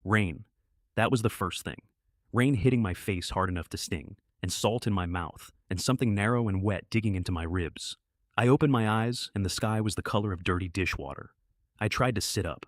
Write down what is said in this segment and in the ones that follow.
Rain. That was the first thing. Rain hitting my face hard enough to sting, and salt in my mouth, and something narrow and wet digging into my ribs. I opened my eyes, and the sky was the color of dirty dishwater. I tried to sit up.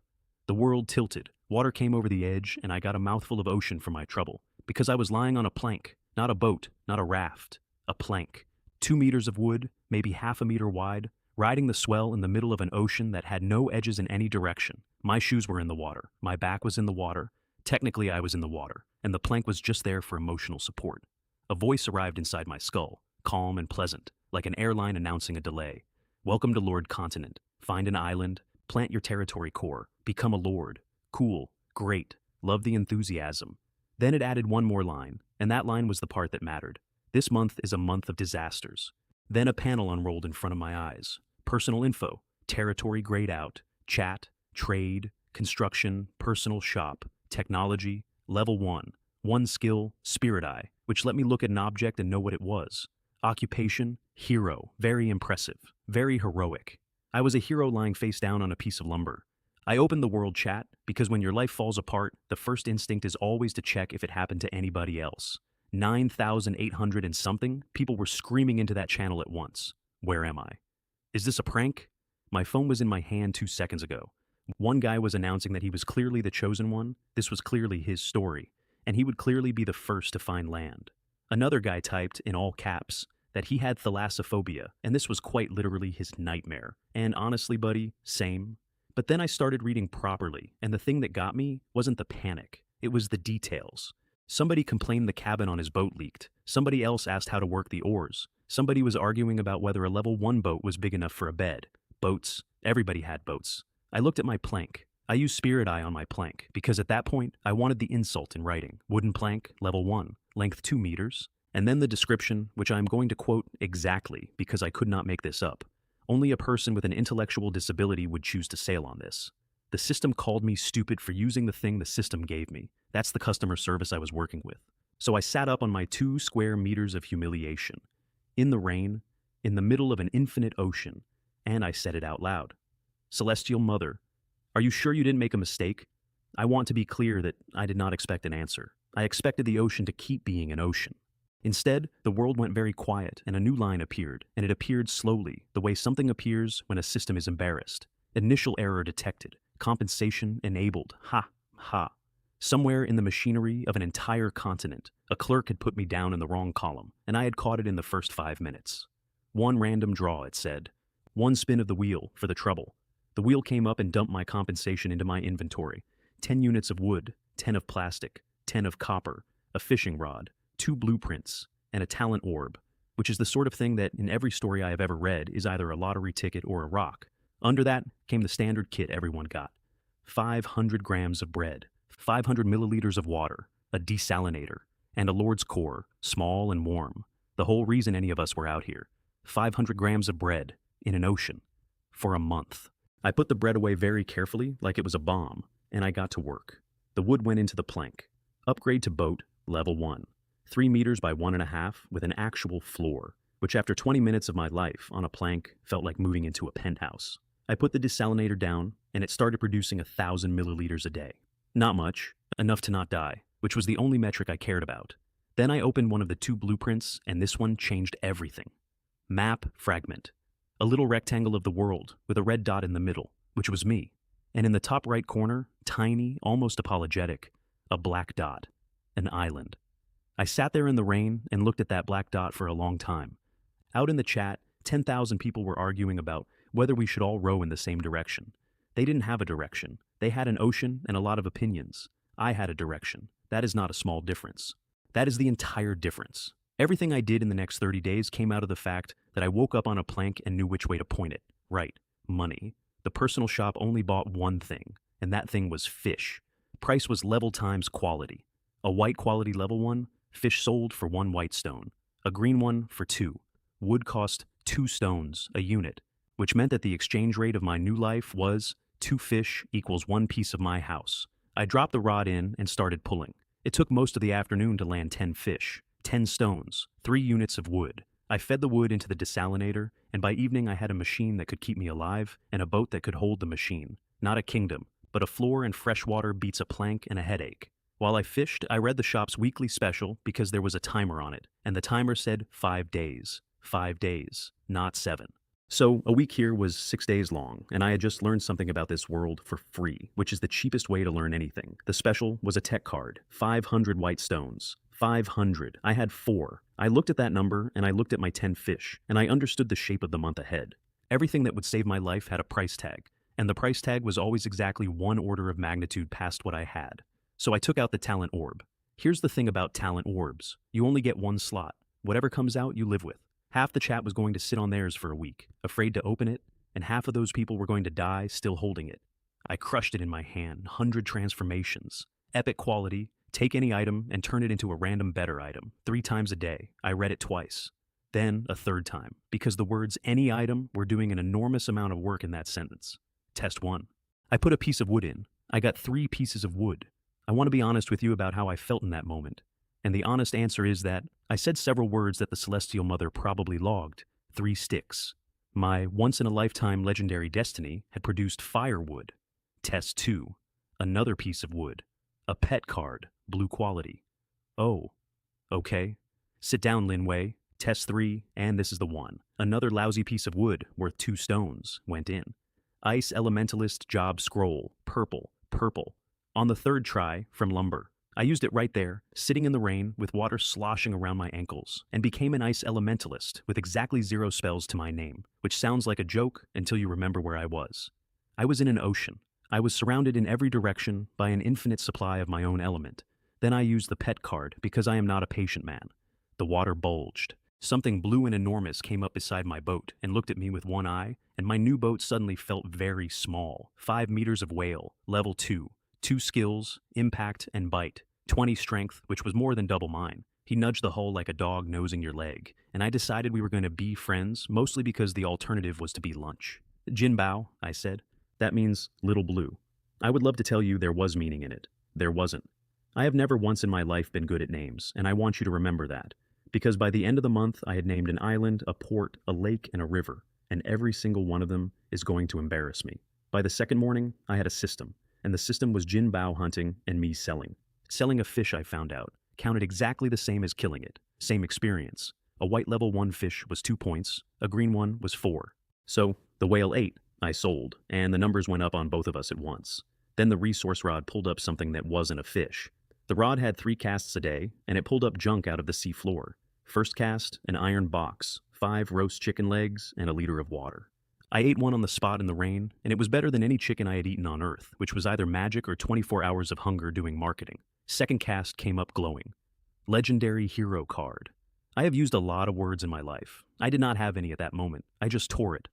The world tilted, water came over the edge, and I got a mouthful of ocean for my trouble, because I was lying on a plank, not a boat, not a raft, a plank. 2 meters of wood, maybe half a meter wide, riding the swell in the middle of an ocean that had no edges in any direction. My shoes were in the water, my back was in the water, technically I was in the water, and the plank was just there for emotional support. A voice arrived inside my skull, calm and pleasant, like an airline announcing a delay. Welcome to Lord Continent. Find an island, plant your territory core, become a lord. Cool, great, love the enthusiasm. Then it added one more line, and that line was the part that mattered. This month is a month of disasters. Then a panel unrolled in front of my eyes. Personal info, territory grayed out, chat, trade, construction, personal shop, technology, level 1, one skill, spirit eye, which let me look at an object and know what it was. Occupation, hero, very impressive, very heroic. I was a hero lying face down on a piece of lumber. I opened the world chat because when your life falls apart, the first instinct is always to check if it happened to anybody else. 9,800 and something people were screaming into that channel at once. Where am I? Is this a prank? My phone was in my hand 2 seconds ago. One guy was announcing that he was clearly the chosen one, this was clearly his story, and he would clearly be the first to find land. Another guy typed, in all caps, that he had thalassophobia, and this was quite literally his nightmare. And honestly, buddy, same. But then I started reading properly, and the thing that got me wasn't the panic, it was the details. Somebody complained the cabin on his boat leaked. Somebody else asked how to work the oars. Somebody was arguing about whether a level 1 boat was big enough for a bed. Boats. Everybody had boats. I looked at my plank. I used Spirit Eye on my plank, because at that point, I wanted the insult in writing. Wooden plank, level 1, length 2 meters. And then the description, which I am going to quote exactly because I could not make this up. Only a person with an intellectual disability would choose to sail on this. The system called me stupid for using the thing the system gave me. That's the customer service I was working with. So I sat up on my 2 square meters of humiliation. In the rain, in the middle of an infinite ocean, and I said it out loud. Celestial Mother, are you sure you didn't make a mistake? I want to be clear that I did not expect an answer. I expected the ocean to keep being an ocean. Instead, the world went very quiet and a new line appeared, and it appeared slowly, the way something appears when a system is embarrassed. Initial error detected. Compensation enabled. Ha, ha. Somewhere in the machinery of an entire continent, a clerk had put me down in the wrong column, and I had caught it in the first 5 minutes. One random draw, it said. One spin of the wheel for the trouble. The wheel came up and dumped my compensation into my inventory. 10 units of wood, 10 of plastic, 10 of copper, a fishing rod, 2 blueprints, and a talent orb, which is the sort of thing that in every story I have ever read is either a lottery ticket or a rock. Under that came the standard kit everyone got. 500 grams of bread, 500 milliliters of water, a desalinator, and a Lord's core, small and warm. The whole reason any of us were out here. 500 grams of bread, in an ocean, for a month. I put the bread away very carefully, like it was a bomb, and I got to work. The wood went into the plank. Upgrade to boat, level 1. 3 meters by 1.5 with an actual floor, which after 20 minutes of my life on a plank felt like moving into a penthouse. I put the desalinator down, and it started producing 1,000 milliliters a day. Not much, enough to not die, which was the only metric I cared about. Then I opened one of the 2 blueprints, and this one changed everything. Map fragment. A little rectangle of the world with a red dot in the middle, which was me. And in the top right corner, tiny, almost apologetic, a black dot. An island. I sat there in the rain and looked at that black dot for a long time. Out in the chat, 10,000 people were arguing about whether we should all row in the same direction. They didn't have a direction. They had an ocean and a lot of opinions. I had a direction. That is not a small difference. That is the entire difference. Everything I did in the next 30 days came out of the fact that I woke up on a plank and knew which way to point it. Right, money. The personal shop only bought one thing, and that thing was fish. Price was level times quality. A white quality level 1, fish sold for 1 white stone. A green one for 2. Wood cost 2 stones a unit, which meant that the exchange rate of my new life was 2 fish equals 1 piece of my house. I dropped the rod in and started pulling. It took most of the afternoon to land 10 fish, 10 stones, 3 units of wood. I fed the wood into the desalinator, and by evening I had a machine that could keep me alive and a boat that could hold the machine. Not a kingdom, but a floor and fresh water beats a plank and a headache. While I fished, I read the shop's weekly special because there was a timer on it, and the timer said 5 days. 5 days, not 7. So, a week here was 6 days long, and I had just learned something about this world for free, which is the cheapest way to learn anything. The special was a tech card, 500 white stones. 500. I had 4. I looked at that number, and I looked at my 10 fish, and I understood the shape of the month ahead. Everything that would save my life had a price tag, and the price tag was always exactly 1 order of magnitude past what I had. So I took out the talent orb. Here's the thing about talent orbs. You only get 1 slot. Whatever comes out, you live with. Half the chat was going to sit on theirs for a week, afraid to open it, and half of those people were going to die still holding it. I crushed it in my hand, 100 transformations. Epic quality, take any item and turn it into a random better item, 3 times a day. I read it twice. Then a 3rd time, because the words any item were doing an enormous amount of work in that sentence. Test 1. I put a piece of wood in. I got 3 pieces of wood. I want to be honest with you about how I felt in that moment. And the honest answer is that I said several words that the Celestial Mother probably logged. 3 sticks. My once-in-a-lifetime legendary destiny had produced firewood. Test 2. Another piece of wood. A pet card, blue quality. Oh, okay. Sit down, Lin Wei. Test 3, and this is the one. Another lousy piece of wood, worth 2 stones, went in. Ice Elementalist Job Scroll, purple, purple. On the 3rd try, from lumber. I used it right there, sitting in the rain with water sloshing around my ankles, and became an Ice Elementalist with exactly 0 spells to my name, which sounds like a joke until you remember where I was. I was in an ocean. I was surrounded in every direction by an infinite supply of my own element. Then I used the pet card because I am not a patient man. The water bulged. Something blue and enormous came up beside my boat and looked at me with one eye, and my new boat suddenly felt very small. 5 meters of whale, level 2. 2 skills, impact and bite. 20 strength, which was more than double mine. He nudged the hull like a dog nosing your leg, and I decided we were going to be friends, mostly because the alternative was to be lunch. Jinbao, I said. That means little blue. I would love to tell you there was meaning in it. There wasn't. I have never once in my life been good at names, and I want you to remember that. Because by the end of the month, I had named an island, a port, a lake, and a river, and every single one of them is going to embarrass me. By the 2nd morning, I had a system, and the system was Jinbao hunting and me selling. Selling a fish, I found out, counted exactly the same as killing it. Same experience. A white level 1 fish was 2 points, a green one was 4. So, the whale ate, I sold, and the numbers went up on both of us at once. Then the resource rod pulled up something that wasn't a fish. The rod had 3 casts a day, and it pulled up junk out of the sea floor. First cast, an iron box, 5 roast chicken legs, and a liter of water. I ate one on the spot in the rain, and it was better than any chicken I had eaten on Earth, which was either magic or 24 hours of hunger doing marketing. Second cast came up glowing. Legendary hero card. I have used a lot of words in my life. I did not have any at that moment. I just tore it.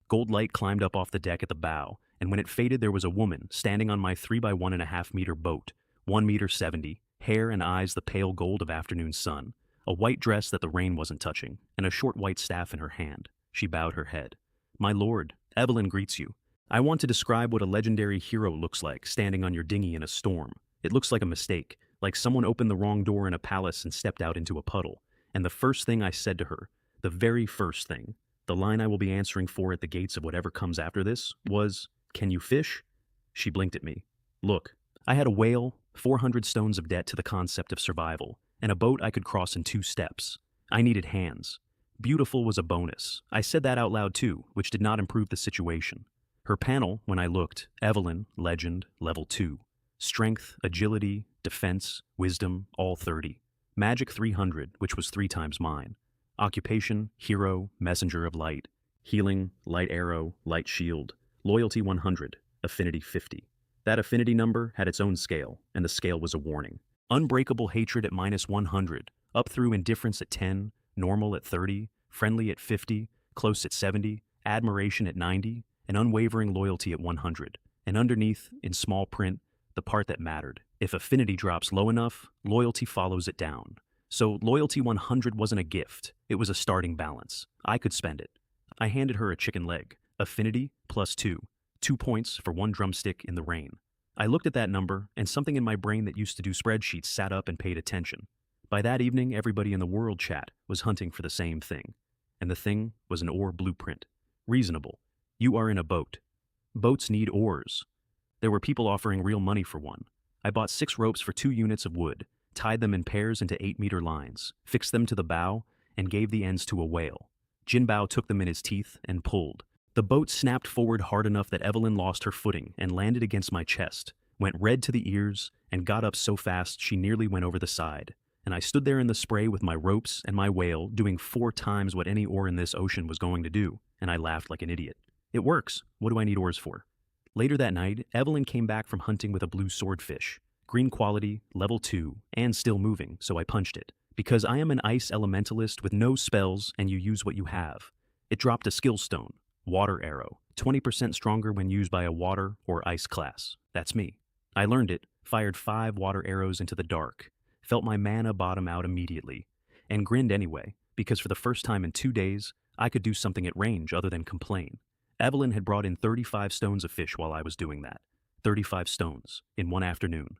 Gold light climbed up off the deck at the bow, and when it faded there was a woman standing on my 3 by 1.5 meter boat, 1 meter 70, hair and eyes the pale gold of afternoon sun. A white dress that the rain wasn't touching, and a short white staff in her hand. She bowed her head. My lord, Evelyn greets you. I want to describe what a legendary hero looks like standing on your dinghy in a storm. It looks like a mistake, like someone opened the wrong door in a palace and stepped out into a puddle. And the first thing I said to her, the very first thing, the line I will be answering for at the gates of whatever comes after this, was, "Can you fish?" She blinked at me. Look, I had a whale, 400 stones of debt to the concept of survival, and a boat I could cross in 2 steps. I needed hands. Beautiful was a bonus. I said that out loud too, which did not improve the situation. Her panel, when I looked, Evelyn, legend, level 2. Strength, agility, defense, wisdom, all 30. Magic 300, which was 3 times mine. Occupation, hero, messenger of light. Healing, light arrow, light shield. Loyalty 100, affinity 50. That affinity number had its own scale, and the scale was a warning. Unbreakable hatred at -100, up through indifference at 10, normal at 30, friendly at 50, close at 70, admiration at 90, and unwavering loyalty at 100. And underneath, in small print, the part that mattered. If affinity drops low enough, loyalty follows it down. So loyalty 100 wasn't a gift, it was a starting balance. I could spend it. I handed her a chicken leg, affinity +2, 2 points for 1 drumstick in the rain. I looked at that number, and something in my brain that used to do spreadsheets sat up and paid attention. By that evening, everybody in the world chat was hunting for the same thing. And the thing was an ore blueprint. Reasonable. You are in a boat. Boats need oars. There were people offering real money for one. I bought 6 ropes for 2 units of wood, tied them in pairs into 8-meter lines, fixed them to the bow, and gave the ends to a whale. Jinbao took them in his teeth and pulled. The boat snapped forward hard enough that Evelyn lost her footing and landed against my chest, went red to the ears, and got up so fast she nearly went over the side. And I stood there in the spray with my ropes and my whale doing 4 times what any oar in this ocean was going to do, and I laughed like an idiot. It works. What do I need oars for? Later that night, Evelyn came back from hunting with a blue swordfish. Green quality, level 2, and still moving, so I punched it. Because I am an ice elementalist with no spells and you use what you have. It dropped a skill stone, water arrow, 20% stronger when used by a water or ice class. That's me. I learned it, fired 5 water arrows into the dark, felt my mana bottom out immediately, and grinned anyway, because for the first time in 2 days, I could do something at range other than complain. Evelyn had brought in 35 stones of fish while I was doing that. 35 stones, in one afternoon.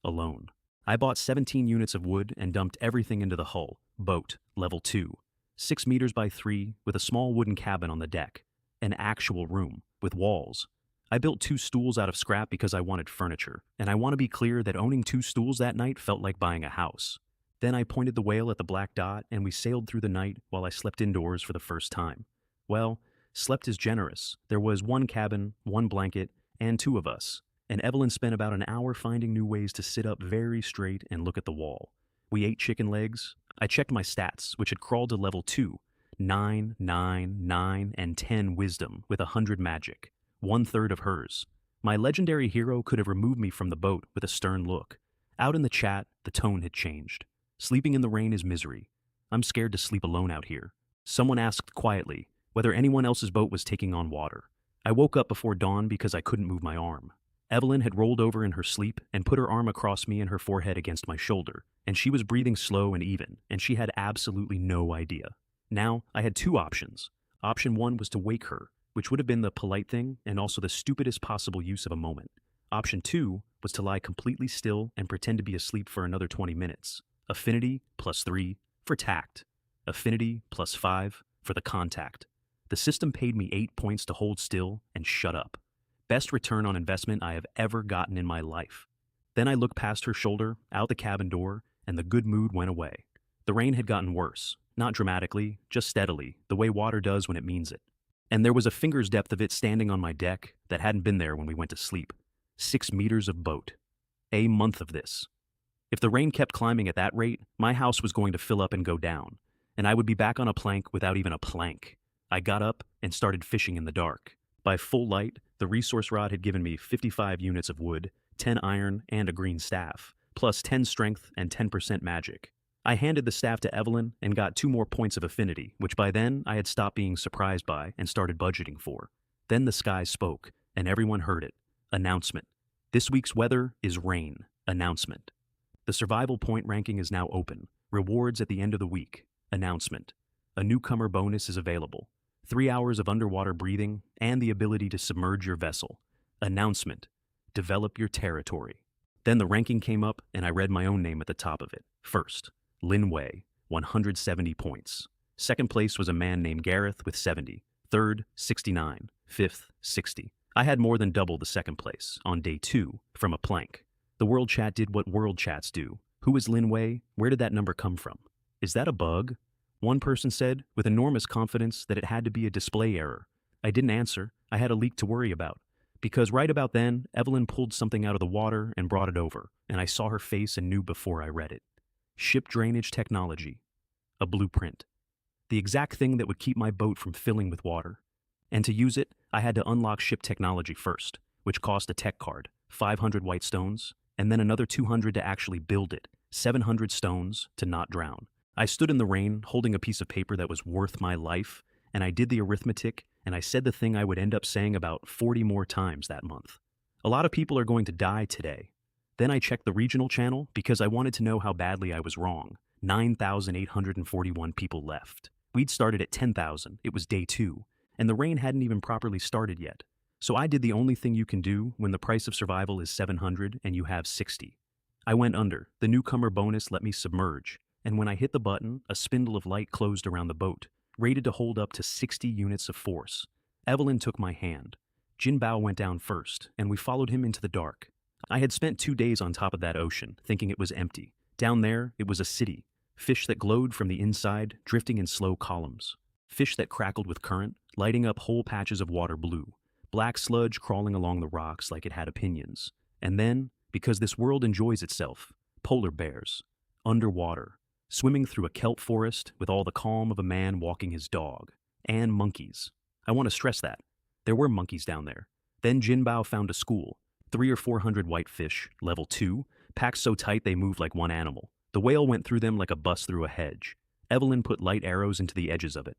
Alone. I bought 17 units of wood and dumped everything into the hull. Boat, level 2. 6 meters by 3, with a small wooden cabin on the deck. An actual room, with walls. I built 2 stools out of scrap because I wanted furniture, and I want to be clear that owning 2 stools that night felt like buying a house. Then I pointed the whale at the black dot and we sailed through the night while I slept indoors for the first time. Well, slept is generous. There was 1 cabin, 1 blanket, and 2 of us. And Evelyn spent about an hour finding new ways to sit up very straight and look at the wall. We ate chicken legs. I checked my stats, which had crawled to level 2. 9, 9, 9, and 10 wisdom with 100 magic. 1/3 of hers. My legendary hero could have removed me from the boat with a stern look. Out in the chat, the tone had changed. Sleeping in the rain is misery. I'm scared to sleep alone out here. Someone asked quietly whether anyone else's boat was taking on water. I woke up before dawn because I couldn't move my arm. Evelyn had rolled over in her sleep and put her arm across me and her forehead against my shoulder, and she was breathing slow and even, and she had absolutely no idea. Now, I had 2 options. Option 1 was to wake her, which would have been the polite thing and also the stupidest possible use of a moment. Option 2 was to lie completely still and pretend to be asleep for another 20 minutes. Affinity +3 for tact. Affinity +5 for the contact. The system paid me 8 points to hold still and shut up. Best return on investment I have ever gotten in my life. Then I looked past her shoulder, out the cabin door, and the good mood went away. The rain had gotten worse, not dramatically, just steadily, the way water does when it means it. And there was a finger's depth of it standing on my deck that hadn't been there when we went to sleep. 6 meters of boat. A month of this. If the rain kept climbing at that rate, my house was going to fill up and go down, and I would be back on a plank without even a plank. I got up and started fishing in the dark. By full light, the resource rod had given me 55 units of wood, 10 iron, and a green staff, plus 10 strength and 10% magic. I handed the staff to Evelyn and got 2 more points of affinity, which by then I had stopped being surprised by and started budgeting for. Then the sky spoke, and everyone heard it. Announcement. This week's weather is rain. Announcement. The survival point ranking is now open. Rewards at the end of the week. Announcement. A newcomer bonus is available. 3 hours of underwater breathing and the ability to submerge your vessel. Announcement. Develop your territory. Then the ranking came up and I read my own name at the top of it. First, Lin Wei, 170 points. Second place was a man named Gareth with 70. Third, 69. Fifth, 60. I had more than double the second place on day 2 from a plank. The world chat did what world chats do. Who is Lin Wei? Where did that number come from? Is that a bug? One person said, with enormous confidence, that it had to be a display error. I didn't answer. I had a leak to worry about. Because right about then, Evelyn pulled something out of the water and brought it over, and I saw her face and knew before I read it. Ship drainage technology. A blueprint. The exact thing that would keep my boat from filling with water. And to use it, I had to unlock ship technology first, which cost a tech card, 500 white stones, and then another 200 to actually build it, 700 stones to not drown. I stood in the rain, holding a piece of paper that was worth my life, and I did the arithmetic, and I said the thing I would end up saying about 40 more times that month. A lot of people are going to die today. Then I checked the regional channel because I wanted to know how badly I was wrong. 9,841 people left. We'd started at 10,000, it was day 2, and the rain hadn't even properly started yet. So I did the only thing you can do when the price of survival is 700 and you have 60. I went under. The newcomer bonus let me submerge. And when I hit the button, a spindle of light closed around the boat, rated to hold up to 60 units of force. Evelyn took my hand. Jin Bao went down first, and we followed him into the dark. I had spent 2 days on top of that ocean, thinking it was empty. Down there, it was a city. Fish that glowed from the inside, drifting in slow columns. Fish that crackled with current, lighting up whole patches of water blue. Black sludge crawling along the rocks like it had opinions. And then, because this world enjoys itself, polar bears. Underwater. Swimming through a kelp forest with all the calm of a man walking his dog. And monkeys. I want to stress that. There were monkeys down there. Then Jinbao found a school. 300 or 400 white fish, level 2, packed so tight they moved like one animal. The whale went through them like a bus through a hedge. Evelyn put light arrows into the edges of it.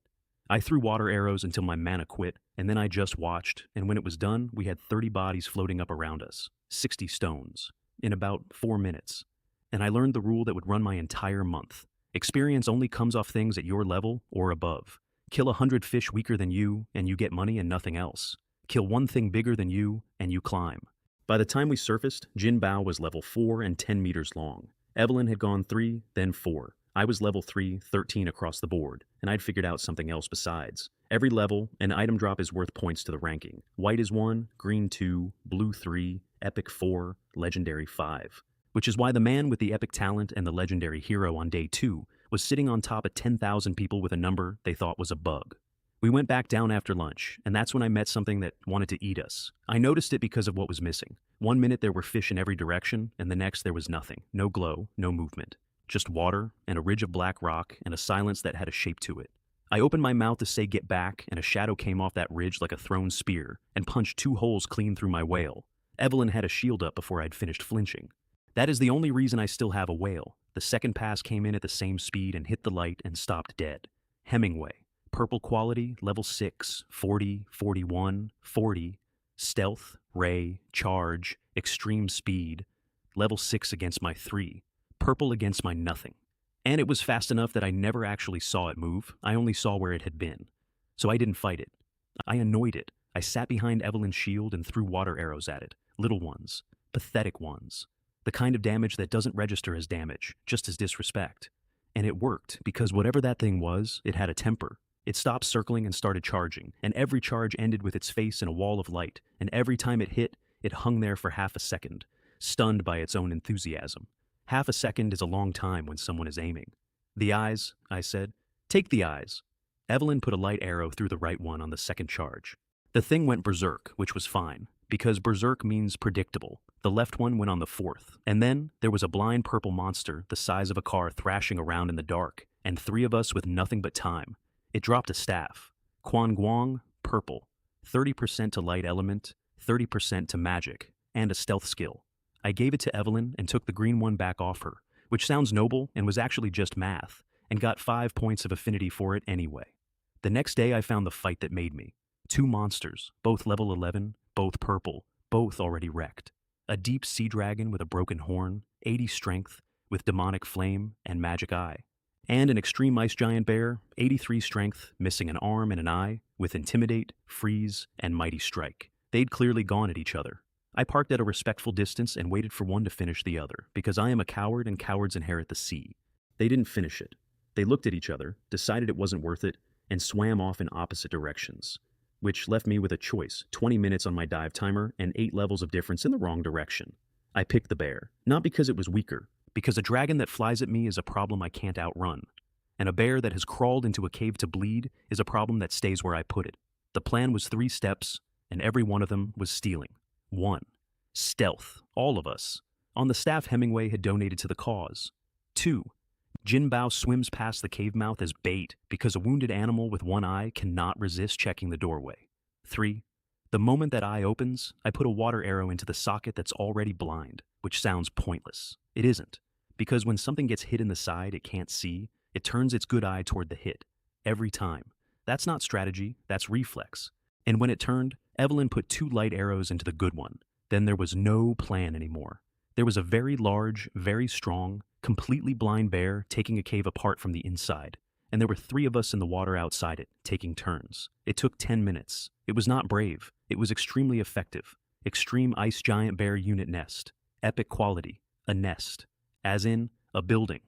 I threw water arrows until my mana quit, and then I just watched, and when it was done, we had 30 bodies floating up around us, 60 stones, in about 4 minutes. And I learned the rule that would run my entire month. Experience only comes off things at your level or above. Kill 100 fish weaker than you, and you get money and nothing else. Kill one thing bigger than you, and you climb. By the time we surfaced, Jin Bao was level 4 and 10 meters long. Evelyn had gone 3, then 4. I was level 3, 13 across the board, and I'd figured out something else besides. Every level, an item drop is worth points to the ranking. White is 1, green 2, blue 3, epic 4, legendary 5. Which is why the man with the epic talent and the legendary hero on day 2 was sitting on top of 10,000 people with a number they thought was a bug. We went back down after lunch, and that's when I met something that wanted to eat us. I noticed it because of what was missing. 1 minute there were fish in every direction, and the next there was nothing. No glow, no movement. Just water, and a ridge of black rock, and a silence that had a shape to it. I opened my mouth to say get back, and a shadow came off that ridge like a thrown spear, and punched 2 holes clean through my whale. Evelyn had a shield up before I'd finished flinching. That is the only reason I still have a whale. The second pass came in at the same speed and hit the light and stopped dead. Hemingway. Purple quality, level 6, 40, 41, 40. Stealth, ray, charge, extreme speed. Level 6 against my 3. Purple against my nothing. And it was fast enough that I never actually saw it move. I only saw where it had been. So I didn't fight it. I annoyed it. I sat behind Evelyn's shield and threw water arrows at it. Little ones. Pathetic ones. The kind of damage that doesn't register as damage, just as disrespect. And it worked, because whatever that thing was, it had a temper. It stopped circling and started charging, and every charge ended with its face in a wall of light, and every time it hit, it hung there for half a second, stunned by its own enthusiasm. Half a second is a long time when someone is aiming. The eyes, I said. Take the eyes. Evelyn put a light arrow through the right one on the second charge. The thing went berserk, which was fine, because berserk means predictable. The left one went on the fourth, and then there was a blind purple monster the size of a car thrashing around in the dark, and 3 of us with nothing but time. It dropped a staff. Quan Guang, purple. 30% to light element, 30% to magic, and a stealth skill. I gave it to Evelyn and took the green one back off her, which sounds noble and was actually just math, and got 5 points of affinity for it anyway. The next day I found the fight that made me. 2 monsters, both level 11, both purple, both already wrecked. A deep sea dragon with a broken horn, 80 strength, with demonic flame and magic eye. And an extreme ice giant bear, 83 strength, missing an arm and an eye, with intimidate, freeze, and mighty strike. They'd clearly gone at each other. I parked at a respectful distance and waited for one to finish the other, because I am a coward and cowards inherit the sea. They didn't finish it. They looked at each other, decided it wasn't worth it, and swam off in opposite directions, which left me with a choice, 20 minutes on my dive timer and 8 levels of difference in the wrong direction. I picked the bear, not because it was weaker, because a dragon that flies at me is a problem I can't outrun, and a bear that has crawled into a cave to bleed is a problem that stays where I put it. The plan was 3 steps, and every one of them was stealing. 1. Stealth, all of us. On the staff Hemingway had donated to the cause. 2. Jin Bao swims past the cave mouth as bait because a wounded animal with one eye cannot resist checking the doorway. 3. The moment that eye opens, I put a water arrow into the socket that's already blind, which sounds pointless. It isn't, because when something gets hit in the side it can't see, it turns its good eye toward the hit. Every time. That's not strategy, that's reflex. And when it turned, Evelyn put 2 light arrows into the good one. Then there was no plan anymore. There was a very large, very strong, completely blind bear taking a cave apart from the inside, and there were 3 of us in the water outside it, taking turns. It took 10 minutes. It was not brave. It was extremely effective. Extreme ice giant bear unit nest. Epic quality. A nest. As in, a building.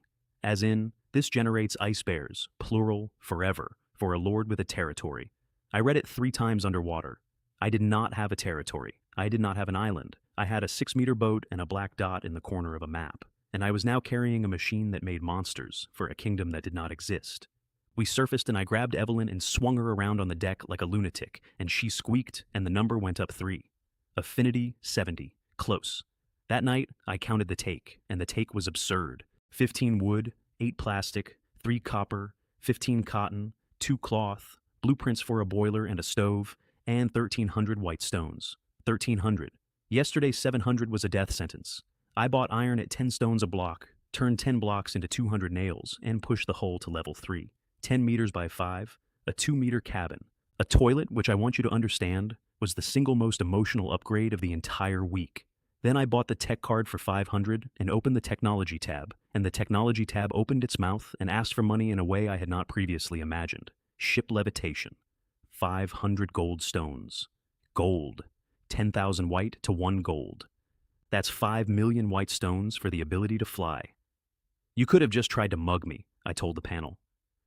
As in, this generates ice bears, plural, forever, for a lord with a territory. I read it 3 times underwater. I did not have a territory. I did not have an island. I had a 6-meter boat and a black dot in the corner of a map. And I was now carrying a machine that made monsters for a kingdom that did not exist. We surfaced and I grabbed Evelyn and swung her around on the deck like a lunatic, and she squeaked and the number went up 3. Affinity 70. Close. That night, I counted the take, and the take was absurd. 15 wood, 8 plastic, 3 copper, 15 cotton, 2 cloth, blueprints for a boiler and a stove, and 1,300 white stones. 1,300. Yesterday 700 was a death sentence. I bought iron at 10 stones a block, turned 10 blocks into 200 nails, and pushed the hull to level 3. 10 meters by 5, a 2-meter cabin. A toilet, which I want you to understand, was the single most emotional upgrade of the entire week. Then I bought the tech card for 500 and opened the technology tab, and the technology tab opened its mouth and asked for money in a way I had not previously imagined. Ship levitation. 500 gold stones. Gold. 10,000 white to 1 gold. That's 5 million white stones for the ability to fly. You could have just tried to mug me, I told the panel.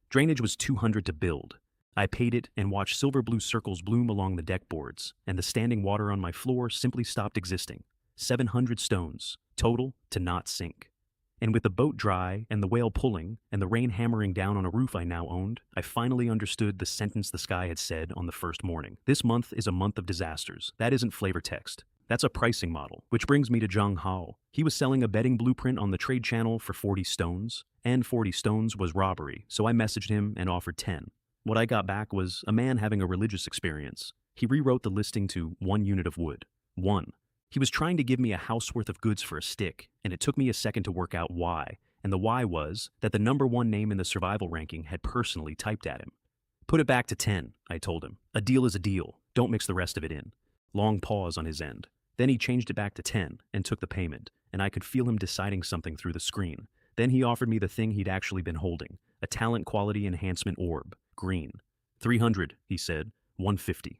Drainage was 200 to build. I paid it and watched silver blue circles bloom along the deck boards, and the standing water on my floor simply stopped existing. 700 stones, total to not sink. And with the boat dry and the whale pulling and the rain hammering down on a roof I now owned, I finally understood the sentence the sky had said on the first morning. This month is a month of disasters. That isn't flavor text. That's a pricing model, which brings me to Zhang Hao. He was selling a betting blueprint on the trade channel for 40 stones, and 40 stones was robbery, so I messaged him and offered 10. What I got back was a man having a religious experience. He rewrote the listing to 1 unit of wood. 1. He was trying to give me a house worth of goods for a stick, and it took me a second to work out why, and the why was that the number 1 name in the survival ranking had personally typed at him. Put it back to 10, I told him. A deal is a deal. Don't mix the rest of it in. Long pause on his end. Then he changed it back to 10 and took the payment, and I could feel him deciding something through the screen. Then he offered me the thing he'd actually been holding, a talent quality enhancement orb, green. 300, he said, 150.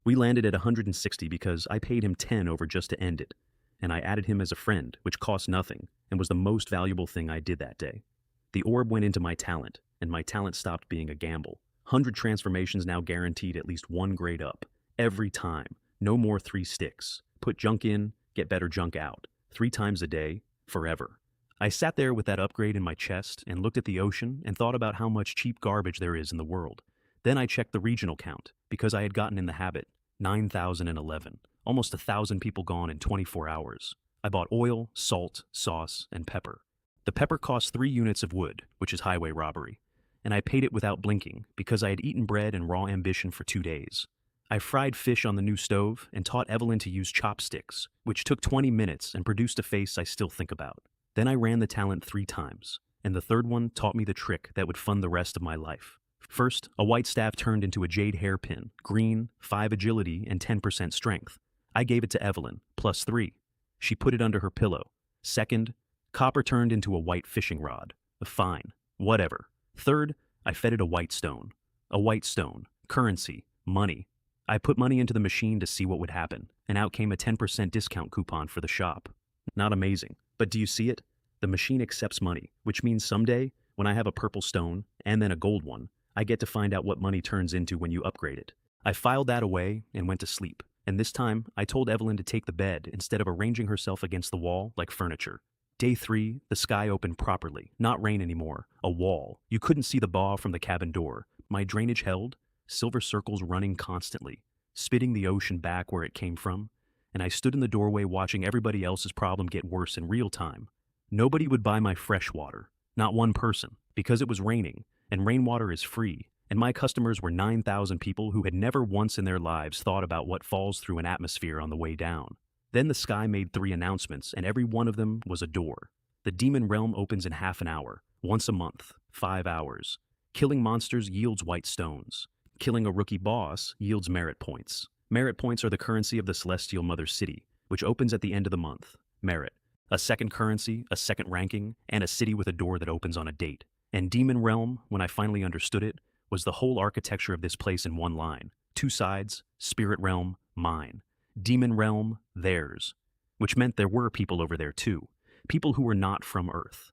We landed at 160 because I paid him 10 over just to end it, and I added him as a friend, which cost nothing and was the most valuable thing I did that day. The orb went into my talent, and my talent stopped being a gamble. 100 transformations now guaranteed at least 1 grade up. Every time. No more 3 sticks. Put junk in, get better junk out. 3 times a day, forever. I sat there with that upgrade in my chest and looked at the ocean and thought about how much cheap garbage there is in the world. Then I checked the regional count, because I had gotten in the habit. 9,011. Almost 1,000 people gone in 24 hours. I bought oil, salt, sauce, and pepper. The pepper cost 3 units of wood, which is highway robbery, and I paid it without blinking because I had eaten bread and raw ambition for 2 days. I fried fish on the new stove and taught Evelyn to use chopsticks, which took 20 minutes and produced a face I still think about. Then I ran the talent 3 times, and the third one taught me the trick that would fund the rest of my life. First, a white staff turned into a jade hairpin, green, 5 agility, and 10% strength. I gave it to Evelyn, plus 3. She put it under her pillow. Second, copper turned into a white fishing rod. Fine, whatever. Third, I fed it a white stone. A white stone, currency, money. I put money into the machine to see what would happen, and out came a 10% discount coupon for the shop. Not amazing, but do you see it? The machine accepts money, which means someday, when I have a purple stone, and then a gold one, I get to find out what money turns into when you upgrade it. I filed that away and went to sleep, and this time I told Evelyn to take the bed instead of arranging herself against the wall like furniture. Day 3, the sky opened properly, not rain anymore, a wall. You couldn't see the baw from the cabin door. My drainage held, silver circles running constantly, spitting the ocean back where it came from, and I stood in the doorway watching everybody else's problem get worse in real time. Nobody would buy my fresh water, not one person, because it was raining, and rainwater is free, and my customers were 9,000 people who had never once in their lives thought about what falls through an atmosphere on the way down. Then the sky made 3 announcements, and every one of them was a door. The demon realm opens in half an hour, once a month, 5 hours. Killing monsters yields white stones. Killing a rookie boss yields merit points. Merit points are the currency of the Celestial Mother City, which opens at the end of the month. Merit. A second currency, a second ranking, and a city with a door that opens on a date. And Demon Realm, when I finally understood it, was the whole architecture of this place in one line. 2 sides, Spirit Realm, mine. Demon Realm, theirs. Which meant there were people over there too. People who were not from Earth.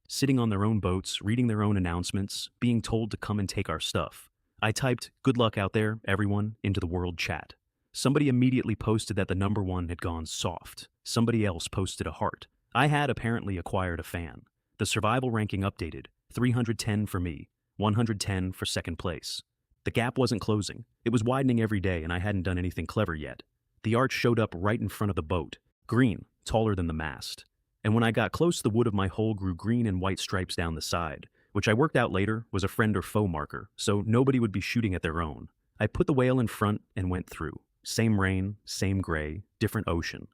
Sitting on their own boats, reading their own announcements, being told to come and take our stuff. I typed, "Good luck out there, everyone," into the world chat. Somebody immediately posted that the number one had gone soft. Somebody else posted a heart. I had apparently acquired a fan. The survival ranking updated, 310 for me, 110 for second place. The gap wasn't closing. It was widening every day, and I hadn't done anything clever yet. The arch showed up right in front of the boat, green, taller than the mast. And when I got close, the wood of my hole grew green and white stripes down the side, which I worked out later was a friend or foe marker, so nobody would be shooting at their own. I put the whale in front and went through. Same rain, same gray, different ocean.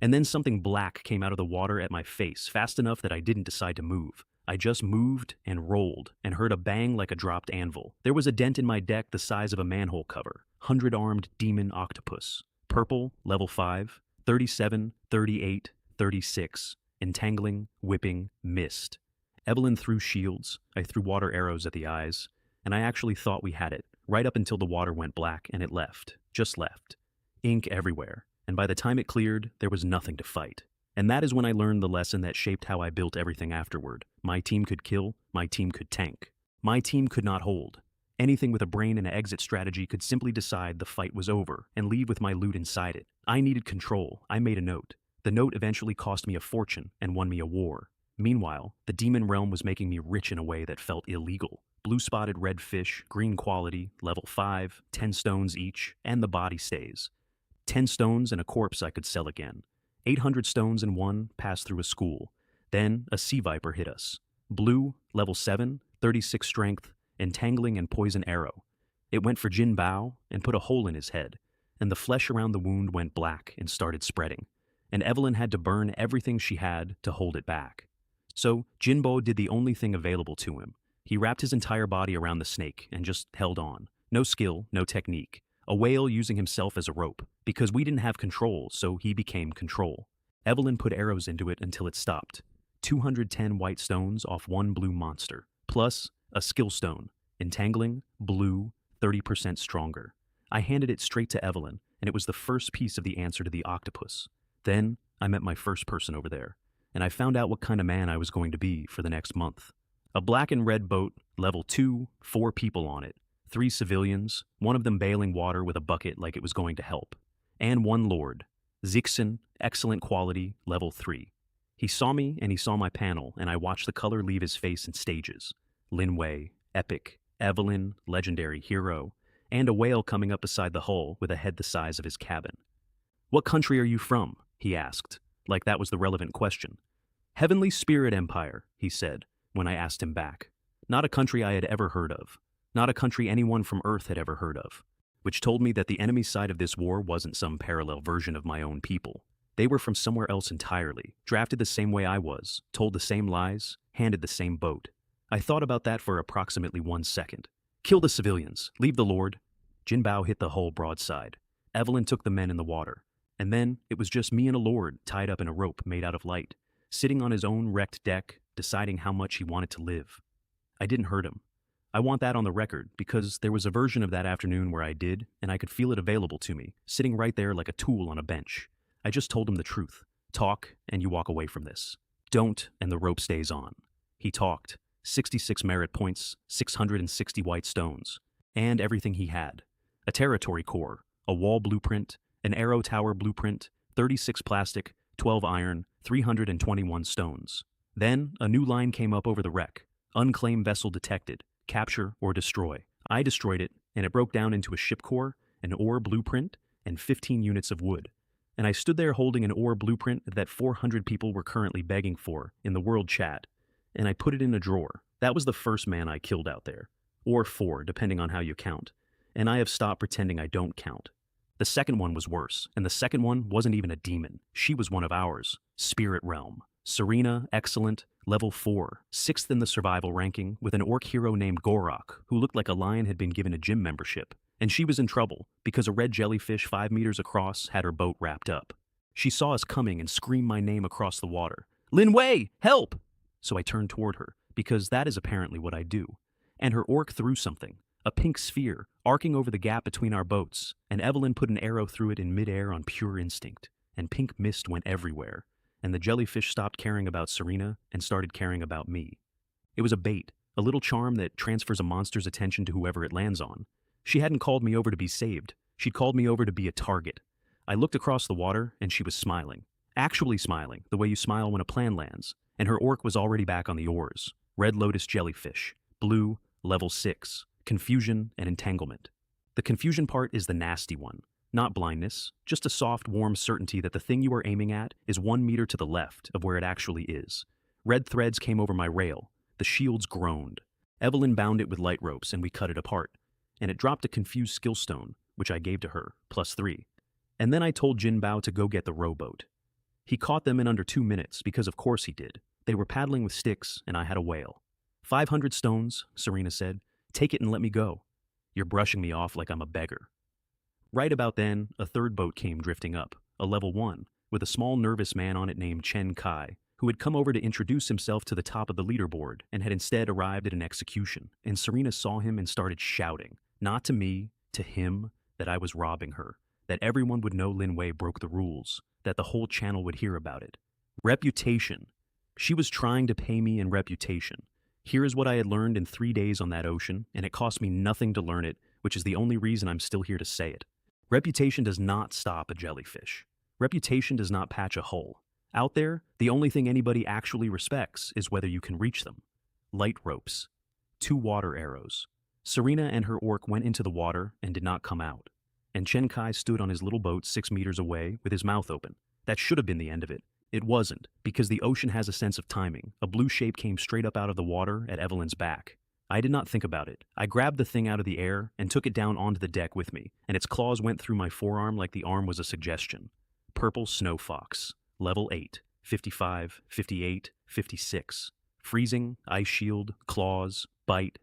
And then something black came out of the water at my face, fast enough that I didn't decide to move. I just moved and rolled and heard a bang like a dropped anvil. There was a dent in my deck the size of a manhole cover. 100-armed demon octopus. Purple, level 5, 37, 38, 36. Entangling, whipping, missed. Evelyn threw shields. I threw water arrows at the eyes. And I actually thought we had it, right up until the water went black and it left. Just left. Ink everywhere. And by the time it cleared, there was nothing to fight. And that is when I learned the lesson that shaped how I built everything afterward. My team could kill, my team could tank. My team could not hold. Anything with a brain and an exit strategy could simply decide the fight was over and leave with my loot inside it. I needed control. I made a note. The note eventually cost me a fortune and won me a war. Meanwhile, the demon realm was making me rich in a way that felt illegal. Blue-spotted red fish, green quality, level 5, 10 stones each, and the body stays. 10 stones and a corpse I could sell again. 800 stones and one passed through a school. Then a sea viper hit us. Blue, level 7, 36 strength, entangling and poison arrow. It went for Jin Bao and put a hole in his head, and the flesh around the wound went black and started spreading. And Evelyn had to burn everything she had to hold it back. So Jinbo did the only thing available to him. He wrapped his entire body around the snake and just held on. No skill, no technique. A whale using himself as a rope, because we didn't have control, so he became control. Evelyn put arrows into it until it stopped. 210 white stones off one blue monster, plus a skill stone, entangling, blue, 30% stronger. I handed it straight to Evelyn, and it was the first piece of the answer to the octopus. Then I met my first person over there, and I found out what kind of man I was going to be for the next month. A black and red boat, level 2, 4 people on it. 3 civilians, one of them bailing water with a bucket like it was going to help. And 1 lord. Zixin, excellent quality, level 3. He saw me and he saw my panel, and I watched the color leave his face in stages. Lin Wei, epic. Evelyn, legendary hero. And a whale coming up beside the hull with a head the size of his cabin. "What country are you from?" he asked, like that was the relevant question. "Heavenly Spirit Empire," he said, when I asked him back. Not a country I had ever heard of. Not a country anyone from Earth had ever heard of, which told me that the enemy side of this war wasn't some parallel version of my own people. They were from somewhere else entirely, drafted the same way I was, told the same lies, handed the same boat. I thought about that for approximately 1 second. "Kill the civilians, leave the Lord." Jin Bao hit the hull broadside. Evelyn took the men in the water. And then it was just me and a lord tied up in a rope made out of light, sitting on his own wrecked deck, deciding how much he wanted to live. I didn't hurt him. I want that on the record, because there was a version of that afternoon where I did, and I could feel it available to me, sitting right there like a tool on a bench. I just told him the truth. Talk, and you walk away from this. Don't, and the rope stays on. He talked. 66 merit points, 660 white stones, and everything he had. A territory core, a wall blueprint, an arrow tower blueprint, 36 plastic, 12 iron, 321 stones. Then, a new line came up over the wreck. Unclaimed vessel detected. Capture or destroy. I destroyed it, and it broke down into a ship core, an ore blueprint, and 15 units of wood. And I stood there holding an ore blueprint that 400 people were currently begging for in the world chat, and I put it in a drawer. That was the first man I killed out there. Or 4, depending on how you count. And I have stopped pretending I don't count. The second one was worse, and the second one wasn't even a demon. She was one of ours. Spirit Realm. Serena, excellent, level 4, 6th in the survival ranking, with an orc hero named Gorok, who looked like a lion had been given a gym membership. And she was in trouble, because a red jellyfish 5 meters across had her boat wrapped up. She saw us coming and screamed my name across the water. "Lin Wei, help!" So I turned toward her, because that is apparently what I do. And her orc threw something, a pink sphere, arcing over the gap between our boats, and Evelyn put an arrow through it in midair on pure instinct, and pink mist went everywhere. And the jellyfish stopped caring about Serena and started caring about me. It was a bait, a little charm that transfers a monster's attention to whoever it lands on. She hadn't called me over to be saved. She'd called me over to be a target. I looked across the water, and she was smiling. Actually smiling, the way you smile when a plan lands. And her orc was already back on the oars. Red lotus jellyfish. Blue, level 6. Confusion and entanglement. The confusion part is the nasty one. Not blindness, just a soft, warm certainty that the thing you are aiming at is 1 meter to the left of where it actually is. Red threads came over my rail. The shields groaned. Evelyn bound it with light ropes, and we cut it apart. And it dropped a confused skill stone, which I gave to her, +3. And then I told Jin Bao to go get the rowboat. He caught them in under 2 minutes, because of course he did. They were paddling with sticks, and I had a whale. 500 stones, Serena said. Take it and let me go. You're brushing me off like I'm a beggar. Right about then, a third boat came drifting up, a level 1, with a small nervous man on it named Chen Kai, who had come over to introduce himself to the top of the leaderboard and had instead arrived at an execution. And Serena saw him and started shouting, not to me, to him, that I was robbing her, that everyone would know Lin Wei broke the rules, that the whole channel would hear about it. Reputation. She was trying to pay me in reputation. Here is what I had learned in 3 days on that ocean, and it cost me nothing to learn it, which is the only reason I'm still here to say it. Reputation does not stop a jellyfish. Reputation does not patch a hull. Out there, the only thing anybody actually respects is whether you can reach them. Light ropes. 2 water arrows. Serena and her orc went into the water and did not come out. And Chen Kai stood on his little boat 6 meters away with his mouth open. That should have been the end of it. It wasn't, because the ocean has a sense of timing. A blue shape came straight up out of the water at Evelyn's back. I did not think about it. I grabbed the thing out of the air and took it down onto the deck with me, and its claws went through my forearm like the arm was a suggestion. Purple snow fox. Level 8. 55, 58, 56. Freezing, ice shield, claws, bite.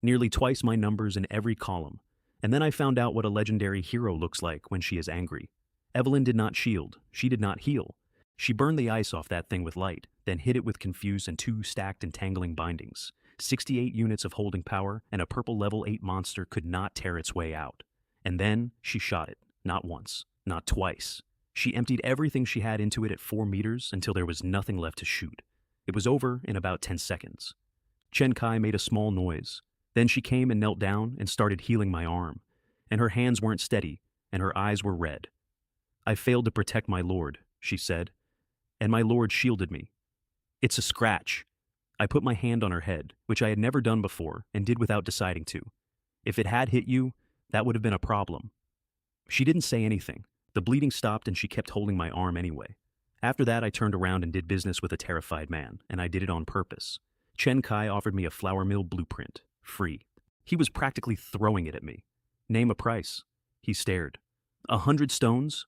Nearly twice my numbers in every column. And then I found out what a legendary hero looks like when she is angry. Evelyn did not shield. She did not heal. She burned the ice off that thing with light, then hit it with confuse and 2 stacked entangling bindings. 68 units of holding power, and a purple level 8 monster could not tear its way out. And then she shot it. Not once. Not twice. She emptied everything she had into it at 4 meters until there was nothing left to shoot. It was over in about 10 seconds. Chen Kai made a small noise. Then she came and knelt down and started healing my arm. And her hands weren't steady, and her eyes were red. I failed to protect my lord, she said. And my lord shielded me. It's a scratch. I put my hand on her head, which I had never done before and did without deciding to. If it had hit you, that would have been a problem. She didn't say anything. The bleeding stopped and she kept holding my arm anyway. After that, I turned around and did business with a terrified man, and I did it on purpose. Chen Kai offered me a flour mill blueprint, free. He was practically throwing it at me. Name a price. He stared. 100 stones?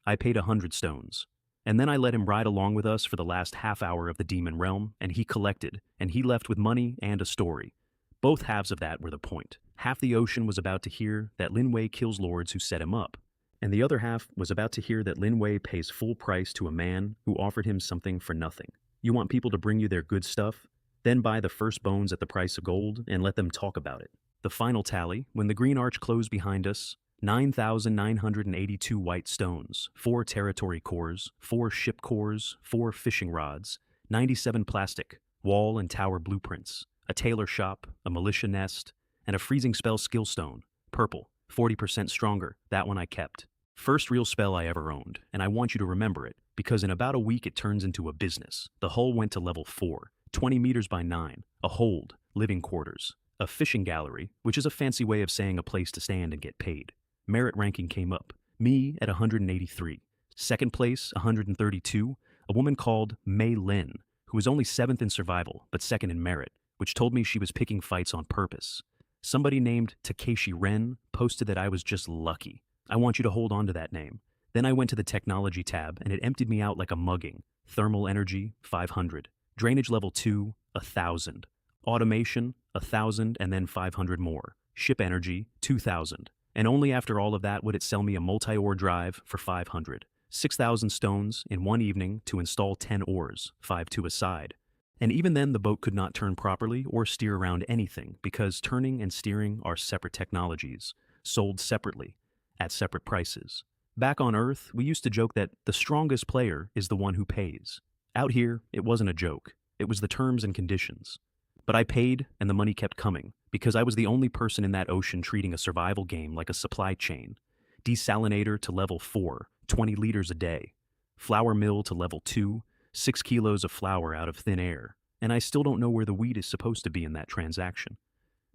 I paid 100 stones. And then I let him ride along with us for the last half hour of the demon realm, and he collected, and he left with money and a story. Both halves of that were the point. Half the ocean was about to hear that Lin Wei kills lords who set him up, and the other half was about to hear that Lin Wei pays full price to a man who offered him something for nothing. You want people to bring you their good stuff? Then buy the first bones at the price of gold and let them talk about it. The final tally, when the green arch closed behind us, 9,982 white stones, 4 territory cores, 4 ship cores, 4 fishing rods, 97 plastic, wall and tower blueprints, a tailor shop, a militia nest, and a freezing spell skill stone, purple, 40% stronger, that one I kept. First real spell I ever owned, and I want you to remember it, because in about a week it turns into a business. The hull went to level 4, 20 meters by 9, a hold, living quarters, a fishing gallery, which is a fancy way of saying a place to stand and get paid. Merit ranking came up. Me at 183. Second place, 132, a woman called Mei Lin, who was only 7th in survival, but 2nd in merit, which told me she was picking fights on purpose. Somebody named Takeshi Ren posted that I was just lucky. I want you to hold on to that name. Then I went to the technology tab, and it emptied me out like a mugging. Thermal energy, 500. Drainage level 2, 1,000. Automation, 1,000 and then 500 more. Ship energy, 2,000. And only after all of that would it sell me a multi-ore drive for 500. 6,000 stones in one evening to install 10 oars, 5 to a side. And even then the boat could not turn properly or steer around anything because turning and steering are separate technologies, sold separately, at separate prices. Back on Earth, we used to joke that the strongest player is the one who pays. Out here, it wasn't a joke. It was the terms and conditions. But I paid, and the money kept coming, because I was the only person in that ocean treating a survival game like a supply chain. Desalinator to level 4, 20 liters a day. Flour mill to level 2, 6 kilos of flour out of thin air. And I still don't know where the wheat is supposed to be in that transaction.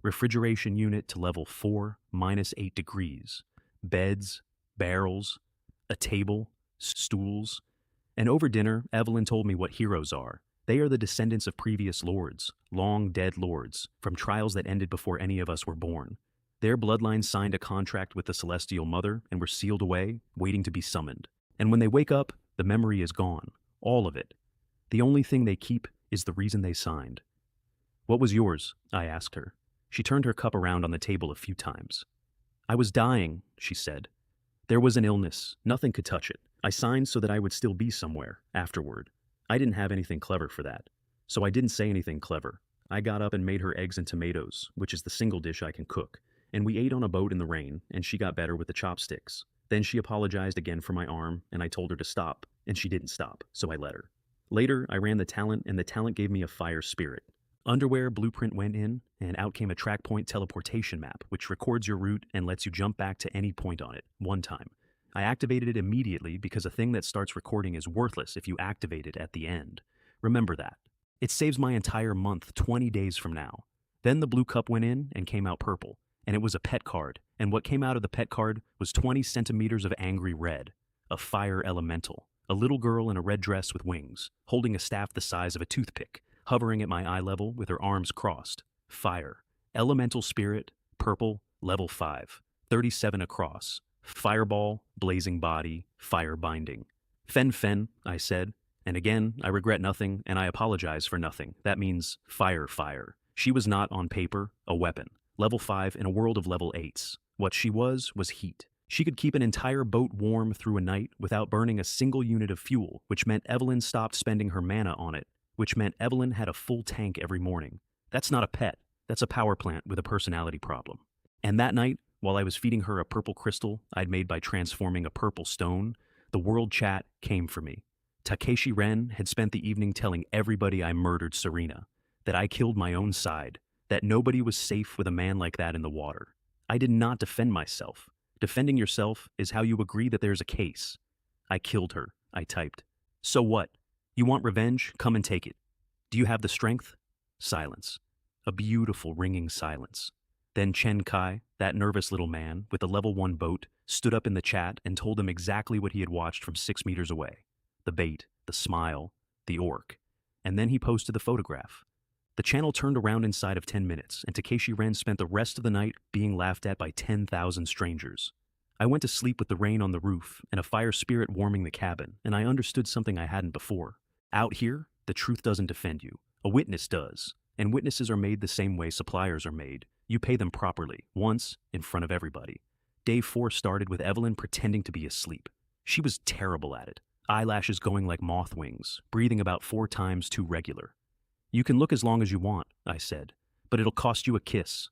Refrigeration unit to level 4, minus 8 degrees. Beds, barrels, a table, stools. And over dinner, Evelyn told me what heroes are. They are the descendants of previous lords, long dead lords, from trials that ended before any of us were born. Their bloodlines signed a contract with the Celestial Mother and were sealed away, waiting to be summoned. And when they wake up, the memory is gone. All of it. The only thing they keep is the reason they signed. What was yours? I asked her. She turned her cup around on the table a few times. I was dying, she said. There was an illness. Nothing could touch it. I signed so that I would still be somewhere, afterward. I didn't have anything clever for that. So I didn't say anything clever. I got up and made her eggs and tomatoes, which is the single dish I can cook. And we ate on a boat in the rain, and she got better with the chopsticks. Then she apologized again for my arm, and I told her to stop, and she didn't stop, so I let her. Later, I ran the talent, and the talent gave me a fire spirit. Underwear blueprint went in, and out came a track point teleportation map, which records your route and lets you jump back to any point on it, one time. I activated it immediately because a thing that starts recording is worthless if you activate it at the end. Remember that. It saves my entire month 20 days from now. Then the blue cup went in and came out purple, and it was a pet card, and what came out of the pet card was 20 centimeters of angry red, a fire elemental, a little girl in a red dress with wings, holding a staff the size of a toothpick, hovering at my eye level with her arms crossed. Fire. Elemental spirit, purple, level 5, 37 across. Fireball, blazing body, fire binding. Fen, I said, and again, I regret nothing and I apologize for nothing. That means fire. She was not, on paper, a weapon. Level 5 in a world of level 8s. What she was heat. She could keep an entire boat warm through a night without burning a single unit of fuel, which meant Evelyn stopped spending her mana on it, which meant Evelyn had a full tank every morning. That's not a pet. That's a power plant with a personality problem. And that night, while I was feeding her a purple crystal I'd made by transforming a purple stone, the world chat came for me. Takeshi Ren had spent the evening telling everybody I murdered Serena, that I killed my own side, that nobody was safe with a man like that in the water. I did not defend myself. Defending yourself is how you agree that there's a case. I killed her, I typed. So what? You want revenge? Come and take it. Do you have the strength? Silence. A beautiful ringing silence. Then Chen Kai, that nervous little man with the level 1 boat, stood up in the chat and told him exactly what he had watched from 6 meters away. The bait, the smile, the orc. And then he posted the photograph. The channel turned around inside of 10 minutes, and Takeshi Ren spent the rest of the night being laughed at by 10,000 strangers. I went to sleep with the rain on the roof and a fire spirit warming the cabin, and I understood something I hadn't before. Out here, the truth doesn't defend you. A witness does. And witnesses are made the same way suppliers are made. You pay them properly, once, in front of everybody. Day 4 started with Evelyn pretending to be asleep. She was terrible at it. Eyelashes going like moth wings, breathing about 4 times too regular. You can look as long as you want, I said, but it'll cost you a kiss.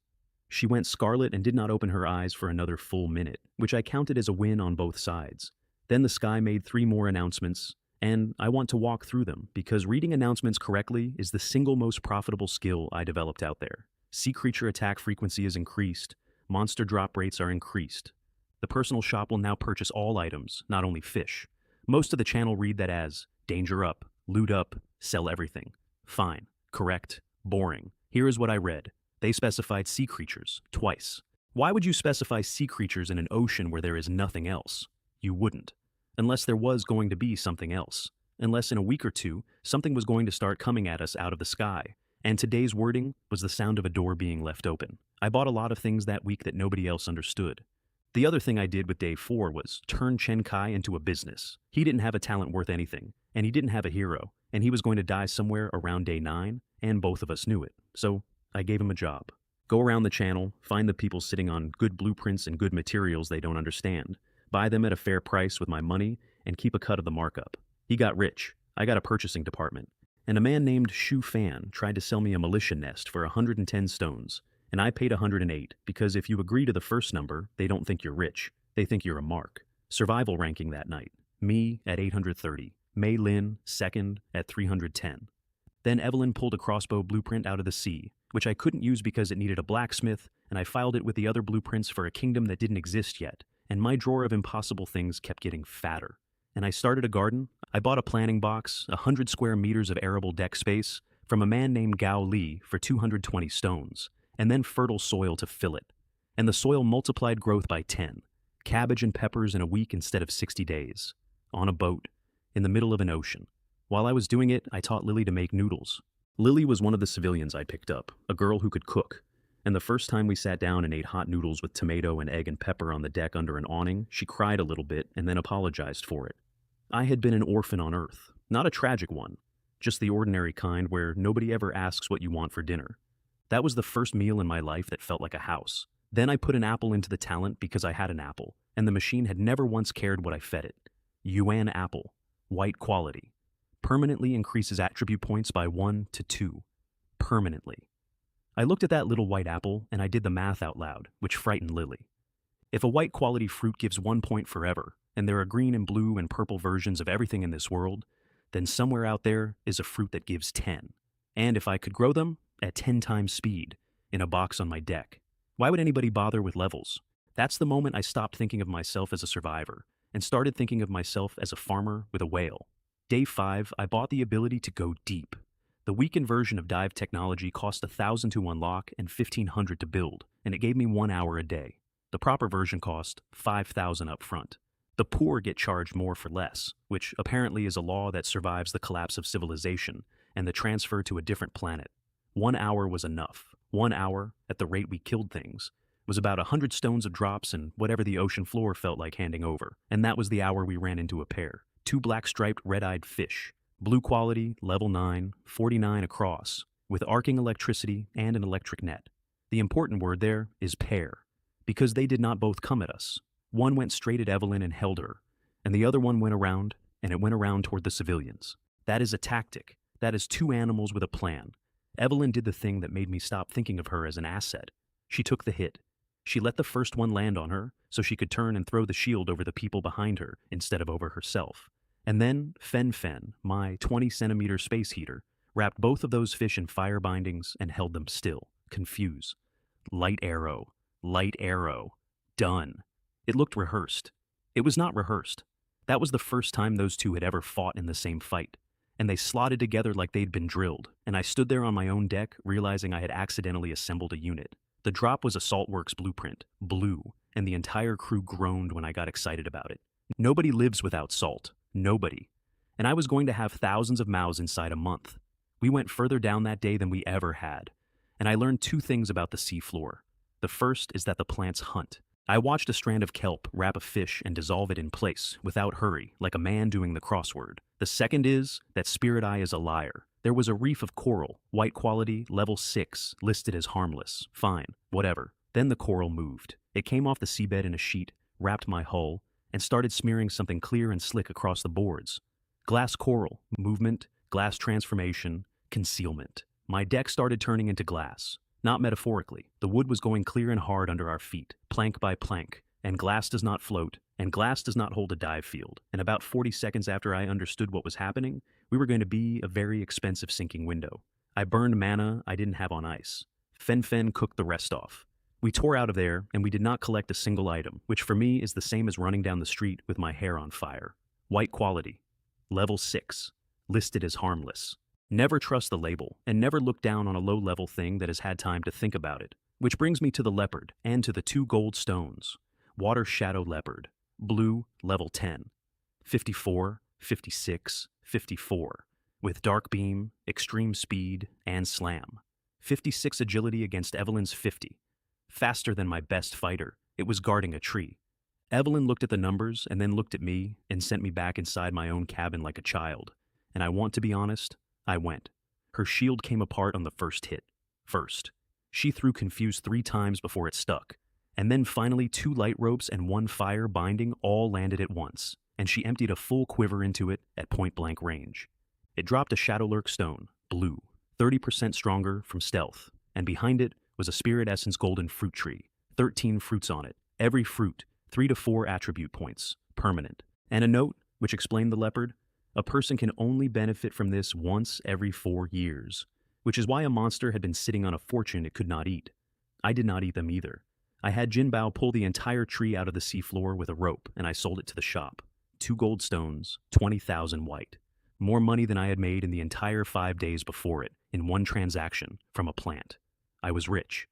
She went scarlet and did not open her eyes for another full minute, which I counted as a win on both sides. Then the sky made 3 more announcements, and I want to walk through them because reading announcements correctly is the single most profitable skill I developed out there. Sea creature attack frequency is increased. Monster drop rates are increased. The personal shop will now purchase all items, not only fish. Most of the channel read that as danger up, loot up, sell everything. Fine, correct, boring. Here is what I read. They specified sea creatures, twice. Why would you specify sea creatures in an ocean where there is nothing else? You wouldn't. Unless there was going to be something else. Unless in a week or two, something was going to start coming at us out of the sky. And today's wording was the sound of a door being left open. I bought a lot of things that week that nobody else understood. The other thing I did with day 4 was turn Chen Kai into a business. He didn't have a talent worth anything, and he didn't have a hero, and he was going to die somewhere around day 9, and both of us knew it. So I gave him a job. Go around the channel, find the people sitting on good blueprints and good materials they don't understand, buy them at a fair price with my money, and keep a cut of the markup. He got rich. I got a purchasing department. And a man named Shu Fan tried to sell me a militia nest for 110 stones, and I paid 108 because if you agree to the first number, they don't think you're rich. They think you're a mark. Survival ranking that night. Me at 830. Mei Lin, second, at 310. Then Evelyn pulled a crossbow blueprint out of the sea, which I couldn't use because it needed a blacksmith, and I filed it with the other blueprints for a kingdom that didn't exist yet, and my drawer of impossible things kept getting fatter. And I started a garden. I bought a planting box, 100 square meters of arable deck space, from a man named Gao Li for 220 stones, and then fertile soil to fill it. And the soil multiplied growth by 10. Cabbage and peppers in a week instead of 60 days. On a boat, in the middle of an ocean. While I was doing it, I taught Lily to make noodles. Lily was one of the civilians I picked up, a girl who could cook. And the first time we sat down and ate hot noodles with tomato and egg and pepper on the deck under an awning, she cried a little bit and then apologized for it. I had been an orphan on Earth, not a tragic one, just the ordinary kind where nobody ever asks what you want for dinner. That was the first meal in my life that felt like a house. Then I put an apple into the talent because I had an apple, and the machine had never once cared what I fed it. Yuan apple, white quality. Permanently increases attribute points by 1 to 2. Permanently. I looked at that little white apple and I did the math out loud, which frightened Lily. If a white quality fruit gives 1 point forever, and there are green and blue and purple versions of everything in this world, then somewhere out there is a fruit that gives 10. And if I could grow them, at 10 times speed, in a box on my deck. Why would anybody bother with levels? That's the moment I stopped thinking of myself as a survivor, and started thinking of myself as a farmer with a whale. Day 5, I bought the ability to go deep. The weakened version of dive technology cost 1,000 to unlock and 1,500 to build, and it gave me 1 hour a day. The proper version cost 5,000 up front. The poor get charged more for less, which apparently is a law that survives the collapse of civilization and the transfer to a different planet. 1 hour was enough. 1 hour, at the rate we killed things, was about 100 stones of drops and whatever the ocean floor felt like handing over, and that was the hour we ran into a pair. 2 black-striped red-eyed fish. Blue quality, level 9, 49 across, with arcing electricity and an electric net. The important word there is pair, because they did not both come at us. One went straight at Evelyn and held her, and the other one went around, and it went around toward the civilians. That is a tactic. That is 2 animals with a plan. Evelyn did the thing that made me stop thinking of her as an asset. She took the hit. She let the first one land on her, so she could turn and throw the shield over the people behind her instead of over herself. And then Fen, my 20-centimeter space heater, wrapped both of those fish in fire bindings and held them still, confused. Light arrow, done. It looked rehearsed. It was not rehearsed. That was the first time those two had ever fought in the same fight, and they slotted together like they'd been drilled, and I stood there on my own deck, realizing I had accidentally assembled a unit. The drop was a Saltworks blueprint, blue, and the entire crew groaned when I got excited about it. Nobody lives without salt. Nobody. And I was going to have thousands of mouths inside a month. We went further down that day than we ever had. And I learned 2 things about the sea floor. The first is that the plants hunt. I watched a strand of kelp wrap a fish and dissolve it in place, without hurry, like a man doing the crossword. The second is that Spirit Eye is a liar. There was a reef of coral, white quality, level 6, listed as harmless. Fine, whatever. Then the coral moved. It came off the seabed in a sheet, wrapped my hull, and started smearing something clear and slick across the boards. Glass coral, movement, glass transformation, concealment. My deck started turning into glass. Not metaphorically. The wood was going clear and hard under our feet, plank by plank, and glass does not float, and glass does not hold a dive field. And about 40 seconds after I understood what was happening, we were going to be a very expensive sinking window. I burned mana I didn't have on ice. Fen cooked the rest off. We tore out of there, and we did not collect a single item, which for me is the same as running down the street with my hair on fire. White quality. Level 6. Listed as harmless. Never trust the label, and never look down on a low-level thing that has had time to think about it. Which brings me to the leopard, and to the 2 gold stones. Water Shadow Leopard. Blue, level 10. 54, 56, 54. With Dark Beam, Extreme Speed, and Slam. 56 agility against Evelyn's 50. Faster than my best fighter. It was guarding a tree. Evelyn looked at the numbers and then looked at me and sent me back inside my own cabin like a child. And I want to be honest, I went. Her shield came apart on the first hit. First. She threw Confuse 3 times before it stuck. And then finally 2 light ropes and 1 fire binding all landed at once. And she emptied a full quiver into it at point-blank range. It dropped a Shadowlurk stone, blue, 30% stronger from stealth. And behind it was a Spirit Essence golden fruit tree, 13 fruits on it, every fruit, 3 to 4 attribute points, permanent. And a note, which explained the leopard, a person can only benefit from this once every 4 years, which is why a monster had been sitting on a fortune it could not eat. I did not eat them either. I had Jinbao pull the entire tree out of the seafloor with a rope, and I sold it to the shop. 2 gold stones, 20,000 white. More money than I had made in the entire 5 days before it, in one transaction, from a plant. I was rich.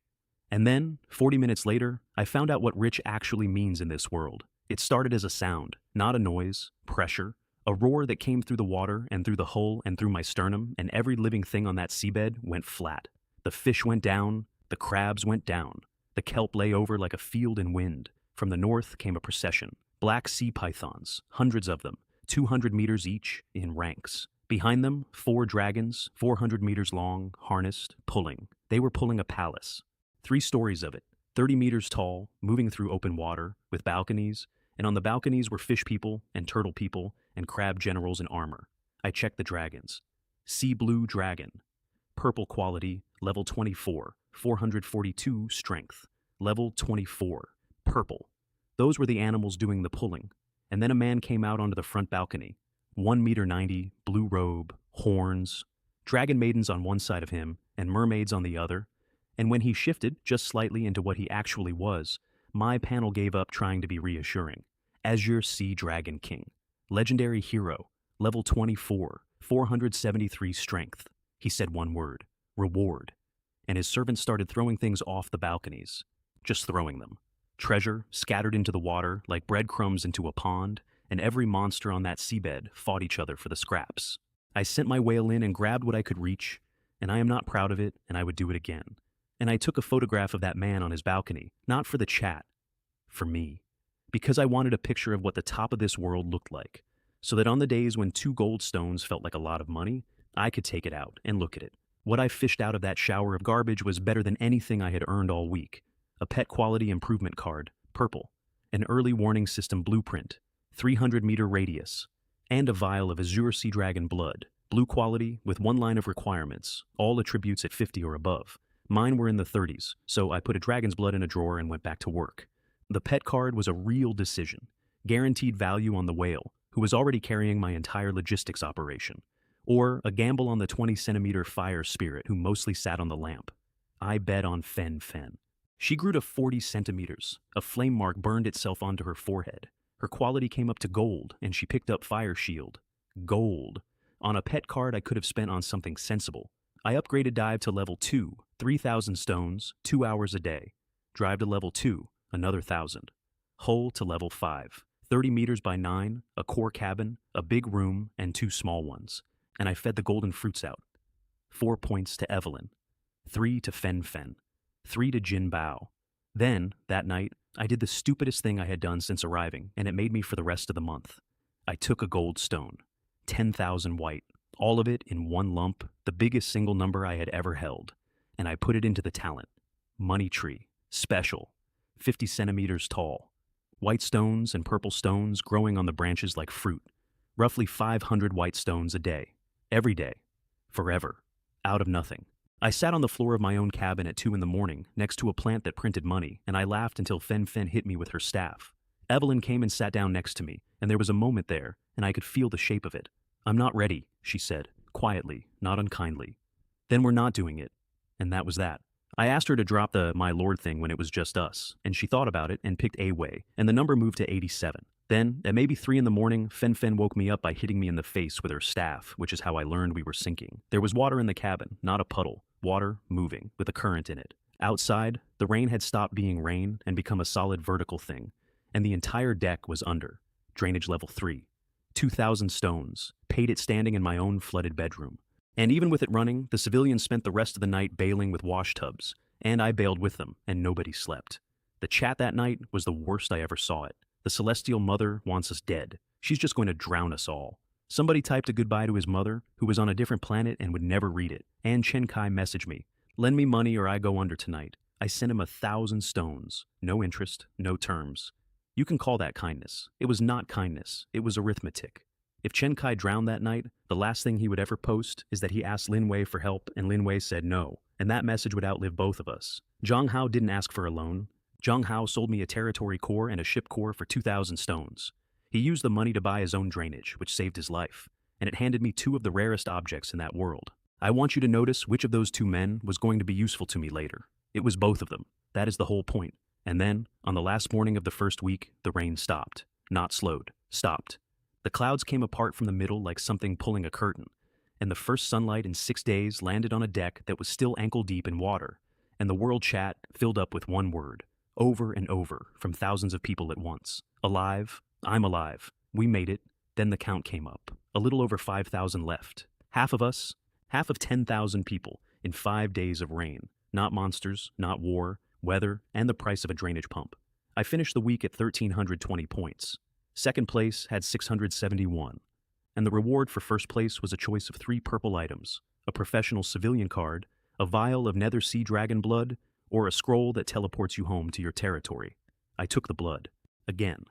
And then, 40 minutes later, I found out what rich actually means in this world. It started as a sound, not a noise, pressure, a roar that came through the water and through the hull and through my sternum, and every living thing on that seabed went flat. The fish went down, the crabs went down. The kelp lay over like a field in wind. From the north came a procession. Black sea pythons, hundreds of them, 200 meters each, in ranks. Behind them, 4 dragons, 400 meters long, harnessed, pulling. They were pulling a palace. 3 stories of it, 30 meters tall, moving through open water, with balconies, and on the balconies were fish people and turtle people and crab generals in armor. I checked the dragons. Sea blue dragon. Purple quality, level 24, 442 strength. Level 24, purple. Those were the animals doing the pulling. And then a man came out onto the front balcony. 1 meter 90, blue robe, horns, dragon maidens on one side of him and mermaids on the other. And when he shifted just slightly into what he actually was, my panel gave up trying to be reassuring. Azure Sea Dragon King. Legendary hero. Level 24, 473 strength. He said one word. Reward. And his servants started throwing things off the balconies. Just throwing them. Treasure scattered into the water like breadcrumbs into a pond, and every monster on that seabed fought each other for the scraps. I sent my whale in and grabbed what I could reach, and I am not proud of it, and I would do it again. And I took a photograph of that man on his balcony, not for the chat, for me. Because I wanted a picture of what the top of this world looked like, so that on the days when 2 gold stones felt like a lot of money, I could take it out and look at it. What I fished out of that shower of garbage was better than anything I had earned all week. A pet quality improvement card, purple, an early warning system blueprint, 300-meter radius, and a vial of Azure Sea Dragon blood, blue quality with 1 line of requirements, all attributes at 50 or above. Mine were in the 30s, so I put a dragon's blood in a drawer and went back to work. The pet card was a real decision, guaranteed value on the whale, who was already carrying my entire logistics operation, or a gamble on the 20-centimeter fire spirit who mostly sat on the lamp. I bet on Fen Fen. She grew to 40 centimeters. A flame mark burned itself onto her forehead. Her quality came up to gold, and she picked up Fire Shield. Gold. On a pet card I could have spent on something sensible. I upgraded dive to level 2, 3,000 stones, 2 hours a day. Drive to level 2, another 1,000. Hull to level 5, 30 meters by 9, a core cabin, a big room, and 2 small ones. And I fed the golden fruits out. 4 points to Evelyn. 3 to Fen Fen. 3 to Jin Bao. Then, that night, I did the stupidest thing I had done since arriving, and it made me for the rest of the month. I took a gold stone. 10,000 white. All of it in one lump, the biggest single number I had ever held. And I put it into the talent. Money tree. Special. 50 centimeters tall. White stones and purple stones growing on the branches like fruit. Roughly 500 white stones a day. Every day. Forever. Out of nothing. I sat on the floor of my own cabin at 2 in the morning, next to a plant that printed money, and I laughed until Fen Fen hit me with her staff. Evelyn came and sat down next to me, and there was a moment there, and I could feel the shape of it. "I'm not ready," she said, quietly, not unkindly. "Then we're not doing it." And that was that. I asked her to drop the "my lord" thing when it was just us, and she thought about it and picked A-Way, and the number moved to 87. Then, at maybe 3 in the morning, Fen Fen woke me up by hitting me in the face with her staff, which is how I learned we were sinking. There was water in the cabin, not a puddle. Water moving, with a current in it. Outside, the rain had stopped being rain and become a solid vertical thing, and the entire deck was under. Drainage level 3. 2,000 stones, paid it standing in my own flooded bedroom. And even with it running, the civilians spent the rest of the night bailing with wash tubs, and I bailed with them, and nobody slept. The chat that night was the worst I ever saw it. The Celestial Mother wants us dead. She's just going to drown us all. Somebody typed a goodbye to his mother, who was on a different planet and would never read it. And Chen Kai messaged me, "Lend me money or I go under tonight." I sent him 1,000 stones. No interest, no terms. You can call that kindness. It was not kindness. It was arithmetic. If Chen Kai drowned that night, the last thing he would ever post is that he asked Lin Wei for help and Lin Wei said no, and that message would outlive both of us. Zhang Hao didn't ask for a loan. Zhang Hao sold me a territory core and a ship core for 2,000 stones. He used the money to buy his own drainage, which saved his life, and it handed me 2 of the rarest objects in that world. I want you to notice which of those 2 men was going to be useful to me later. It was both of them. That is the whole point. And then, on the last morning of the first week, the rain stopped. Not slowed, stopped. The clouds came apart from the middle like something pulling a curtain, and the first sunlight in 6 days landed on a deck that was still ankle deep in water, and the world chat filled up with one word, over and over, from thousands of people at once. Alive, I'm alive, we made it. Then the count came up. A little over 5,000 left. Half of us, half of 10,000 people, in 5 days of rain. Not monsters, not war, weather, and the price of a drainage pump. I finished the week at 1,320 points. Second place had 671. And the reward for first place was a choice of 3 purple items, a professional civilian card, a vial of nether sea dragon blood, or a scroll that teleports you home to your territory. I took the blood. Again.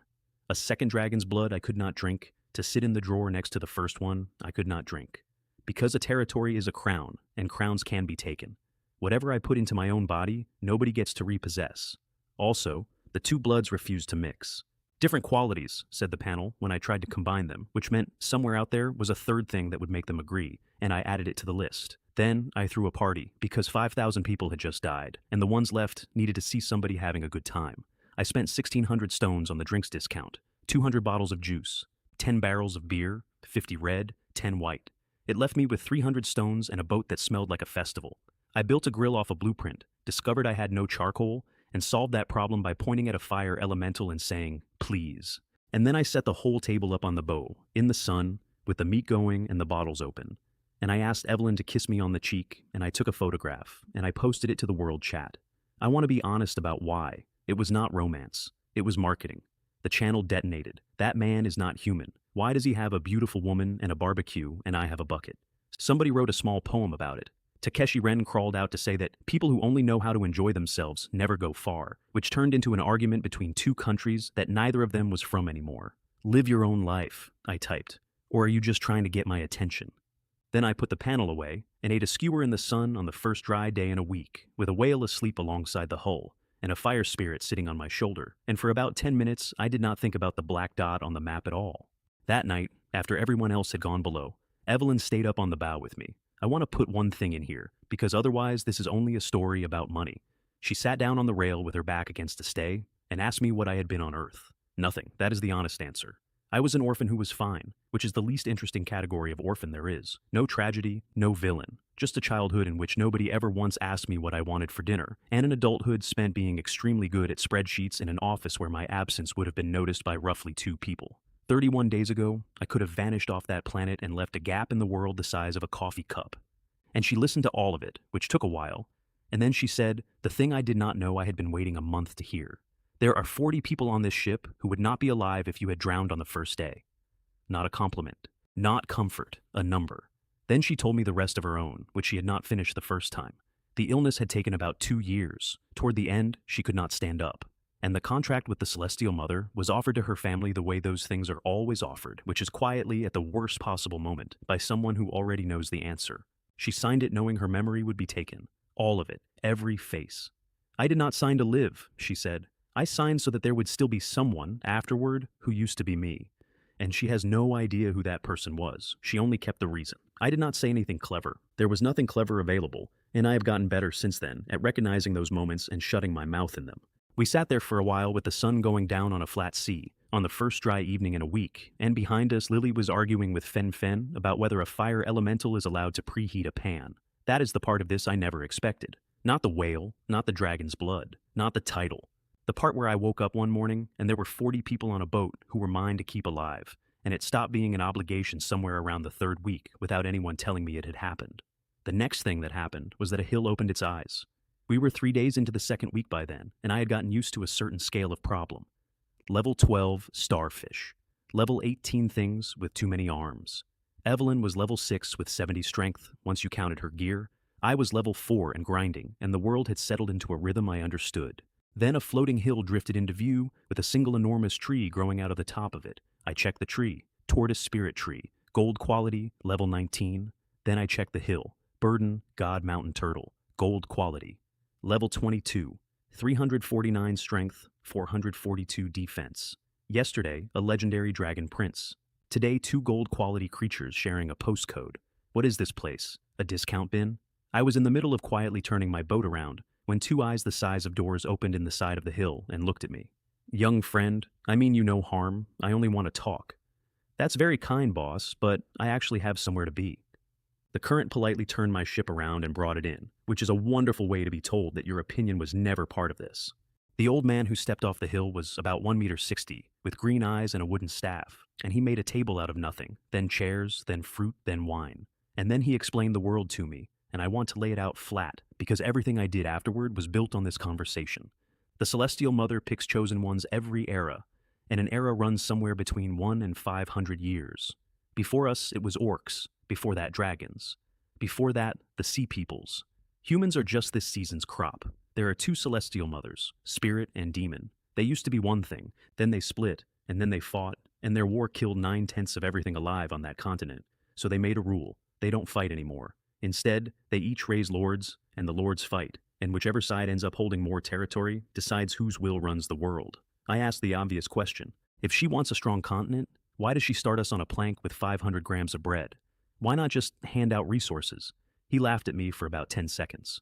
A second dragon's blood I could not drink. To sit in the drawer next to the first one, I could not drink. Because a territory is a crown, and crowns can be taken. Whatever I put into my own body, nobody gets to repossess. Also, the 2 bloods refused to mix. Different qualities, said the panel when I tried to combine them, which meant somewhere out there was a third thing that would make them agree, and I added it to the list. Then I threw a party, because 5,000 people had just died, and the ones left needed to see somebody having a good time. I spent 1,600 stones on the drinks discount, 200 bottles of juice, 10 barrels of beer, 50 red, 10 white. It left me with 300 stones and a boat that smelled like a festival. I built a grill off a blueprint, discovered I had no charcoal, and solved that problem by pointing at a fire elemental and saying, please. And then I set the whole table up on the bow, in the sun, with the meat going and the bottles open. And I asked Evelyn to kiss me on the cheek, and I took a photograph, and I posted it to the world chat. I want to be honest about why. It was not romance. It was marketing. The channel detonated. That man is not human. Why does he have a beautiful woman and a barbecue, and I have a bucket? Somebody wrote a small poem about it. Takeshi Ren crawled out to say that people who only know how to enjoy themselves never go far, which turned into an argument between 2 countries that neither of them was from anymore. Live your own life, I typed. Or are you just trying to get my attention? Then I put the panel away and ate a skewer in the sun on the first dry day in a week, with a whale asleep alongside the hull, and a fire spirit sitting on my shoulder, and for about 10 minutes I did not think about the black dot on the map at all. That night, after everyone else had gone below, Evelyn stayed up on the bow with me. I want to put one thing in here, because otherwise this is only a story about money. She sat down on the rail with her back against a stay, and asked me what I had been on Earth. Nothing, that is the honest answer. I was an orphan who was fine, which is the least interesting category of orphan there is. No tragedy, no villain. Just a childhood in which nobody ever once asked me what I wanted for dinner, and an adulthood spent being extremely good at spreadsheets in an office where my absence would have been noticed by roughly 2 people. 31 days ago, I could have vanished off that planet and left a gap in the world the size of a coffee cup. And she listened to all of it, which took a while, and then she said, the thing I did not know I had been waiting a month to hear. There are 40 people on this ship who would not be alive if you had drowned on the first day. Not a compliment. Not comfort. A number. Then she told me the rest of her own, which she had not finished the first time. The illness had taken about 2 years. Toward the end, she could not stand up. And the contract with the Celestial Mother was offered to her family the way those things are always offered, which is quietly at the worst possible moment, by someone who already knows the answer. She signed it knowing her memory would be taken. All of it. Every face. I did not sign to live, she said. I signed so that there would still be someone, afterward, who used to be me. And she has no idea who that person was. She only kept the reason. I did not say anything clever. There was nothing clever available, and I have gotten better since then at recognizing those moments and shutting my mouth in them. We sat there for a while with the sun going down on a flat sea, on the first dry evening in a week, and behind us Lily was arguing with Fen Fen about whether a fire elemental is allowed to preheat a pan. That is the part of this I never expected. Not the whale, not the dragon's blood, not the title. The part where I woke up one morning and there were 40 people on a boat who were mine to keep alive, and it stopped being an obligation somewhere around the 3rd week without anyone telling me it had happened. The next thing that happened was that a hill opened its eyes. We were 3 days into the 2nd week by then, and I had gotten used to a certain scale of problem. Level 12, starfish. Level 18 things with too many arms. Evelyn was level 6 with 70 strength, once you counted her gear. I was level 4 and grinding, and the world had settled into a rhythm I understood. Then a floating hill drifted into view with a single enormous tree growing out of the top of it. I checked the tree. Tortoise spirit tree. Gold quality, level 19. Then I checked the hill. Burden, God mountain turtle. Gold quality. Level 22. 349 strength, 442 defense. Yesterday, a legendary dragon prince. Today, 2 gold quality creatures sharing a postcode. What is this place? A discount bin? I was in the middle of quietly turning my boat around when two eyes the size of doors opened in the side of the hill and looked at me. "Young friend, I mean you no harm. I only want to talk." "That's very kind, boss, but I actually have somewhere to be." The current politely turned my ship around and brought it in, which is a wonderful way to be told that your opinion was never part of this. The old man who stepped off the hill was about 1 meter 60, with green eyes and a wooden staff, and he made a table out of nothing, then chairs, then fruit, then wine. And then he explained the world to me, and I want to lay it out flat, because everything I did afterward was built on this conversation. The Celestial Mother picks chosen ones every era, and an era runs somewhere between 1 and 500 years. Before us, it was orcs. Before that, dragons. Before that, the sea peoples. Humans are just this season's crop. There are two celestial mothers, spirit and demon. They used to be one thing, then they split, and then they fought, and their war killed 9/10 of everything alive on that continent. So they made a rule. They don't fight anymore. Instead, they each raise lords, and the lords fight, and whichever side ends up holding more territory decides whose will runs the world. I asked the obvious question. If she wants a strong continent, why does she start us on a plank with 500 grams of bread? Why not just hand out resources? He laughed at me for about 10 seconds.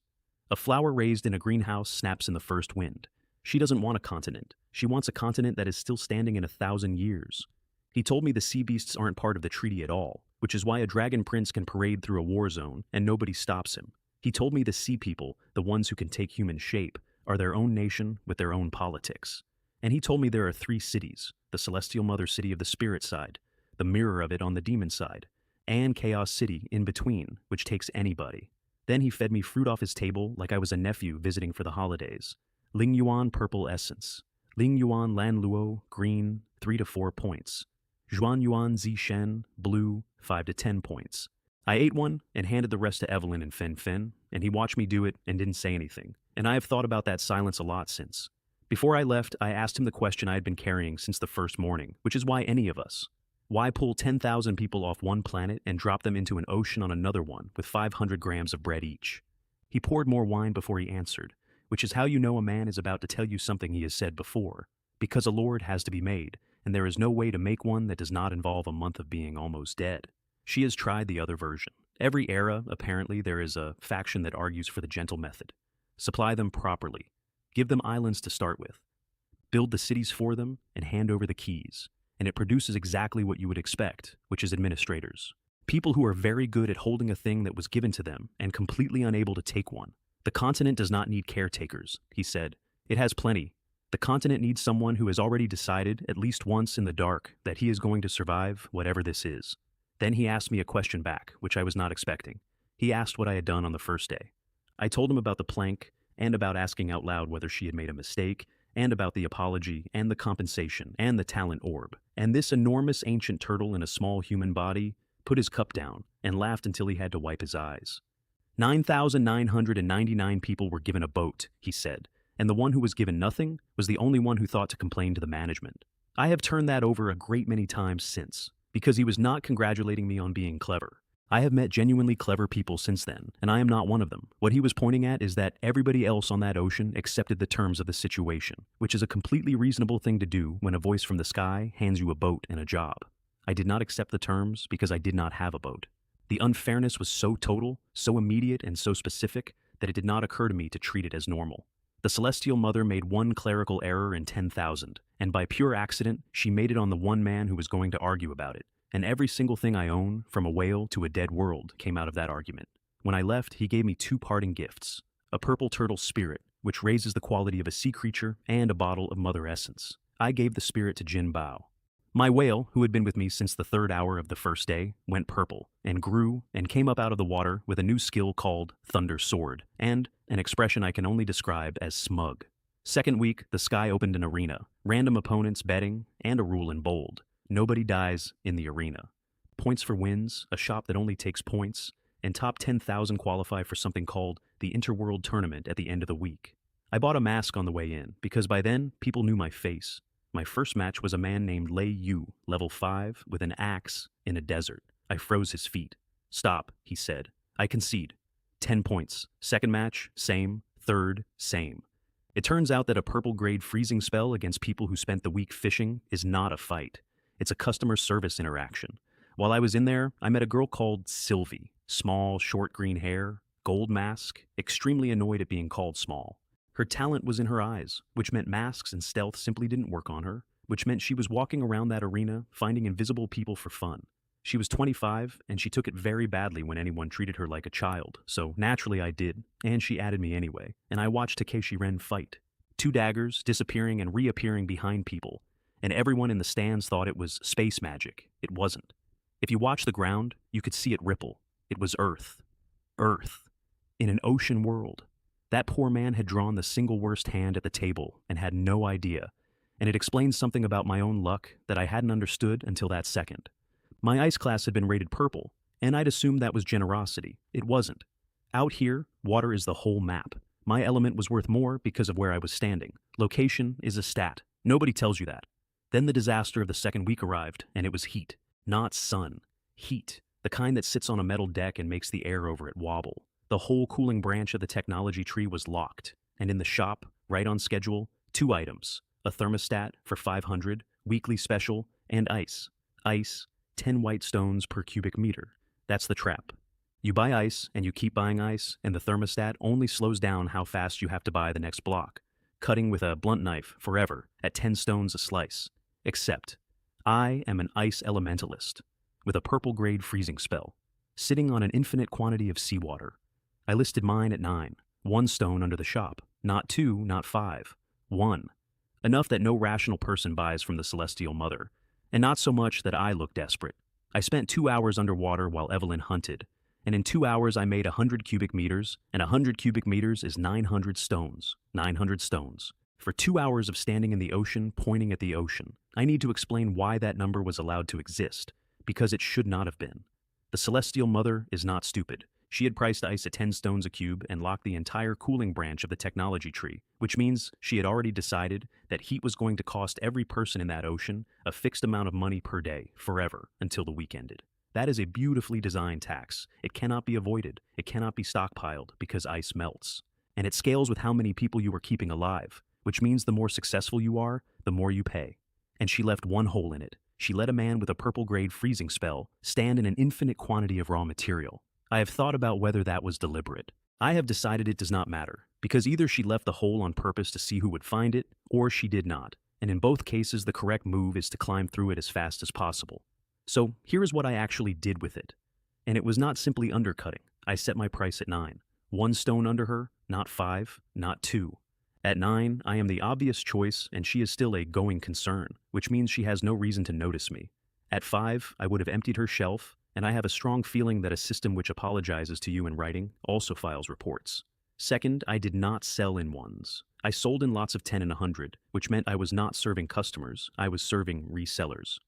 A flower raised in a greenhouse snaps in the first wind. She doesn't want a continent. She wants a continent that is still standing in 1,000 years. He told me the sea beasts aren't part of the treaty at all, which is why a dragon prince can parade through a war zone and nobody stops him. He told me the sea people, the ones who can take human shape, are their own nation with their own politics. And he told me there are 3 cities, the Celestial Mother City of the spirit side, the mirror of it on the demon side, and Chaos City in between, which takes anybody. Then he fed me fruit off his table like I was a nephew visiting for the holidays. Ling Yuan purple essence. Ling Yuan Lan Luo green 3 to 4 points. Zhuan Yuan Zishen blue 5 to 10 points. I ate one and handed the rest to Evelyn and Fen Fen, and he watched me do it and didn't say anything. And I have thought about that silence a lot since. Before I left, I asked him the question I had been carrying since the first morning, which is why any of us. Why pull 10,000 people off one planet and drop them into an ocean on another one with 500 grams of bread each? He poured more wine before he answered, which is how you know a man is about to tell you something he has said before. Because a lord has to be made, and there is no way to make one that does not involve a month of being almost dead. She has tried the other version. Every era, apparently, there is a faction that argues for the gentle method. Supply them properly. Give them islands to start with. Build the cities for them and hand over the keys. And it produces exactly what you would expect, which is administrators. People who are very good at holding a thing that was given to them and completely unable to take one. The continent does not need caretakers, he said. It has plenty. The continent needs someone who has already decided, at least once in the dark, that he is going to survive whatever this is. Then he asked me a question back, which I was not expecting. He asked what I had done on the first day. I told him about the plank, and about asking out loud whether she had made a mistake, and about the apology, and the compensation, and the talent orb. And this enormous ancient turtle in a small human body put his cup down and laughed until he had to wipe his eyes. 9,999 people were given a boat, he said, and the one who was given nothing was the only one who thought to complain to the management. I have turned that over a great many times since, because he was not congratulating me on being clever. I have met genuinely clever people since then, and I am not one of them. What he was pointing at is that everybody else on that ocean accepted the terms of the situation, which is a completely reasonable thing to do when a voice from the sky hands you a boat and a job. I did not accept the terms because I did not have a boat. The unfairness was so total, so immediate, and so specific that it did not occur to me to treat it as normal. The Celestial Mother made one clerical error in 10,000, and by pure accident, she made it on the one man who was going to argue about it. And every single thing I own, from a whale to a dead world, came out of that argument. When I left, he gave me 2 parting gifts. A purple turtle spirit, which raises the quality of a sea creature, and a bottle of mother essence. I gave the spirit to Jin Bao. My whale, who had been with me since the 3rd hour of the first day, went purple, and grew, and came up out of the water with a new skill called Thunder Sword, and an expression I can only describe as smug. Second week, the sky opened an arena, random opponents betting, and a rule in bold. Nobody dies in the arena. Points for wins, a shop that only takes points, and top 10,000 qualify for something called the Interworld Tournament at the end of the week. I bought a mask on the way in, because by then, people knew my face. My first match was a man named Lei Yu, level 5, with an axe in a desert. I froze his feet. "Stop," he said. "I concede. 10 points. Second match, same. Third, same." It turns out that a purple-grade freezing spell against people who spent the week fishing is not a fight. It's a customer service interaction. While I was in there, I met a girl called Sylvie. Small, short green hair, gold mask, extremely annoyed at being called small. Her talent was in her eyes, which meant masks and stealth simply didn't work on her, which meant she was walking around that arena finding invisible people for fun. She was 25, and she took it very badly when anyone treated her like a child, so naturally I did, and she added me anyway, and I watched Takeshi Ren fight. Two daggers disappearing and reappearing behind people, and everyone in the stands thought it was space magic. It wasn't. If you watch the ground, you could see it ripple. It was Earth. Earth. In an ocean world. That poor man had drawn the single worst hand at the table and had no idea, and it explains something about my own luck that I hadn't understood until that second. My ice class had been rated purple, and I'd assumed that was generosity. It wasn't. Out here, water is the whole map. My element was worth more because of where I was standing. Location is a stat. Nobody tells you that. Then the disaster of the second week arrived, and it was heat. Not sun. Heat. The kind that sits on a metal deck and makes the air over it wobble. The whole cooling branch of the technology tree was locked, and in the shop, right on schedule, 2 items. A thermostat for 500, weekly special, and ice. Ice, 10 white stones per cubic meter. That's the trap. You buy ice, and you keep buying ice, and the thermostat only slows down how fast you have to buy the next block, cutting with a blunt knife forever at 10 stones a slice. Except, I am an ice elementalist, with a purple grade freezing spell, sitting on an infinite quantity of seawater. I listed mine at 9, 1 stone under the shop, not 2, not 5, 1. Enough that no rational person buys from the Celestial Mother, and not so much that I look desperate. I spent 2 hours underwater while Evelyn hunted, and in 2 hours I made 100 cubic meters, and 100 cubic meters is 900 stones. 900 stones. For 2 hours of standing in the ocean, pointing at the ocean. I need to explain why that number was allowed to exist, because it should not have been. The Celestial Mother is not stupid. She had priced ice at 10 stones a cube and locked the entire cooling branch of the technology tree, which means she had already decided that heat was going to cost every person in that ocean a fixed amount of money per day, forever, until the week ended. That is a beautifully designed tax. It cannot be avoided. It cannot be stockpiled because ice melts. And it scales with how many people you are keeping alive, which means the more successful you are, the more you pay. And she left one hole in it. She let a man with a purple grade freezing spell stand in an infinite quantity of raw material. I have thought about whether that was deliberate. I have decided it does not matter, because either she left the hole on purpose to see who would find it, or she did not, and in both cases the correct move is to climb through it as fast as possible. So here is what I actually did with it. And it was not simply undercutting. I set my price at 9. 1 stone under her, not 5, not 2. At 9, I am the obvious choice, and she is still a going concern, which means she has no reason to notice me. At 5, I would have emptied her shelf, and I have a strong feeling that a system which apologizes to you in writing also files reports. Second, I did not sell in ones. I sold in lots of 10 and 100, which meant I was not serving customers, I was serving resellers.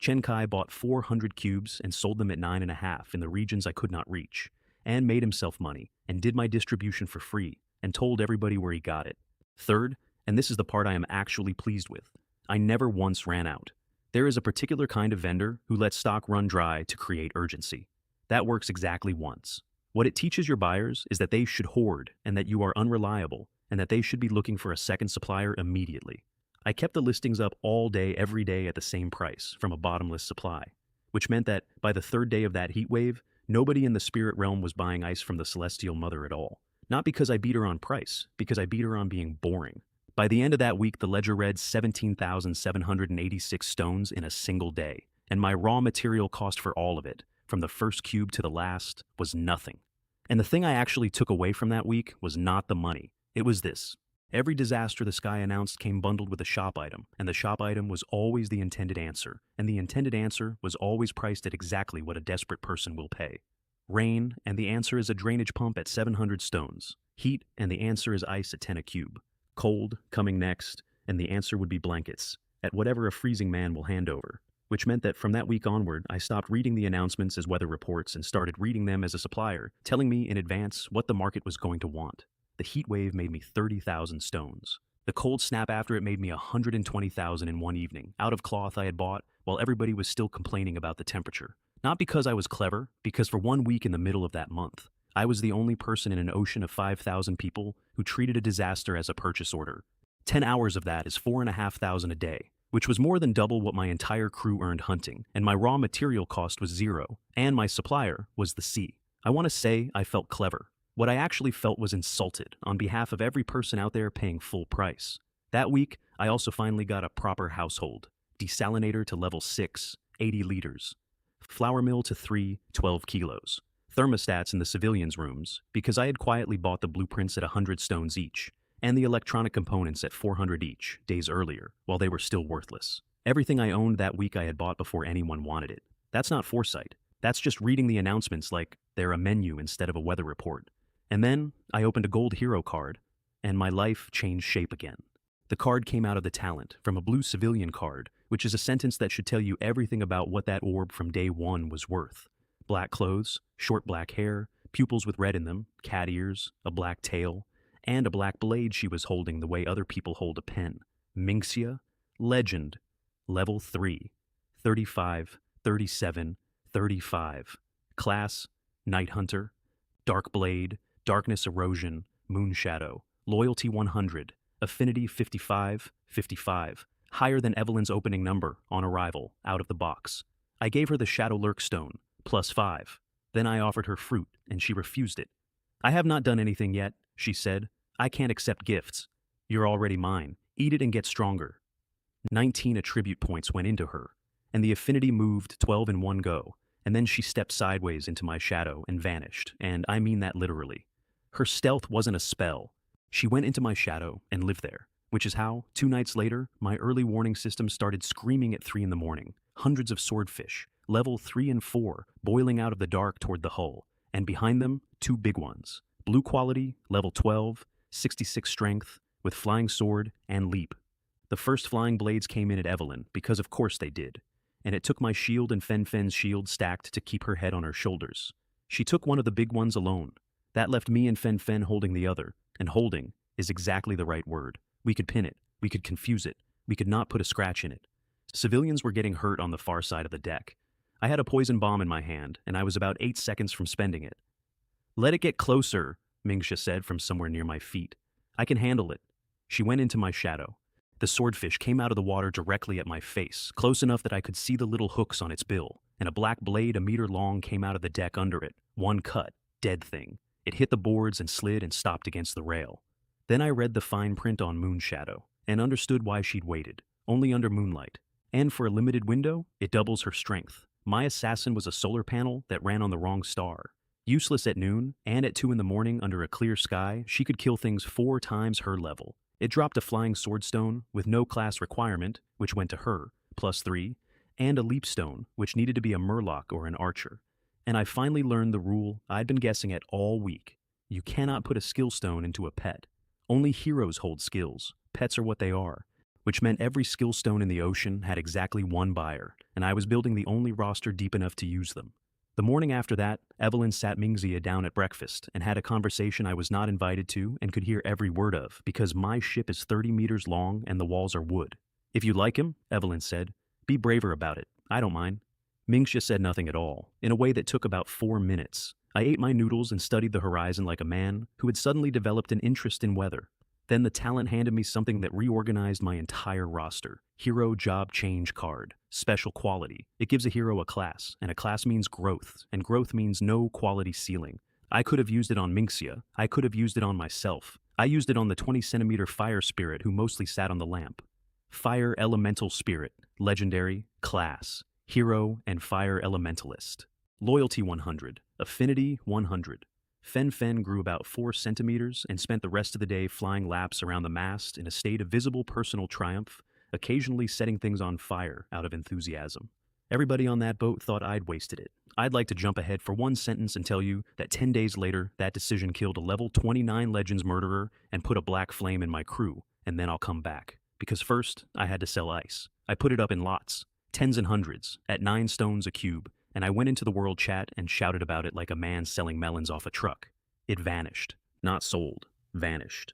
Chenkai bought 400 cubes and sold them at 9.5 in the regions I could not reach, and made himself money, and did my distribution for free, and told everybody where he got it. Third, and this is the part I am actually pleased with, I never once ran out. There is a particular kind of vendor who lets stock run dry to create urgency. That works exactly once. What it teaches your buyers is that they should hoard and that you are unreliable and that they should be looking for a second supplier immediately. I kept the listings up all day, every day at the same price from a bottomless supply, which meant that by the 3rd day of that heat wave, nobody in the spirit realm was buying ice from the Celestial Mother at all. Not because I beat her on price, because I beat her on being boring. By the end of that week, the ledger read 17,786 stones in a single day, and my raw material cost for all of it, from the first cube to the last, was nothing. And the thing I actually took away from that week was not the money. It was this. Every disaster the sky announced came bundled with a shop item, and the shop item was always the intended answer, and the intended answer was always priced at exactly what a desperate person will pay. Rain, and the answer is a drainage pump at 700 stones. Heat, and the answer is ice at 10 a cube. Cold, coming next, and the answer would be blankets, at whatever a freezing man will hand over, which meant that from that week onward, I stopped reading the announcements as weather reports and started reading them as a supplier, telling me in advance what the market was going to want. The heat wave made me 30,000 stones. The cold snap after it made me 120,000 in one evening, out of cloth I had bought, while everybody was still complaining about the temperature. Not because I was clever, because for 1 week in the middle of that month, I was the only person in an ocean of 5,000 people who treated a disaster as a purchase order. 10 hours of that is 4,500 a day, which was more than double what my entire crew earned hunting, and my raw material cost was 0, and my supplier was the sea. I want to say I felt clever. What I actually felt was insulted on behalf of every person out there paying full price. That week, I also finally got a proper household. Desalinator to level 6, 80 liters. Flour mill to 3, 12 kilos. Thermostats in the civilians' rooms, because I had quietly bought the blueprints at 100 stones each, and the electronic components at 400 each, days earlier, while they were still worthless. Everything I owned that week I had bought before anyone wanted it. That's not foresight. That's just reading the announcements like they're a menu instead of a weather report. And then I opened a gold hero card, and my life changed shape again. The card came out of the talent, from a blue civilian card, which is a sentence that should tell you everything about what that orb from day one was worth. Black clothes, short black hair, pupils with red in them, cat ears, a black tail, and a black blade she was holding the way other people hold a pen. Minxia, legend, level 3, 35, 37, 35. Class, Night Hunter, Dark Blade, Darkness Erosion, Moon Shadow, Loyalty 100, Affinity 55, 55, higher than Evelyn's opening number on arrival, out of the box. I gave her the Shadow Lurk Stone, +5. Then I offered her fruit, and she refused it. I have not done anything yet, she said. I can't accept gifts. You're already mine. Eat it and get stronger. 19 attribute points went into her, and the affinity moved 12 in one go, and then she stepped sideways into my shadow and vanished, and I mean that literally. Her stealth wasn't a spell. She went into my shadow and lived there, which is how, 2 nights later, my early warning system started screaming at 3 in the morning. Hundreds of swordfish, level 3 and 4, boiling out of the dark toward the hull, and behind them, 2 big ones. Blue quality, level 12, 66 strength, with flying sword and leap. The first flying blades came in at Evelyn, because of course they did, and it took my shield and Fen Fen's shield stacked to keep her head on her shoulders. She took one of the big ones alone. That left me and Fen Fen holding the other, and holding is exactly the right word. We could pin it, we could confuse it, we could not put a scratch in it. Civilians were getting hurt on the far side of the deck. I had a poison bomb in my hand, and I was about 8 seconds from spending it. "Let it get closer," Mingxia said from somewhere near my feet. "I can handle it." She went into my shadow. The swordfish came out of the water directly at my face, close enough that I could see the little hooks on its bill, and a black blade a meter long came out of the deck under it. One cut, dead thing. It hit the boards and slid and stopped against the rail. Then I read the fine print on Moon Shadow, and understood why she'd waited, only under moonlight. And for a limited window, it doubles her strength. My assassin was a solar panel that ran on the wrong star. Useless at noon, and at 2 in the morning under a clear sky, she could kill things 4 times her level. It dropped a flying swordstone with no class requirement, which went to her, +3, and a leap stone, which needed to be a murloc or an archer. And I finally learned the rule I'd been guessing at all week. You cannot put a skill stone into a pet. Only heroes hold skills. Pets are what they are. Which meant every skill stone in the ocean had exactly one buyer, and I was building the only roster deep enough to use them. The morning after that, Evelyn sat Mingxia down at breakfast and had a conversation I was not invited to and could hear every word of, because my ship is 30 meters long and the walls are wood. "If you like him," Evelyn said, "be braver about it. I don't mind." Mingxia said nothing at all, in a way that took about 4 minutes. I ate my noodles and studied the horizon like a man who had suddenly developed an interest in weather. Then the talent handed me something that reorganized my entire roster. Hero Job Change card. Special quality. It gives a hero a class, and a class means growth, and growth means no quality ceiling. I could have used it on Mingxia. I could have used it on myself. I used it on the 20-centimeter fire spirit who mostly sat on the lamp. Fire Elemental Spirit. Legendary. Class. Hero and Fire Elementalist. Loyalty 100. Affinity 100. Fen Fen grew about 4 centimeters and spent the rest of the day flying laps around the mast in a state of visible personal triumph, occasionally setting things on fire out of enthusiasm. Everybody on that boat thought I'd wasted it. I'd like to jump ahead for 1 sentence and tell you that 10 days later, that decision killed a level 29 Legends murderer and put a black flame in my crew, and then I'll come back. Because first, I had to sell ice. I put it up in lots, tens and hundreds, at 9 stones a cube, and I went into the world chat and shouted about it like a man selling melons off a truck. It vanished. Not sold. Vanished.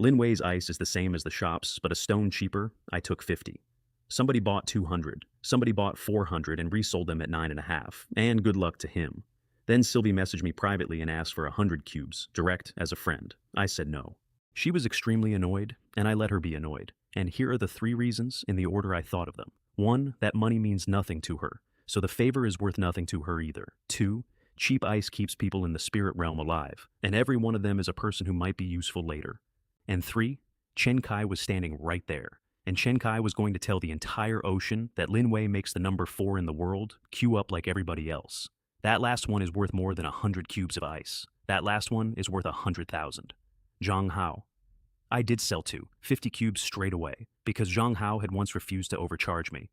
Linway's ice is the same as the shop's, but a stone cheaper. I took 50. Somebody bought 200. Somebody bought 400 and resold them at 9.5, and good luck to him. Then Sylvie messaged me privately and asked for 100 cubes, direct as a friend. I said no. She was extremely annoyed, and I let her be annoyed. And here are the 3 reasons in the order I thought of them. 1, that money means nothing to her, so the favor is worth nothing to her either. 2, Cheap ice keeps people in the spirit realm alive, and every one of them is a person who might be useful later. And 3, Chen Kai was standing right there, and Chen Kai was going to tell the entire ocean that Lin Wei makes the number 4 in the world queue up like everybody else. That last one is worth more than 100 cubes of ice. That last one is worth 100,000. Zhang Hao. I did sell 50 cubes straight away, because Zhang Hao had once refused to overcharge me.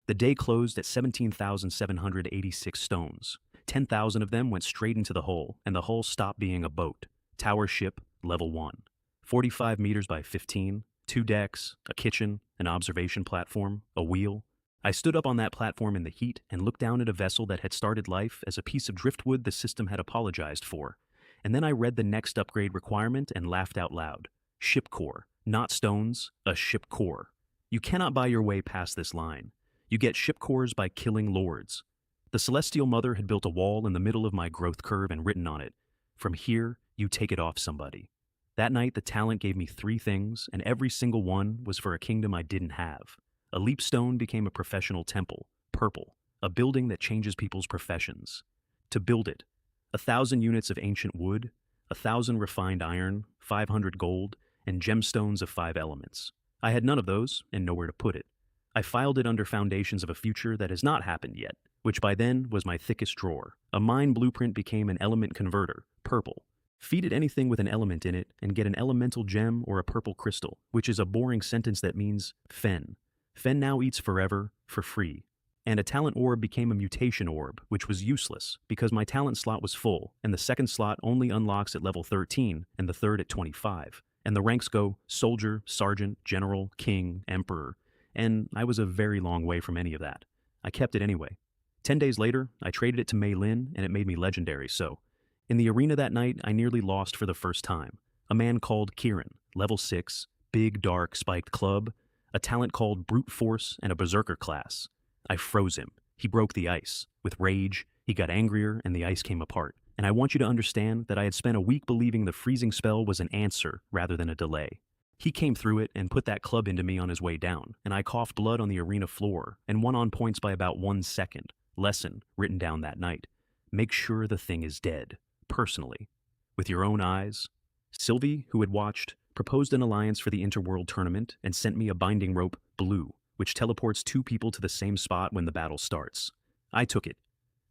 The day closed at 17,786 stones. 10,000 of them went straight into the hull, and the hull stopped being a boat. Tower ship, level 1. 45 meters by 15, 2 decks, a kitchen, an observation platform, a wheel. I stood up on that platform in the heat and looked down at a vessel that had started life as a piece of driftwood the system had apologized for. And then I read the next upgrade requirement and laughed out loud. Ship core, not stones, a ship core. You cannot buy your way past this line. You get ship cores by killing lords. The Celestial Mother had built a wall in the middle of my growth curve and written on it, "From here, you take it off somebody." That night, the talent gave me 3 things, and every single one was for a kingdom I didn't have. A leap stone became a professional temple, purple, a building that changes people's professions. To build it, 1,000 units of ancient wood, 1,000 refined iron, 500 gold, and gemstones of 5 elements. I had none of those, and nowhere to put it. I filed it under foundations of a future that has not happened yet, which by then was my thickest drawer. A mine blueprint became an element converter, purple. Feed it anything with an element in it and get an elemental gem or a purple crystal, which is a boring sentence that means Fen. Fen now eats forever, for free. And a talent orb became a mutation orb, which was useless because my talent slot was full, and the second slot only unlocks at level 13 and the third at 25. And the ranks go soldier, sergeant, general, king, emperor. And I was a very long way from any of that. I kept it anyway. 10 days later, I traded it to Mei Lin, and it made me legendary, so. In the arena that night, I nearly lost for the first time. A man called Kieran, level 6, big, dark, spiked club, a talent called Brute Force, and a Berserker class. I froze him. He broke the ice. With rage, he got angrier, and the ice came apart. And I want you to understand that I had spent a week believing the freezing spell was an answer rather than a delay. He came through it and put that club into me on his way down, and I coughed blood on the arena floor and won on points by about 1 second. Lesson written down that night. Make sure the thing is dead, personally, with your own eyes. Sylvie, who had watched, proposed an alliance for the Interworld tournament and sent me a binding rope, Blue, which teleports 2 people to the same spot when the battle starts. I took it,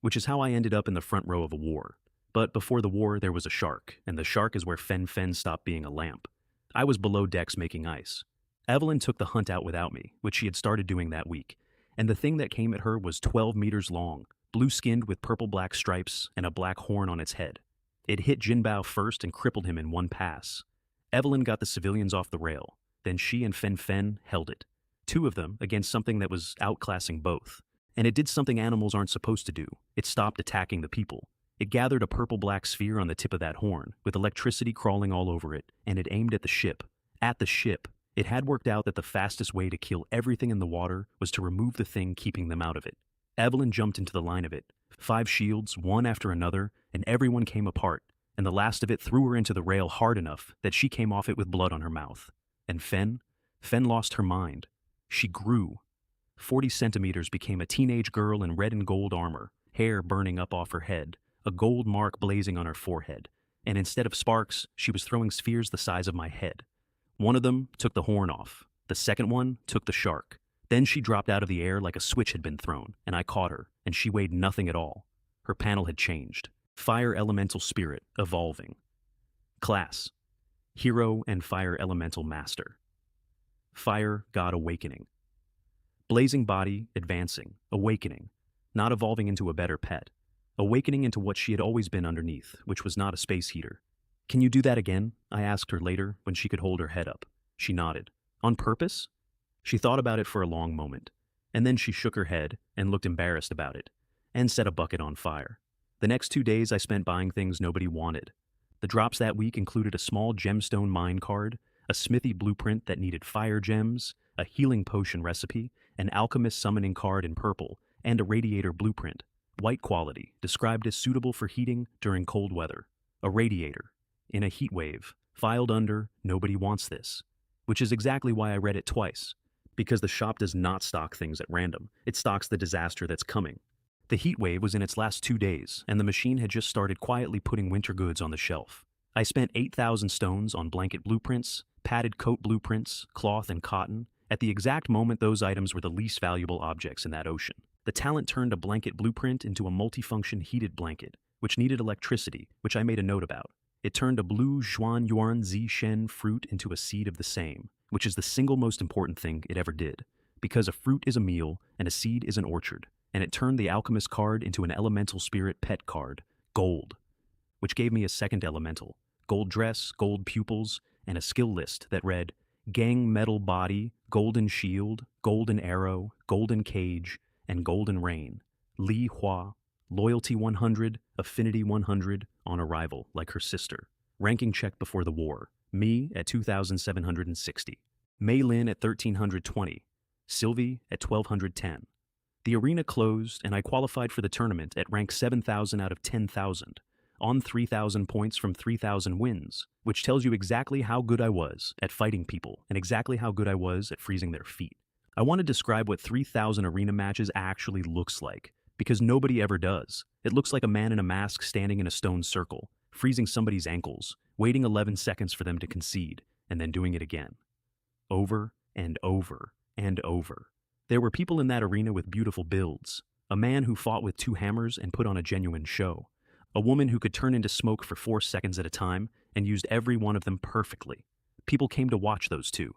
which is how I ended up in the front row of a war. But before the war, there was a shark, and the shark is where Fen Fen stopped being a lamp. I was below decks making ice. Evelyn took the hunt out without me, which she had started doing that week, and the thing that came at her was 12 meters long, blue-skinned with purple-black stripes and a black horn on its head. It hit Jinbao first and crippled him in one pass. Evelyn got the civilians off the rail. Then she and Fen Fen held it. 2 of them against something that was outclassing both. And it did something animals aren't supposed to do. It stopped attacking the people. It gathered a purple-black sphere on the tip of that horn, with electricity crawling all over it, and it aimed at the ship. At the ship. It had worked out that the fastest way to kill everything in the water was to remove the thing keeping them out of it. Evelyn jumped into the line of it. 5 shields, one after another, and everyone came apart, and the last of it threw her into the rail hard enough that she came off it with blood on her mouth. And Fen lost her mind. She grew. 40 centimeters became a teenage girl in red and gold armor, hair burning up off her head, a gold mark blazing on her forehead, and instead of sparks, she was throwing spheres the size of my head. One of them took the horn off. The second one took the shark. Then she dropped out of the air like a switch had been thrown, and I caught her, and she weighed nothing at all. Her panel had changed. Fire Elemental Spirit, evolving. Class: Hero and Fire Elemental Master. Fire God Awakening. Blazing body, advancing, awakening, not evolving into a better pet. Awakening into what she had always been underneath, which was not a space heater. Can you do that again? I asked her later when she could hold her head up. She nodded. On purpose? She thought about it for a long moment, and then she shook her head and looked embarrassed about it, and set a bucket on fire. The next 2 days I spent buying things nobody wanted. The drops that week included a small gemstone mine card, a smithy blueprint that needed fire gems, a healing potion recipe, an alchemist summoning card in purple, and a radiator blueprint. White quality, described as suitable for heating during cold weather. A radiator. In a heat wave. Filed under, nobody wants this. Which is exactly why I read it twice. Because the shop does not stock things at random. It stocks the disaster that's coming. The heat wave was in its last 2 days, and the machine had just started quietly putting winter goods on the shelf. I spent 8,000 stones on blanket blueprints, padded coat blueprints, cloth and cotton. At the exact moment those items were the least valuable objects in that ocean. The talent turned a blanket blueprint into a multifunction heated blanket, which needed electricity, which I made a note about. It turned a blue Zhuan Yuan Zi Shen fruit into a seed of the same, which is the single most important thing it ever did. Because a fruit is a meal and a seed is an orchard, and it turned the alchemist card into an elemental spirit pet card, gold, which gave me a second elemental, gold dress, gold pupils, and a skill list that read, Gang metal body, golden shield, golden arrow, golden cage, and golden rain. Li Hua, loyalty 100, affinity 100, on arrival, like her sister. Ranking check before the war. Me at 2,760. Mei Lin at 1,320. Sylvie at 1,210. The arena closed, and I qualified for the tournament at rank 7,000 out of 10,000, on 3,000 points from 3,000 wins, which tells you exactly how good I was at fighting people and exactly how good I was at freezing their feet. I want to describe what 3,000 arena matches actually looks like, because nobody ever does. It looks like a man in a mask standing in a stone circle, freezing somebody's ankles, waiting 11 seconds for them to concede, and then doing it again. Over and over and over. There were people in that arena with beautiful builds, a man who fought with 2 hammers and put on a genuine show, a woman who could turn into smoke for 4 seconds at a time and used every one of them perfectly. People came to watch those 2.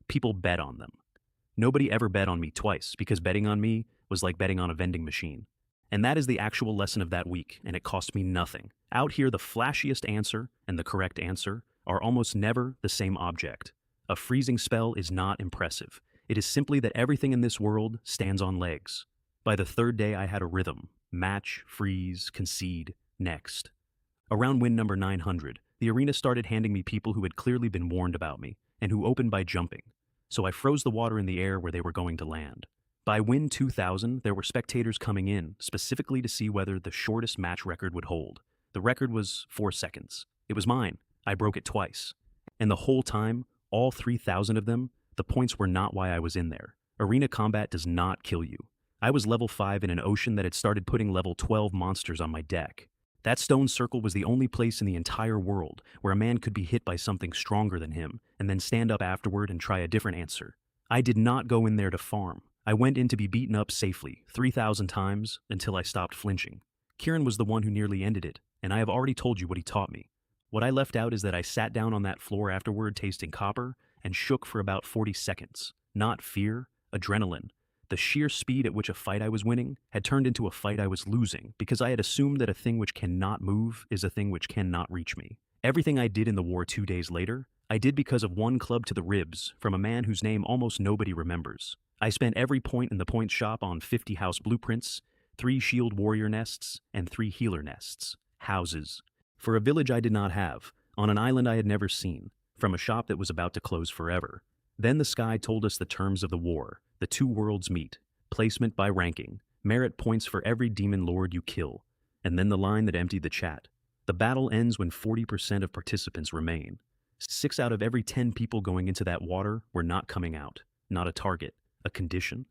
People bet on them. Nobody ever bet on me twice, because betting on me was like betting on a vending machine. And that is the actual lesson of that week, and it cost me nothing. Out here, the flashiest answer and the correct answer are almost never the same object. A freezing spell is not impressive. It is simply that everything in this world stands on legs. By the 3rd day, I had a rhythm. Match, freeze, concede, next. Around win number 900, the arena started handing me people who had clearly been warned about me, and who opened by jumping. So I froze the water in the air where they were going to land. By win 2000, there were spectators coming in, specifically to see whether the shortest match record would hold. The record was 4 seconds. It was mine. I broke it twice. And the whole time, all 3,000 of them, the points were not why I was in there. Arena combat does not kill you. I was level 5 in an ocean that had started putting level 12 monsters on my deck. That stone circle was the only place in the entire world where a man could be hit by something stronger than him and then stand up afterward and try a different answer. I did not go in there to farm. I went in to be beaten up safely, 3,000 times, until I stopped flinching. Kieran was the one who nearly ended it, and I have already told you what he taught me. What I left out is that I sat down on that floor afterward tasting copper and shook for about 40 seconds. Not fear, adrenaline. The sheer speed at which a fight I was winning had turned into a fight I was losing because I had assumed that a thing which cannot move is a thing which cannot reach me. Everything I did in the war 2 days later, I did because of 1 club to the ribs from a man whose name almost nobody remembers. I spent every point in the point shop on 50 house blueprints, 3 shield warrior nests, and 3 healer nests. Houses. For a village I did not have, on an island I had never seen, from a shop that was about to close forever. Then the sky told us the terms of the war. The 2 worlds meet. Placement by ranking. Merit points for every demon lord you kill. And then the line that emptied the chat. The battle ends when 40% of participants remain. 6 out of every 10 people going into that water were not coming out. Not a target. A condition.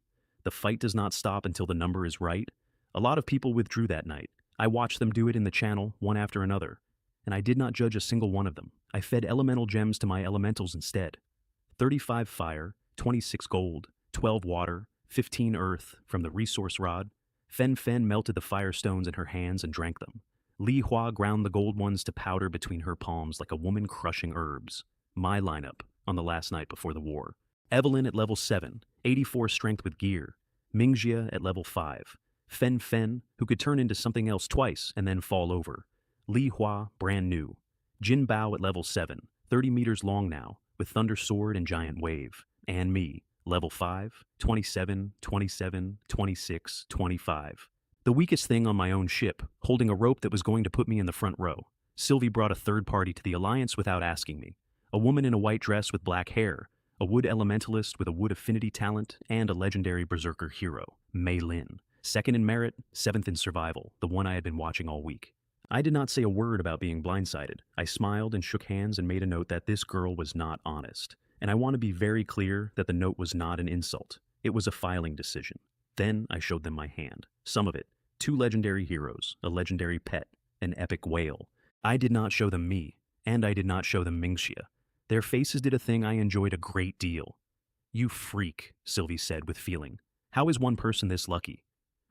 The fight does not stop until the number is right. A lot of people withdrew that night. I watched them do it in the channel, one after another. And I did not judge a single one of them. I fed elemental gems to my elementals instead. 35 fire, 26 gold, 12 water, 15 earth from the resource rod. Fen Fen melted the fire stones in her hands and drank them. Li Hua ground the gold ones to powder between her palms like a woman crushing herbs. My lineup on the last night before the war. Evelyn at level 7, 84 strength with gear. Mingjia at level 5. Fen Fen, who could turn into something else twice and then fall over. Li Hua, brand new. Jin Bao at level 7, 30 meters long now, with Thunder Sword and Giant Wave. And me, level 5, 27, 27, 26, 25. The weakest thing on my own ship, holding a rope that was going to put me in the front row. Sylvie brought a third party to the alliance without asking me. A woman in a white dress with black hair, a wood elementalist with a wood affinity talent, and a legendary berserker hero, Mei Lin. 2nd in merit, 7th in survival, the one I had been watching all week. I did not say a word about being blindsided. I smiled and shook hands and made a note that this girl was not honest. And I want to be very clear that the note was not an insult. It was a filing decision. Then I showed them my hand. Some of it. 2 legendary heroes, a legendary pet, an epic whale. I did not show them me, and I did not show them Mingxia. Their faces did a thing I enjoyed a great deal. You freak, Sylvie said with feeling. How is one person this lucky?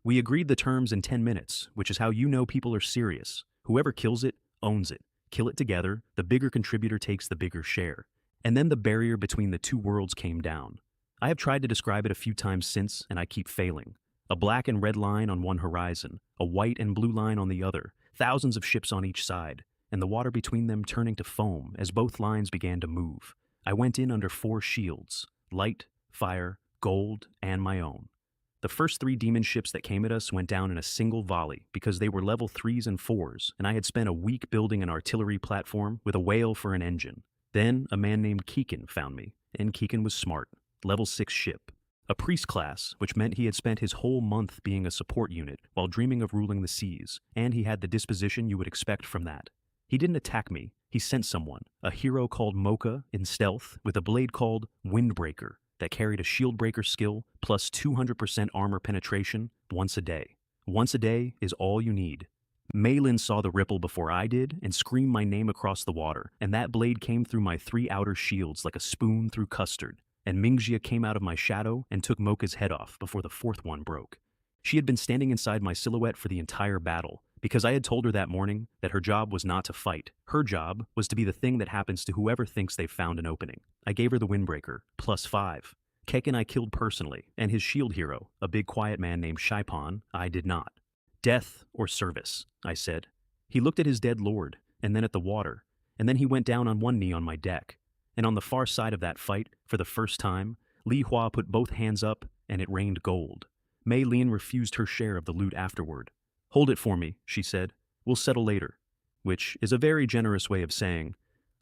We agreed the terms in 10 minutes, which is how you know people are serious. Whoever kills it, owns it. Kill it together, the bigger contributor takes the bigger share. And then the barrier between the two worlds came down. I have tried to describe it a few times since, and I keep failing. A black and red line on one horizon, a white and blue line on the other, thousands of ships on each side, and the water between them turning to foam as both lines began to move. I went in under 4 shields, light, fire, gold, and my own. The first 3 demon ships that came at us went down in a single volley because they were level 3s and 4s, and I had spent a week building an artillery platform with a whale for an engine. Then a man named Keegan found me, and Keegan was smart, level 6 ship. A priest class, which meant he had spent his whole month being a support unit while dreaming of ruling the seas, and he had the disposition you would expect from that. He didn't attack me, he sent someone, a hero called Mocha in stealth with a blade called Windbreaker that carried a shield breaker skill plus 200% armor penetration once a day. Once a day is all you need. Maylin saw the ripple before I did and screamed my name across the water, and that blade came through my 3 outer shields like a spoon through custard, and Mingxia came out of my shadow and took Mocha's head off before the 4th one broke. She had been standing inside my silhouette for the entire battle, because I had told her that morning that her job was not to fight. Her job was to be the thing that happens to whoever thinks they've found an opening. I gave her the Windbreaker, plus 5. Kekin I killed personally, and his shield hero, a big quiet man named Shaipon, I did not. Death or service, I said. He looked at his dead lord, and then at the water, and then he went down on one knee on my deck. And on the far side of that fight, for the first time, Li Hua put both hands up, and it rained gold. Mei Lin refused her share of the loot afterward. Hold it for me, she said. We'll settle later. Which is a very generous way of saying,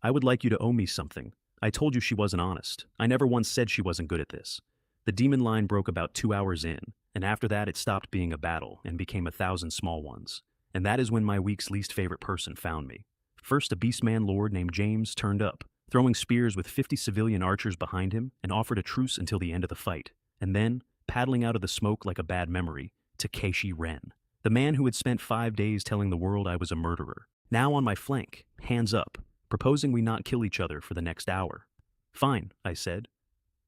I would like you to owe me something. I told you she wasn't honest. I never once said she wasn't good at this. The demon line broke about 2 hours in, and after that it stopped being a battle and became 1,000 small ones. And that is when my week's least favorite person found me. First, a beastman lord named James turned up, throwing spears with 50 civilian archers behind him, and offered a truce until the end of the fight. And then, paddling out of the smoke like a bad memory, Takeshi Ren, the man who had spent 5 days telling the world I was a murderer. Now on my flank, hands up, proposing we not kill each other for the next hour. Fine, I said.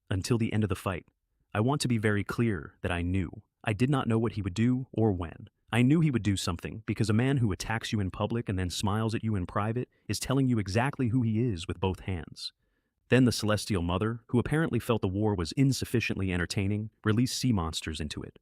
Until the end of the fight. I want to be very clear that I knew. I did not know what he would do or when. I knew he would do something because a man who attacks you in public and then smiles at you in private is telling you exactly who he is with both hands. Then the Celestial Mother, who apparently felt the war was insufficiently entertaining, released sea monsters into it.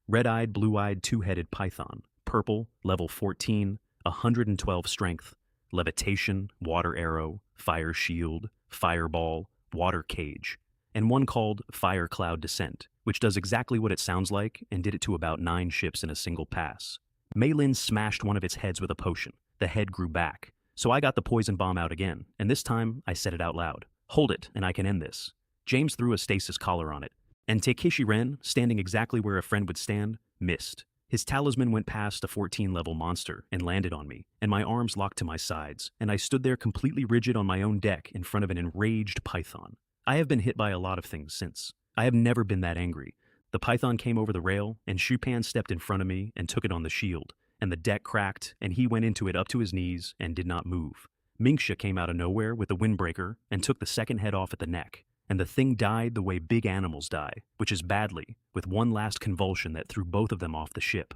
Red-eyed, blue-eyed, 2-headed python, purple, level 14, 112 strength, levitation, water arrow, fire shield, fireball, water cage, and one called Fire Cloud Descent, which does exactly what it sounds like and did it to about 9 ships in a single pass. Maylin smashed one of its heads with a potion. The head grew back. So I got the poison bomb out again, and this time I said it out loud. Hold it, and I can end this. James threw a stasis collar on it, and Takeshi Ren, standing exactly where a friend would stand, missed. His talisman went past a 14-level monster and landed on me, and my arms locked to my sides, and I stood there completely rigid on my own deck in front of an enraged python. I have been hit by a lot of things since. I have never been that angry. The python came over the rail, and Shupan stepped in front of me and took it on the shield, and the deck cracked, and he went into it up to his knees and did not move. Mingxia came out of nowhere with a windbreaker and took the second head off at the neck, and the thing died the way big animals die, which is badly, with one last convulsion that threw both of them off the ship.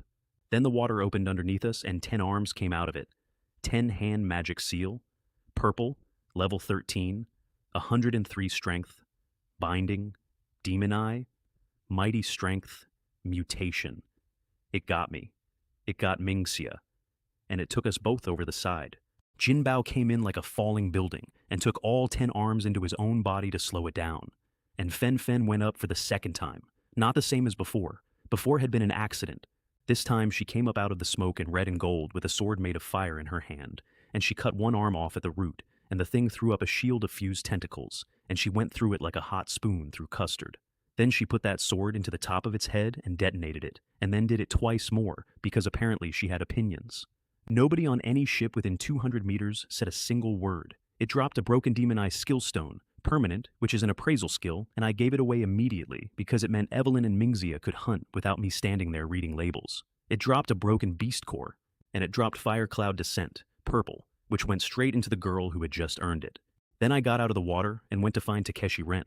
Then the water opened underneath us and 10 arms came out of it. 10-hand magic seal, purple, level 13, 103 strength, binding, demon eye, mighty strength, mutation. It got me. It got Mingxia, and it took us both over the side. Jinbao came in like a falling building and took all 10 arms into his own body to slow it down. And Fen Fen went up for the second time, not the same as before. Before had been an accident. This time she came up out of the smoke in red and gold with a sword made of fire in her hand, and she cut one arm off at the root, and the thing threw up a shield of fused tentacles, and she went through it like a hot spoon through custard. Then she put that sword into the top of its head and detonated it, and then did it twice more, because apparently she had opinions. Nobody on any ship within 200 meters said a single word. It dropped a broken demon eye skill stone, permanent, which is an appraisal skill, and I gave it away immediately because it meant Evelyn and Mingxia could hunt without me standing there reading labels. It dropped a broken beast core, and it dropped Fire Cloud Descent, purple, which went straight into the girl who had just earned it. Then I got out of the water and went to find Takeshi Ren.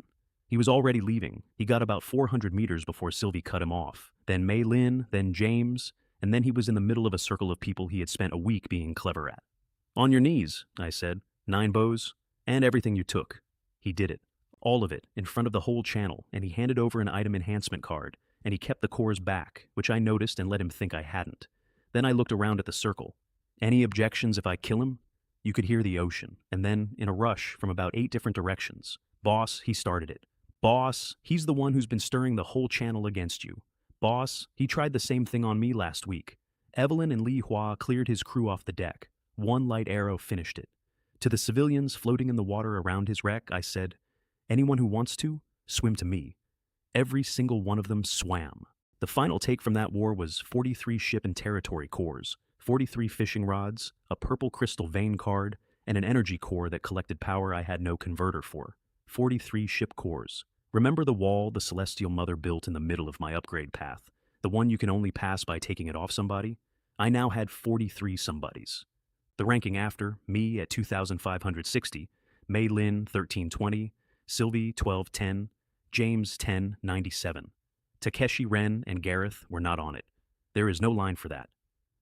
He was already leaving. He got about 400 meters before Sylvie cut him off. Then Mei Lin, then James, and then he was in the middle of a circle of people he had spent a week being clever at. "On your knees," I said. "9 bows, and everything you took." He did it. All of it, in front of the whole channel, and he handed over an item enhancement card, and he kept the cores back, which I noticed and let him think I hadn't. Then I looked around at the circle. "Any objections if I kill him?" You could hear the ocean, and then, in a rush from about 8 different directions, "Boss, he started it. Boss, he's the one who's been stirring the whole channel against you. Boss, he tried the same thing on me last week." Evelyn and Li Hua cleared his crew off the deck. One light arrow finished it. To the civilians floating in the water around his wreck, I said, "Anyone who wants to, swim to me." Every single one of them swam. The final take from that war was 43 ship and territory cores, 43 fishing rods, a purple crystal vein card, and an energy core that collected power I had no converter for. 43 ship cores. Remember the wall the Celestial Mother built in the middle of my upgrade path? The one you can only pass by taking it off somebody? I now had 43 somebodies. The ranking after, me at 2,560, Mei Lin 1320, Sylvie 1210, James 1097. Takeshi Ren and Gareth were not on it. There is no line for that.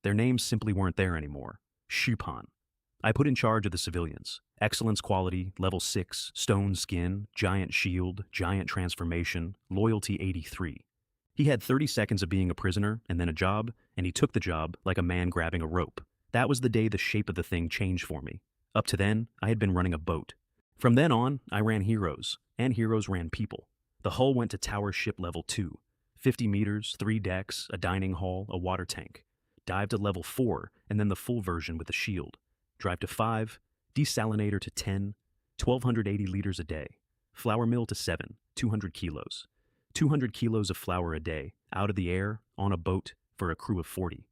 Their names simply weren't there anymore. Shupan. I put in charge of the civilians. Excellence quality, level 6, stone skin, giant shield, giant transformation, loyalty 83. He had 30 seconds of being a prisoner and then a job, and he took the job like a man grabbing a rope. That was the day the shape of the thing changed for me. Up to then, I had been running a boat. From then on, I ran heroes, and heroes ran people. The hull went to tower ship level 2. 50 meters, 3 decks, a dining hall, a water tank. Dive to level 4, and then the full version with the shield. Drive to 5, desalinator to 10, 1,280 liters a day. Flour mill to 7, 200 kilos. 200 kilos of flour a day, out of the air, on a boat, for a crew of 40.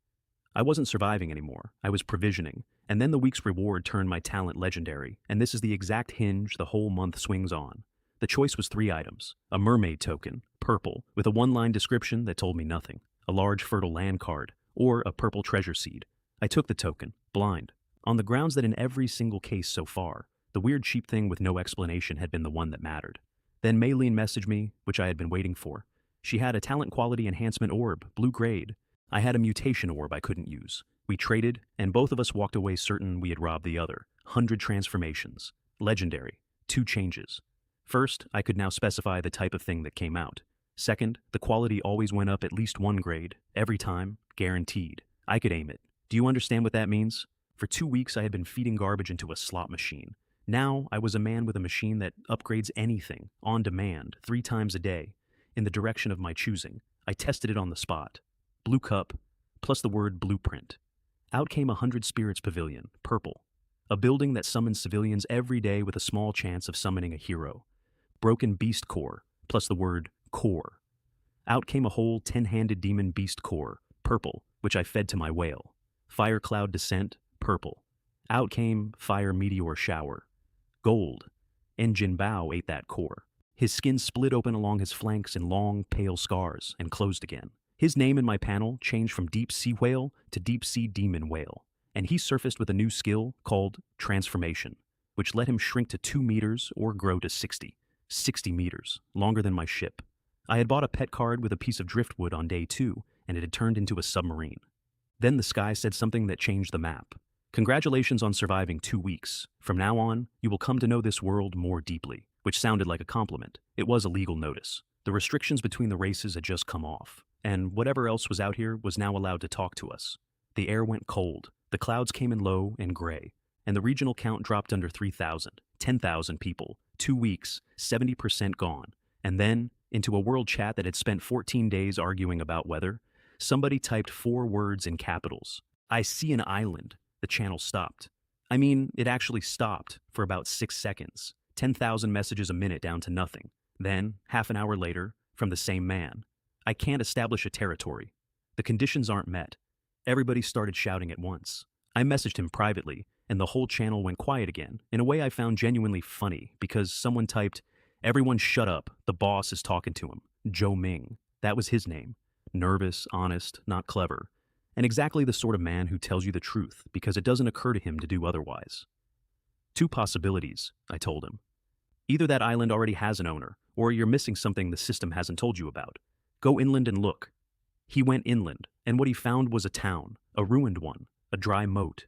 I wasn't surviving anymore, I was provisioning, and then the week's reward turned my talent legendary, and this is the exact hinge the whole month swings on. The choice was 3 items: a mermaid token, purple, with a 1-line description that told me nothing, a large fertile land card, or a purple treasure seed. I took the token, blind, on the grounds that in every single case so far, the weird cheap thing with no explanation had been the one that mattered. Then Maylene messaged me, which I had been waiting for. She had a talent quality enhancement orb, blue grade. I had a mutation orb I couldn't use. We traded, and both of us walked away certain we had robbed the other. 100 transformations. Legendary. 2 changes. First, I could now specify the type of thing that came out. Second, the quality always went up at least 1 grade, every time, guaranteed. I could aim it. Do you understand what that means? For 2 weeks I had been feeding garbage into a slot machine. Now I was a man with a machine that upgrades anything, on demand, 3 times a day, in the direction of my choosing. I tested it on the spot. Blue cup, plus the word blueprint. Out came 100 Spirits Pavilion, purple. A building that summons civilians every day with a small chance of summoning a hero. Broken beast core, plus the word core. Out came a whole 10-handed demon beast core, purple, which I fed to my whale. Fire cloud descent, purple. Out came fire meteor shower. Gold. Engine Bao ate that core. His skin split open along his flanks in long, pale scars and closed again. His name in my panel changed from Deep Sea Whale to Deep Sea Demon Whale, and he surfaced with a new skill called Transformation, which let him shrink to 2 meters or grow to 60. 60 meters, longer than my ship. I had bought a pet card with a piece of driftwood on day 2, and it had turned into a submarine. Then the sky said something that changed the map. Congratulations on surviving 2 weeks. From now on, you will come to know this world more deeply, which sounded like a compliment. It was a legal notice. The restrictions between the races had just come off, and whatever else was out here was now allowed to talk to us. The air went cold, the clouds came in low and gray, and the regional count dropped under 3,000, 10,000 people, 2 weeks, 70% gone. And then, into a world chat that had spent 14 days arguing about weather, somebody typed 4 words in capitals. "I see an island." The channel stopped. I mean, it actually stopped for about 6 seconds. 10,000 messages a minute down to nothing. Then, half an hour later, from the same man, "I can't establish a territory. The conditions aren't met." Everybody started shouting at once. I messaged him privately, and the whole channel went quiet again, in a way I found genuinely funny, because someone typed, "Everyone shut up, the boss is talking to him. Joe Ming." That was his name. Nervous, honest, not clever. and exactly the sort of man who tells you the truth because it doesn't occur to him to do otherwise. Two possibilities, I told him. Either that island already has an owner, or you're missing something the system hasn't told you about. Go inland and look. He went inland, and what he found was a town, a ruined one, a dry moat,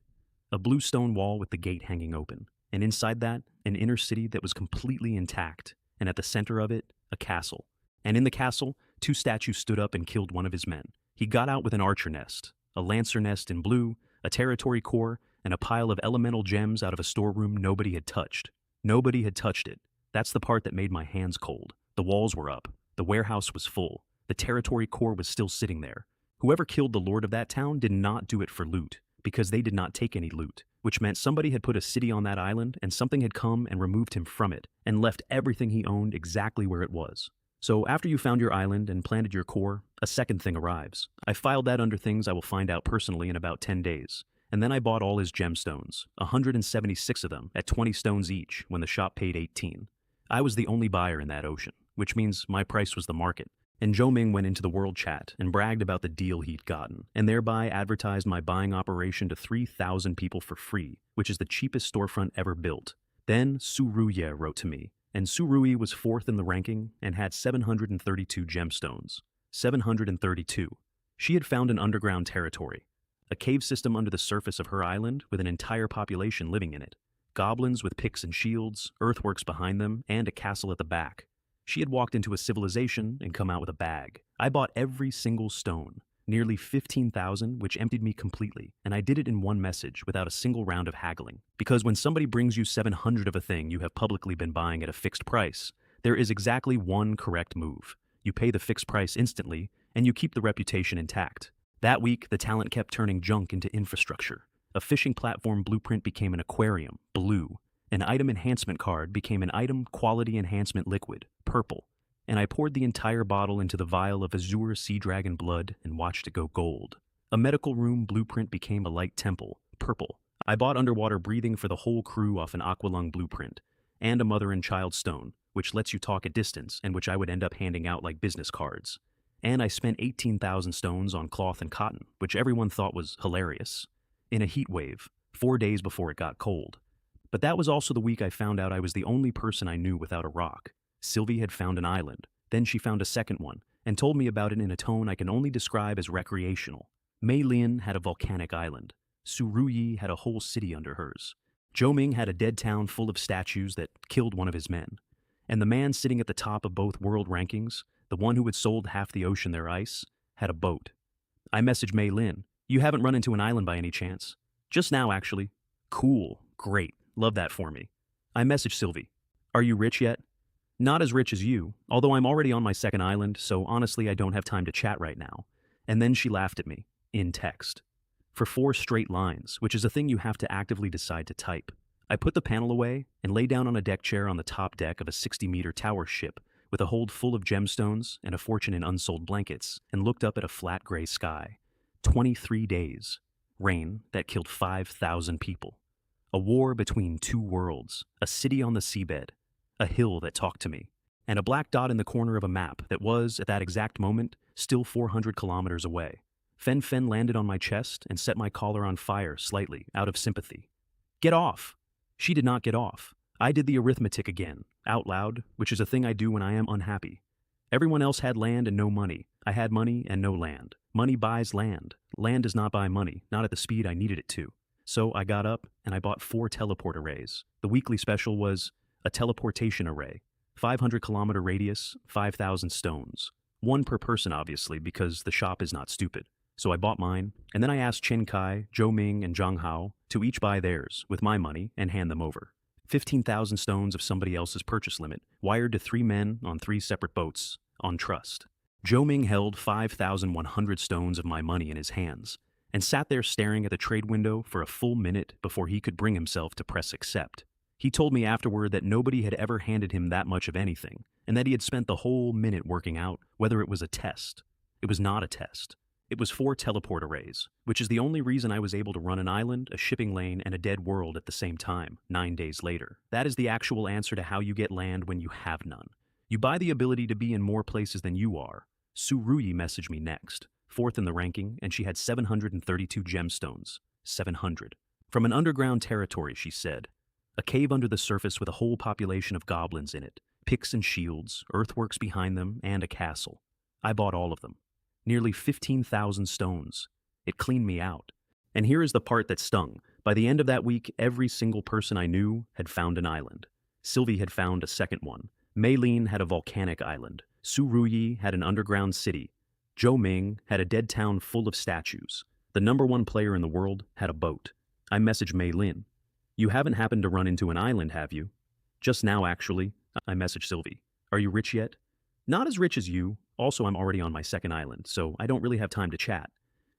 a blue stone wall with the gate hanging open, and inside that, an inner city that was completely intact, and at the center of it, a castle. And in the castle, two statues stood up and killed one of his men. He got out with an archer nest, a lancer nest in blue, a territory core, and a pile of elemental gems out of a storeroom nobody had touched. Nobody had touched it. That's the part that made my hands cold. The walls were up. The warehouse was full. The territory core was still sitting there. Whoever killed the lord of that town did not do it for loot, because they did not take any loot, which meant somebody had put a city on that island and something had come and removed him from it and left everything he owned exactly where it was. So after you found your island and planted your core, a second thing arrives. I filed that under things I will find out personally in about 10 days. And then I bought all his gemstones, 176 of them at 20 stones each when the shop paid 18. I was the only buyer in that ocean, which means my price was the market. And Zhou Ming went into the world chat and bragged about the deal he'd gotten, and thereby advertised my buying operation to 3,000 people for free, which is the cheapest storefront ever built. Then Su Ruye wrote to me, and Su Rui was fourth in the ranking and had 732 gemstones. 732. She had found an underground territory, a cave system under the surface of her island with an entire population living in it. Goblins with picks and shields, earthworks behind them, and a castle at the back. She had walked into a civilization and come out with a bag. I bought every single stone, nearly 15,000, which emptied me completely, and I did it in one message without a single round of haggling. Because when somebody brings you 700 of a thing you have publicly been buying at a fixed price, there is exactly one correct move. You pay the fixed price instantly, and you keep the reputation intact. That week, the talent kept turning junk into infrastructure. A fishing platform blueprint became an aquarium, blue. An item enhancement card became an item quality enhancement liquid, purple, and I poured the entire bottle into the vial of azure sea dragon blood and watched it go gold. A medical room blueprint became a light temple, purple. I bought underwater breathing for the whole crew off an aqualung blueprint, and a mother and child stone, which lets you talk at distance and which I would end up handing out like business cards. And I spent 18,000 stones on cloth and cotton, which everyone thought was hilarious, in a heat wave, 4 days before it got cold. But that was also the week I found out I was the only person I knew without a rock. Sylvie had found an island, then she found a second one, and told me about it in a tone I can only describe as recreational. Mei Lin had a volcanic island. Su Ruyi had a whole city under hers. Zhou Ming had a dead town full of statues that killed one of his men. And the man sitting at the top of both world rankings, the one who had sold half the ocean their ice, had a boat. I messaged Mei Lin, "You haven't run into an island by any chance?" "Just now, actually." "Cool, great. Love that for me." I messaged Sylvie, "Are you rich yet?" "Not as rich as you, although I'm already on my second island, so honestly I don't have time to chat right now." And then she laughed at me, in text. For 4 straight lines, which is a thing you have to actively decide to type. I put the panel away and lay down on a deck chair on the top deck of a 60-meter tower ship with a hold full of gemstones and a fortune in unsold blankets and looked up at a flat gray sky. 23 days. Rain that killed 5,000 people. A war between two worlds, a city on the seabed, a hill that talked to me, and a black dot in the corner of a map that was, at that exact moment, still 400 kilometers away. Fen Fen landed on my chest and set my collar on fire slightly, out of sympathy. "Get off!" She did not get off. I did the arithmetic again, out loud, which is a thing I do when I am unhappy. Everyone else had land and no money. I had money and no land. Money buys land. Land does not buy money, not at the speed I needed it to. So I got up and I bought 4 teleport arrays. The weekly special was a teleportation array, 500-kilometer radius, 5,000 stones. 1 per person, obviously, because the shop is not stupid. So I bought mine, and then I asked Chen Kai, Zhou Ming, and Zhang Hao to each buy theirs with my money and hand them over. 15,000 stones of somebody else's purchase limit, wired to 3 men on 3 separate boats, on trust. Zhou Ming held 5,100 stones of my money in his hands, and sat there staring at the trade window for a full minute before he could bring himself to press accept. He told me afterward that nobody had ever handed him that much of anything, and that he had spent the whole minute working out whether it was a test. It was not a test. It was 4 teleport arrays, which is the only reason I was able to run an island, a shipping lane, and a dead world at the same time, 9 days later. That is the actual answer to how you get land when you have none. You buy the ability to be in more places than you are. Su Ruyi messaged me next. fourth in the ranking, and she had 732 gemstones. 700. From an underground territory, she said. A cave under the surface with a whole population of goblins in it, picks and shields, earthworks behind them, and a castle. I bought all of them. Nearly 15,000 stones. It cleaned me out. And here is the part that stung. By the end of that week, every single person I knew had found an island. Sylvie had found a second one. Maylene had a volcanic island. Su Ruyi had an underground city. Zhou Ming had a dead town full of statues. The #1 player in the world had a boat. I messaged Maylin. You haven't happened to run into an island, have you? Just now, actually. I messaged Sylvie. Are you rich yet? Not as rich as you. Also, I'm already on my second island, so I don't really have time to chat.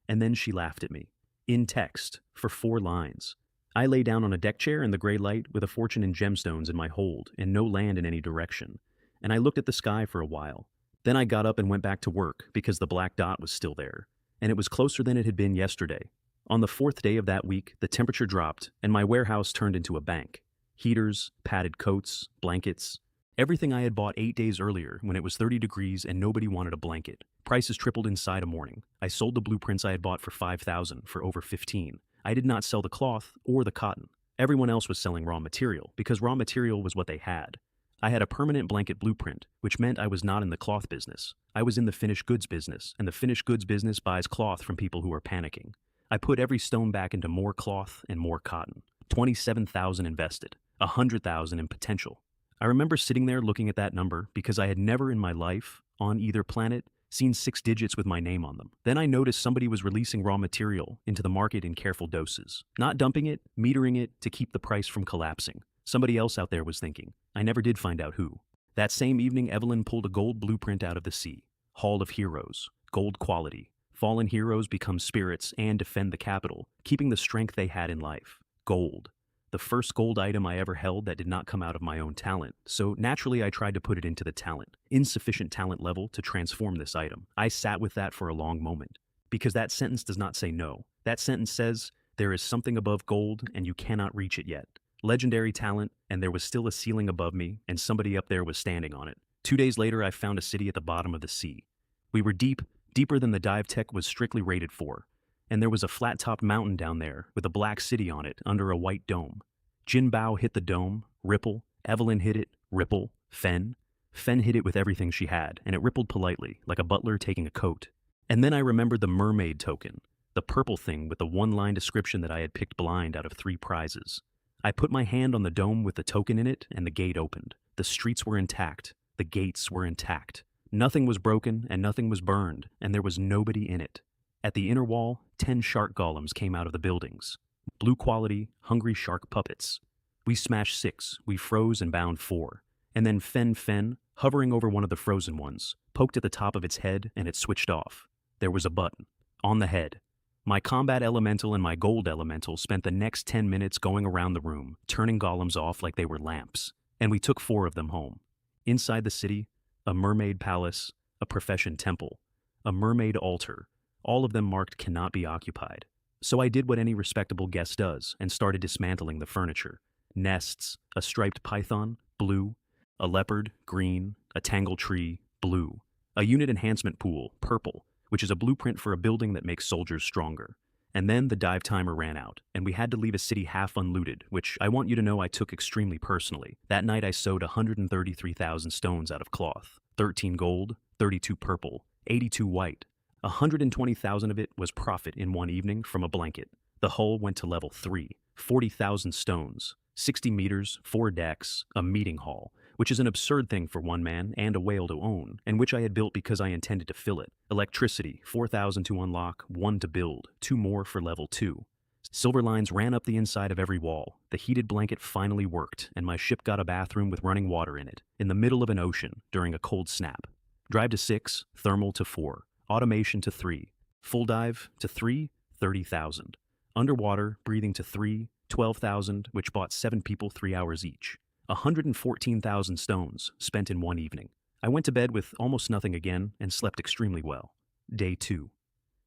And then she laughed at me. In text, for 4 lines. I lay down on a deck chair in the gray light with a fortune in gemstones in my hold and no land in any direction. And I looked at the sky for a while. Then I got up and went back to work because the black dot was still there. And it was closer than it had been yesterday. On the 4th day of that week, the temperature dropped and my warehouse turned into a bank. Heaters, padded coats, blankets. Everything I had bought 8 days earlier when it was 30 degrees and nobody wanted a blanket. Prices tripled inside a morning. I sold the blueprints I had bought for 5,000 for over 15. I did not sell the cloth or the cotton. Everyone else was selling raw material because raw material was what they had. I had a permanent blanket blueprint, which meant I was not in the cloth business. I was in the finished goods business, and the finished goods business buys cloth from people who are panicking. I put every stone back into more cloth and more cotton. 27,000 invested, 100,000 in potential. I remember sitting there looking at that number because I had never in my life, on either planet, seen 6 digits with my name on them. Then I noticed somebody was releasing raw material into the market in careful doses. Not dumping it, metering it to keep the price from collapsing. Somebody else out there was thinking. I never did find out who. That same evening, Evelyn pulled a gold blueprint out of the sea. Hall of Heroes. Gold quality. Fallen heroes become spirits and defend the capital, keeping the strength they had in life. Gold. The first gold item I ever held that did not come out of my own talent, so naturally I tried to put it into the talent, insufficient talent level to transform this item. I sat with that for a long moment, because that sentence does not say no. That sentence says, there is something above gold and you cannot reach it yet. Legendary talent, and there was still a ceiling above me, and somebody up there was standing on it. 2 days later, I found a city at the bottom of the sea. We were deeper than the dive tech was strictly rated for, and there was a flat-topped mountain down there with a black city on it under a white dome. Jin Bao hit the dome, ripple. Evelyn hit it, ripple. Fen hit it with everything she had, and it rippled politely, like a butler taking a coat. And then I remembered the mermaid token, the purple thing with the 1-line description that I had picked blind out of 3 prizes. I put my hand on the dome with the token in it, and the gate opened. The streets were intact. The gates were intact. Nothing was broken, and nothing was burned, and there was nobody in it. At the inner wall, 10 shark golems came out of the buildings. Blue quality, hungry shark puppets. We smashed 6, we froze and bound 4. And then Fen, hovering over one of the frozen ones, poked at the top of its head and it switched off. There was a button. On the head. My combat elemental and my gold elemental spent the next 10 minutes going around the room, turning golems off like they were lamps. And we took 4 of them home. Inside the city, a mermaid palace, a profession temple, a mermaid altar, all of them marked cannot be occupied. So I did what any respectable guest does and started dismantling the furniture. Nests, a striped python, blue, a leopard, green, a tangle tree, blue, a unit enhancement pool, purple, which is a blueprint for a building that makes soldiers stronger. And then the dive timer ran out, and we had to leave a city half unlooted, which I want you to know I took extremely personally. That night I sewed 133,000 stones out of cloth, 13 gold, 32 purple, 82 white. 120,000 of it was profit in one evening from a blanket. The hull went to level 3, 40,000 stones, 60 meters, 4 decks, a meeting hall, which is an absurd thing for one man and a whale to own, and which I had built because I intended to fill it. Electricity, 4,000 to unlock, 1 to build, 2 more for level 2. Silver lines ran up the inside of every wall. The heated blanket finally worked, and my ship got a bathroom with running water in it, in the middle of an ocean, during a cold snap. Drive to 6, thermal to 4, automation to 3, full dive to 3, 30,000. Underwater, breathing to 3, 12,000, which bought 7 people 3 hours each. 114,000 stones spent in one evening. I went to bed with almost nothing again and slept extremely well. Day 2.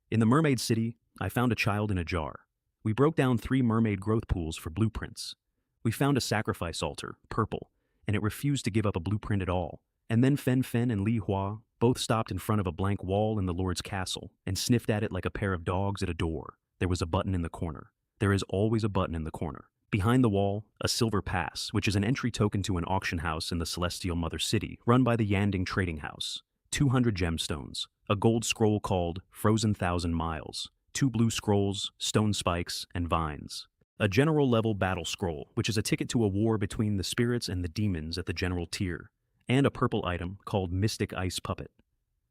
In the Mermaid City, I found a child in a jar. We broke down 3 mermaid growth pools for blueprints. We found a sacrifice altar, purple, and it refused to give up a blueprint at all. And then Fen Fen and Li Hua both stopped in front of a blank wall in the Lord's castle and sniffed at it like a pair of dogs at a door. There was a button in the corner. There is always a button in the corner. Behind the wall, a silver pass, which is an entry token to an auction house in the Celestial Mother City, run by the Yanding Trading House. 200 gemstones, a gold scroll called Frozen Thousand Miles, 2 blue scrolls, stone spikes, and vines. A general level battle scroll, which is a ticket to a war between the spirits and the demons at the general tier, and a purple item called Mystic Ice Puppet.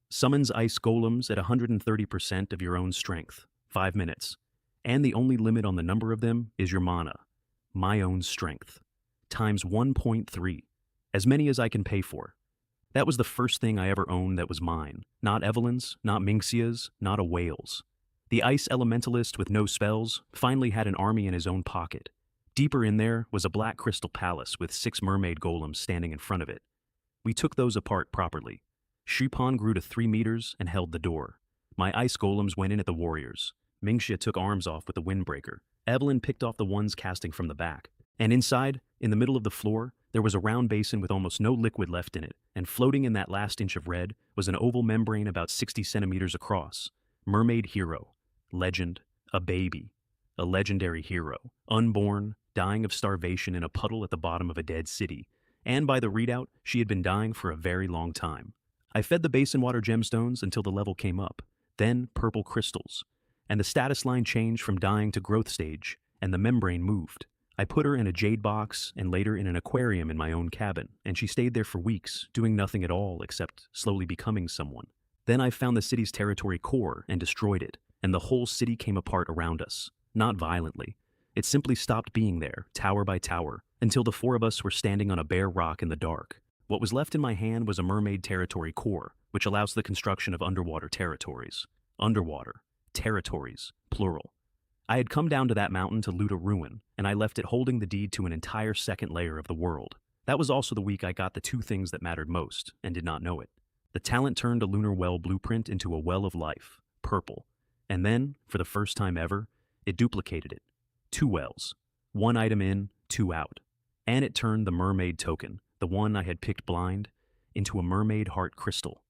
Summons ice golems at 130% of your own strength, 5 minutes, and the only limit on the number of them is your mana. My own strength, times 1.3, as many as I can pay for. That was the first thing I ever owned that was mine. Not Evelyn's, not Minxia's, not a whale's. The ice elementalist with no spells finally had an army in his own pocket. Deeper in there was a black crystal palace with 6 mermaid golems standing in front of it. We took those apart properly. Shipon grew to 3 meters and held the door. My ice golems went in at the warriors. Mingxia took arms off with the windbreaker. Evelyn picked off the ones casting from the back. And inside, in the middle of the floor, there was a round basin with almost no liquid left in it, and floating in that last inch of red was an oval membrane about 60 centimeters across. Mermaid hero. Legend. A baby. A legendary hero. Unborn, dying of starvation in a puddle at the bottom of a dead city. And by the readout, she had been dying for a very long time. I fed the basin water gemstones until the level came up. Then purple crystals. And the status line changed from dying to growth stage, and the membrane moved. I put her in a jade box and later in an aquarium in my own cabin, and she stayed there for weeks, doing nothing at all except slowly becoming someone. Then I found the city's territory core and destroyed it, and the whole city came apart around us. Not violently. It simply stopped being there, tower by tower, until the 4 of us were standing on a bare rock in the dark. What was left in my hand was a mermaid territory core, which allows the construction of underwater territories. Underwater. Territories, plural. I had come down to that mountain to loot a ruin, and I left it holding the deed to an entire second layer of the world. That was also the week I got the 2 things that mattered most, and did not know it. The talent turned a lunar well blueprint into a well of life, purple. And then, for the first time ever, it duplicated it. 2 wells. 1 item in, 2 out. And it turned the mermaid token, the one I had picked blind, into a mermaid heart crystal.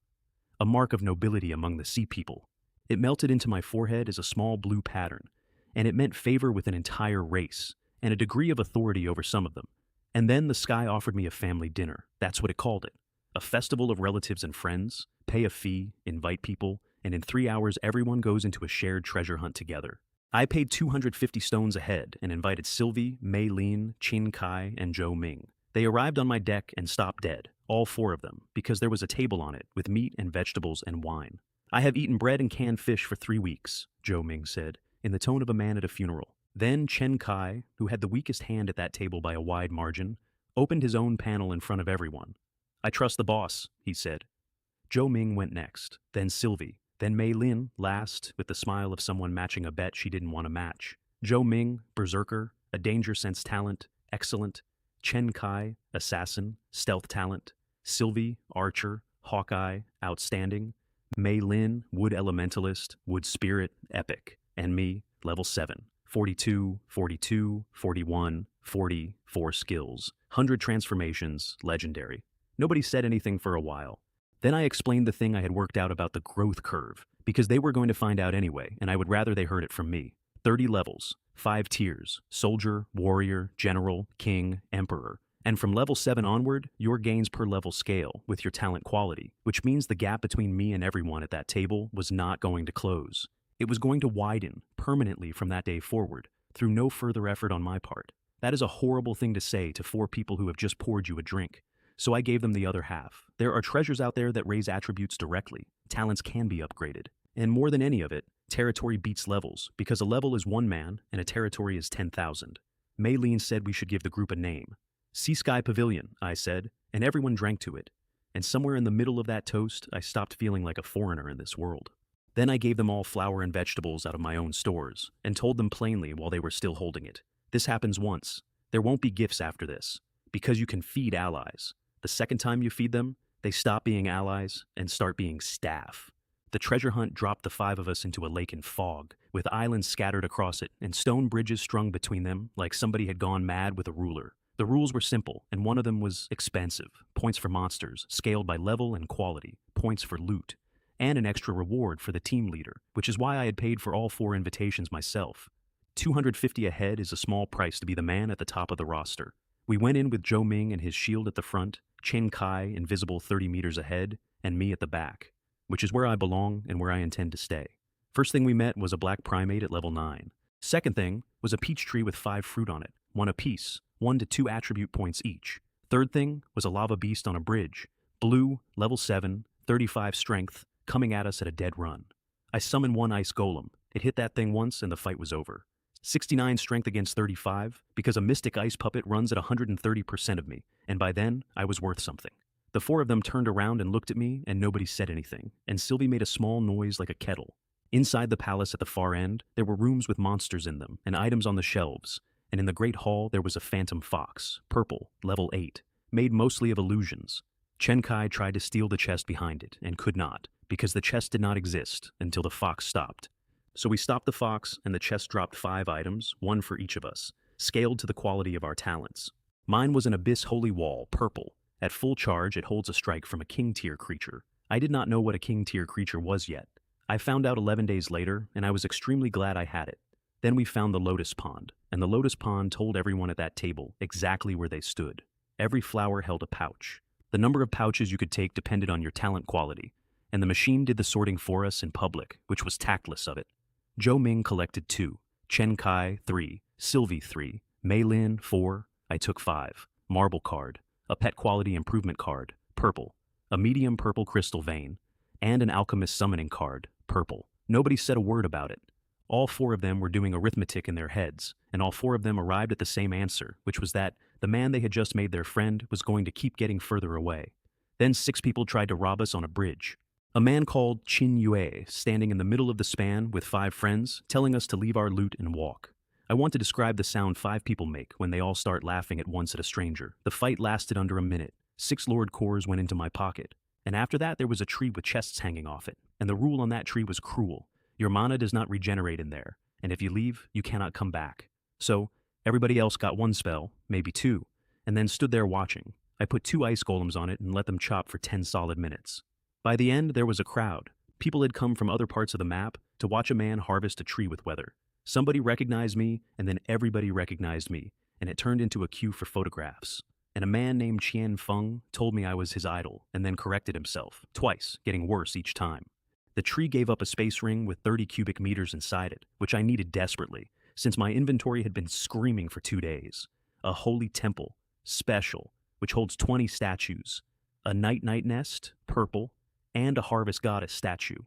A mark of nobility among the sea people. It melted into my forehead as a small blue pattern, and it meant favor with an entire race, and a degree of authority over some of them. And then the sky offered me a family dinner. That's what it called it. A festival of relatives and friends, pay a fee, invite people, and in 3 hours everyone goes into a shared treasure hunt together. I paid 250 stones a head and invited Sylvie, Mei Lin, Qin Kai, and Zhou Ming. They arrived on my deck and stopped dead, all 4 of them, because there was a table on it with meat and vegetables and wine. I have eaten bread and canned fish for 3 weeks, Zhou Ming said, in the tone of a man at a funeral. Then Chen Kai, who had the weakest hand at that table by a wide margin, opened his own panel in front of everyone. I trust the boss, he said. Zhou Ming went next, then Sylvie, then Mei Lin last, with the smile of someone matching a bet she didn't want to match. Zhou Ming, berserker, a danger sense talent, excellent. Chen Kai, assassin, stealth talent. Sylvie, archer, hawkeye, outstanding. Mei Lin, wood elementalist, wood spirit, epic. And me, level 7. 42, 42, 41, 40, 4 skills. 100 transformations, legendary. Nobody said anything for a while. Then I explained the thing I had worked out about the growth curve, because they were going to find out anyway, and I would rather they heard it from me. 30 levels, 5 tiers, soldier, warrior, general, king, emperor. And from level 7 onward, your gains per level scale with your talent quality, which means the gap between me and everyone at that table was not going to close. It was going to widen permanently from that day forward, through no further effort on my part. That is a horrible thing to say to 4 people who have just poured you a drink. So I gave them the other half. There are treasures out there that raise attributes directly. Talents can be upgraded. And more than any of it, territory beats levels, because a level is 1 man and a territory is 10,000. Mei Lin said we should give the group a name. Sea Sky Pavilion, I said, and everyone drank to it. And somewhere in the middle of that toast, I stopped feeling like a foreigner in this world. Then I gave them all flour and vegetables out of my own stores, and told them plainly while they were still holding it. This happens once. There won't be gifts after this, because you can feed allies. The second time you feed them, they stop being allies and start being staff. The treasure hunt dropped the 5 of us into a lake in fog, with islands scattered across it and stone bridges strung between them like somebody had gone mad with a ruler. The rules were simple, and one of them was expensive. Points for monsters, scaled by level and quality, points for loot, and an extra reward for the team leader, which is why I had paid for all 4 invitations myself. 250 a head is a small price to be the man at the top of the roster. We went in with Zhou Ming and his shield at the front, Chen Kai invisible 30 meters ahead, and me at the back, which is where I belong and where I intend to stay. First thing we met was a black primate at level 9. Second thing was a peach tree with 5 fruit on it, 1 apiece, 1 to 2 attribute points each. Third thing was a lava beast on a bridge, blue, level 7, 35 strength, coming at us at a dead run. I summoned 1 ice golem. It hit that thing once and the fight was over. 69 strength against 35, because a mystic ice puppet runs at 130% of me, and by then, I was worth something. The 4 of them turned around and looked at me, and nobody said anything, and Sylvie made a small noise like a kettle. Inside the palace at the far end, there were rooms with monsters in them, and items on the shelves, and in the great hall there was a phantom fox, purple, level 8, made mostly of illusions. Chen Kai tried to steal the chest behind it, and could not, because the chest did not exist until the fox stopped. So we stopped the fox, and the chest dropped 5 items, 1 for each of us, scaled to the quality of our talents. Mine was an Abyss Holy Wall, purple. At full charge, it holds a strike from a king-tier creature. I did not know what a king-tier creature was yet. I found out 11 days later, and I was extremely glad I had it. Then we found the Lotus Pond, and the Lotus Pond told everyone at that table exactly where they stood. Every flower held a pouch. The number of pouches you could take depended on your talent quality, and the machine did the sorting for us in public, which was tactless of it. Zhou Ming collected 2, Chen Kai 3, Sylvie 3, Mei Lin 4, I took 5, marble card, a pet quality improvement card, purple, a medium purple crystal vein, and an alchemist summoning card, purple. Nobody said a word about it. All 4 of them were doing arithmetic in their heads, and all 4 of them arrived at the same answer, which was that the man they had just made their friend was going to keep getting further away. Then 6 people tried to rob us on a bridge. A man called Qin Yue, standing in the middle of the span with 5 friends, telling us to leave our loot and walk. I want to describe the sound 5 people make when they all start laughing at once at a stranger. The fight lasted under a minute. 6 Lord cores went into my pocket. And after that there was a tree with chests hanging off it. And the rule on that tree was cruel. Your mana does not regenerate in there. And if you leave, you cannot come back. So, everybody else got 1 spell, maybe 2, and then stood there watching. I put 2 ice golems on it and let them chop for 10 solid minutes. By the end, there was a crowd. People had come from other parts of the map to watch a man harvest a tree with weather. Somebody recognized me, and then everybody recognized me, and it turned into a queue for photographs. And a man named Qian Feng told me I was his idol, and then corrected himself, twice, getting worse each time. The tree gave up a space ring with 30 cubic meters inside it, which I needed desperately, since my inventory had been screaming for 2 days. A holy temple, special, which holds 20 statues. A night-night nest, purple, and a harvest goddess statue,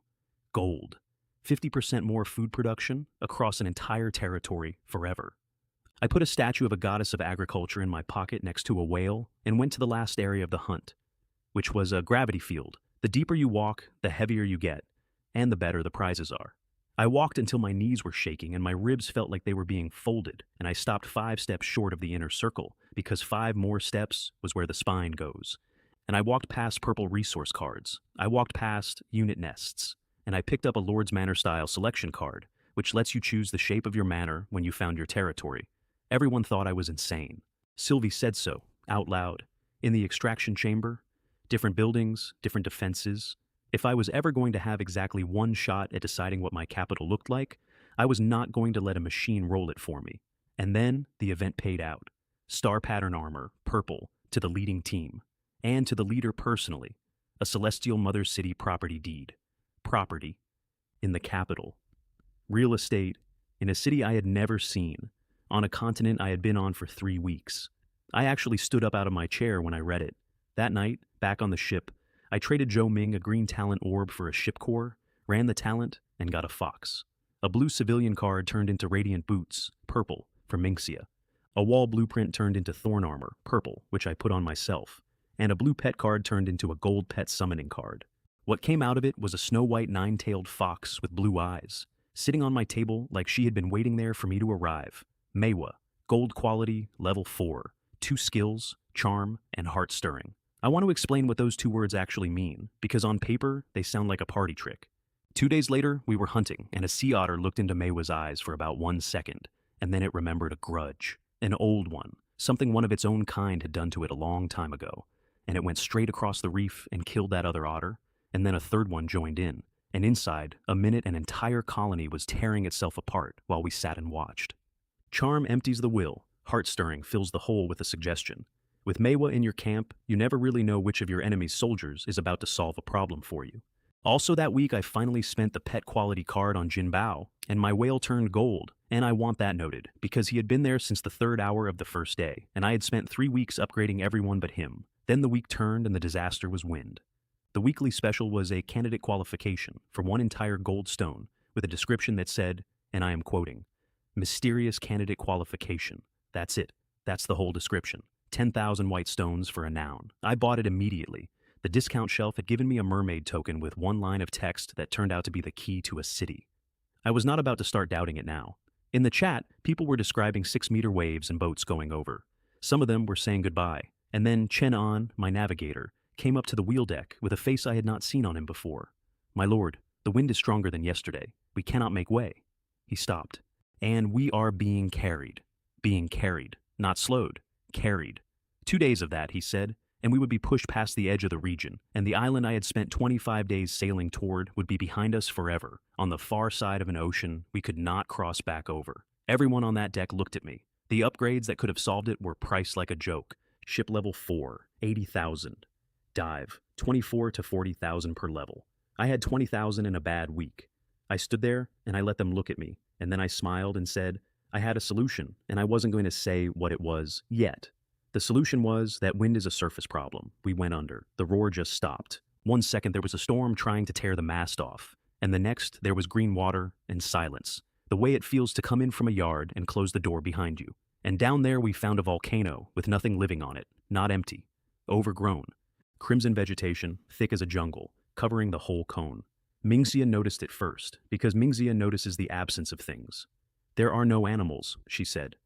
gold. 50% more food production across an entire territory forever. I put a statue of a goddess of agriculture in my pocket next to a whale and went to the last area of the hunt, which was a gravity field. The deeper you walk, the heavier you get, and the better the prizes are. I walked until my knees were shaking and my ribs felt like they were being folded, and I stopped 5 steps short of the inner circle, because 5 more steps was where the spine goes. And I walked past purple resource cards. I walked past unit nests, and I picked up a Lord's Manor style selection card, which lets you choose the shape of your manor when you found your territory. Everyone thought I was insane. Sylvie said so, out loud. In the extraction chamber, different buildings, different defenses. If I was ever going to have exactly 1 shot at deciding what my capital looked like, I was not going to let a machine roll it for me. And then the event paid out. Star pattern armor, purple, to the leading team. And to the leader personally, a Celestial Mother City property deed. Property. In the capital. Real estate. In a city I had never seen. On a continent I had been on for 3 weeks. I actually stood up out of my chair when I read it. That night, back on the ship, I traded Zhou Ming a green talent orb for a ship core, ran the talent, and got a fox. A blue civilian card turned into radiant boots, purple, for Minxia. A wall blueprint turned into thorn armor, purple, which I put on myself. And a blue pet card turned into a gold pet summoning card. What came out of it was a snow-white 9-tailed fox with blue eyes, sitting on my table like she had been waiting there for me to arrive. manhwa, gold quality, level 4, 2 skills, charm, and heart-stirring. I want to explain what those 2 words actually mean, because on paper, they sound like a party trick. 2 days later, we were hunting, and a sea otter looked into manhwa's eyes for about 1 second, and then it remembered a grudge. An old one, something one of its own kind had done to it a long time ago, and it went straight across the reef and killed that other otter, and then a third one joined in, and inside, a minute an entire colony was tearing itself apart while we sat and watched. Charm empties the will, heart-stirring fills the hole with a suggestion. With manhwa in your camp, you never really know which of your enemy's soldiers is about to solve a problem for you. Also that week I finally spent the pet quality card on Jin Bao, and my whale turned gold, and I want that noted, because he had been there since the 3rd hour of the first day, and I had spent 3 weeks upgrading everyone but him. Then the week turned and the disaster was wind. The weekly special was a candidate qualification for 1 entire gold stone, with a description that said, and I am quoting, "Mysterious candidate qualification." That's it. That's the whole description. 10,000 white stones for a noun. I bought it immediately. The discount shelf had given me a mermaid token with 1 line of text that turned out to be the key to a city. I was not about to start doubting it now. In the chat, people were describing 6-meter waves and boats going over. Some of them were saying goodbye, and then Chen An, my navigator, came up to the wheel deck with a face I had not seen on him before. "My lord, the wind is stronger than yesterday. We cannot make way." He stopped. "And we are being carried. Being carried. Not slowed. Carried. 2 days of that," he said, "and we would be pushed past the edge of the region, and the island I had spent 25 days sailing toward would be behind us forever, on the far side of an ocean we could not cross back over." Everyone on that deck looked at me. The upgrades that could have solved it were priced like a joke. Ship level 4, 80,000. Dive, 24 to 40,000 per level. I had 20,000 in a bad week. I stood there, and I let them look at me, and then I smiled and said, I had a solution, and I wasn't going to say what it was yet. The solution was that wind is a surface problem. We went under. The roar just stopped. 1 second there was a storm trying to tear the mast off, and the next there was green water and silence, the way it feels to come in from a yard and close the door behind you. And down there we found a volcano with nothing living on it, not empty, overgrown. Crimson vegetation, thick as a jungle, covering the whole cone. Mingxia noticed it first, because Mingxia notices the absence of things. "There are no animals," she said.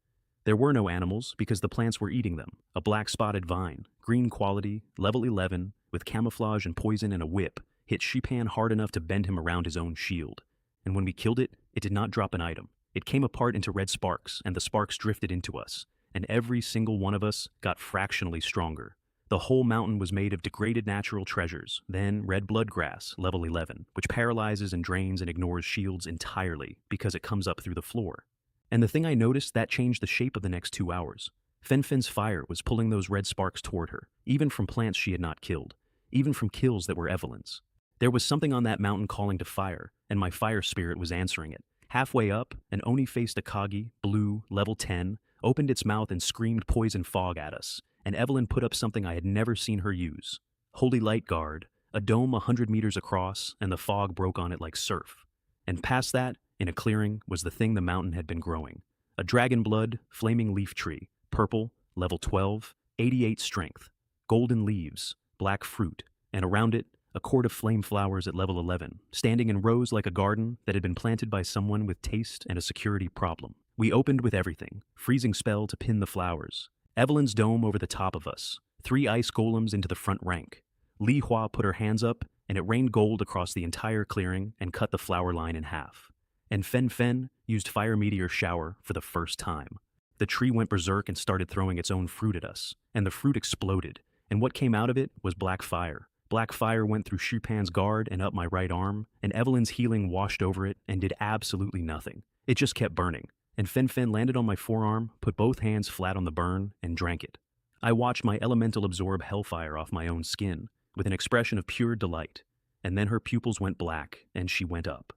There were no animals because the plants were eating them. A black spotted vine, green quality, level 11, with camouflage and poison and a whip, hit Shipan hard enough to bend him around his own shield. And when we killed it, it did not drop an item. It came apart into red sparks, and the sparks drifted into us, and every single one of us got fractionally stronger. The whole mountain was made of degraded natural treasures, then red blood grass, level 11, which paralyzes and drains and ignores shields entirely because it comes up through the floor. And the thing I noticed, that changed the shape of the next 2 hours. Fenfen's fire was pulling those red sparks toward her, even from plants she had not killed, even from kills that were Evelyn's. There was something on that mountain calling to fire, and my fire spirit was answering it. Halfway up, an Oni-faced Akagi, blue, level 10, opened its mouth and screamed poison fog at us, and Evelyn put up something I had never seen her use. Holy Light Guard, a dome 100 meters across, and the fog broke on it like surf. And past that, in a clearing, was the thing the mountain had been growing. A dragon blood, flaming leaf tree, purple, level 12, 88 strength, golden leaves, black fruit, and around it, a court of flame flowers at level 11, standing in rows like a garden that had been planted by someone with taste and a security problem. We opened with everything, freezing spell to pin the flowers. Evelyn's dome over the top of us, 3 ice golems into the front rank. Li Hua put her hands up, and it rained gold across the entire clearing and cut the flower line in half. And Fen Fen used Fire Meteor Shower for the first time. The tree went berserk and started throwing its own fruit at us, and the fruit exploded, and what came out of it was black fire. Black fire went through Shupan's guard and up my right arm, and Evelyn's healing washed over it and did absolutely nothing. It just kept burning, and Fen Fen landed on my forearm, put both hands flat on the burn, and drank it. I watched my elemental absorb hellfire off my own skin, with an expression of pure delight, and then her pupils went black, and she went up.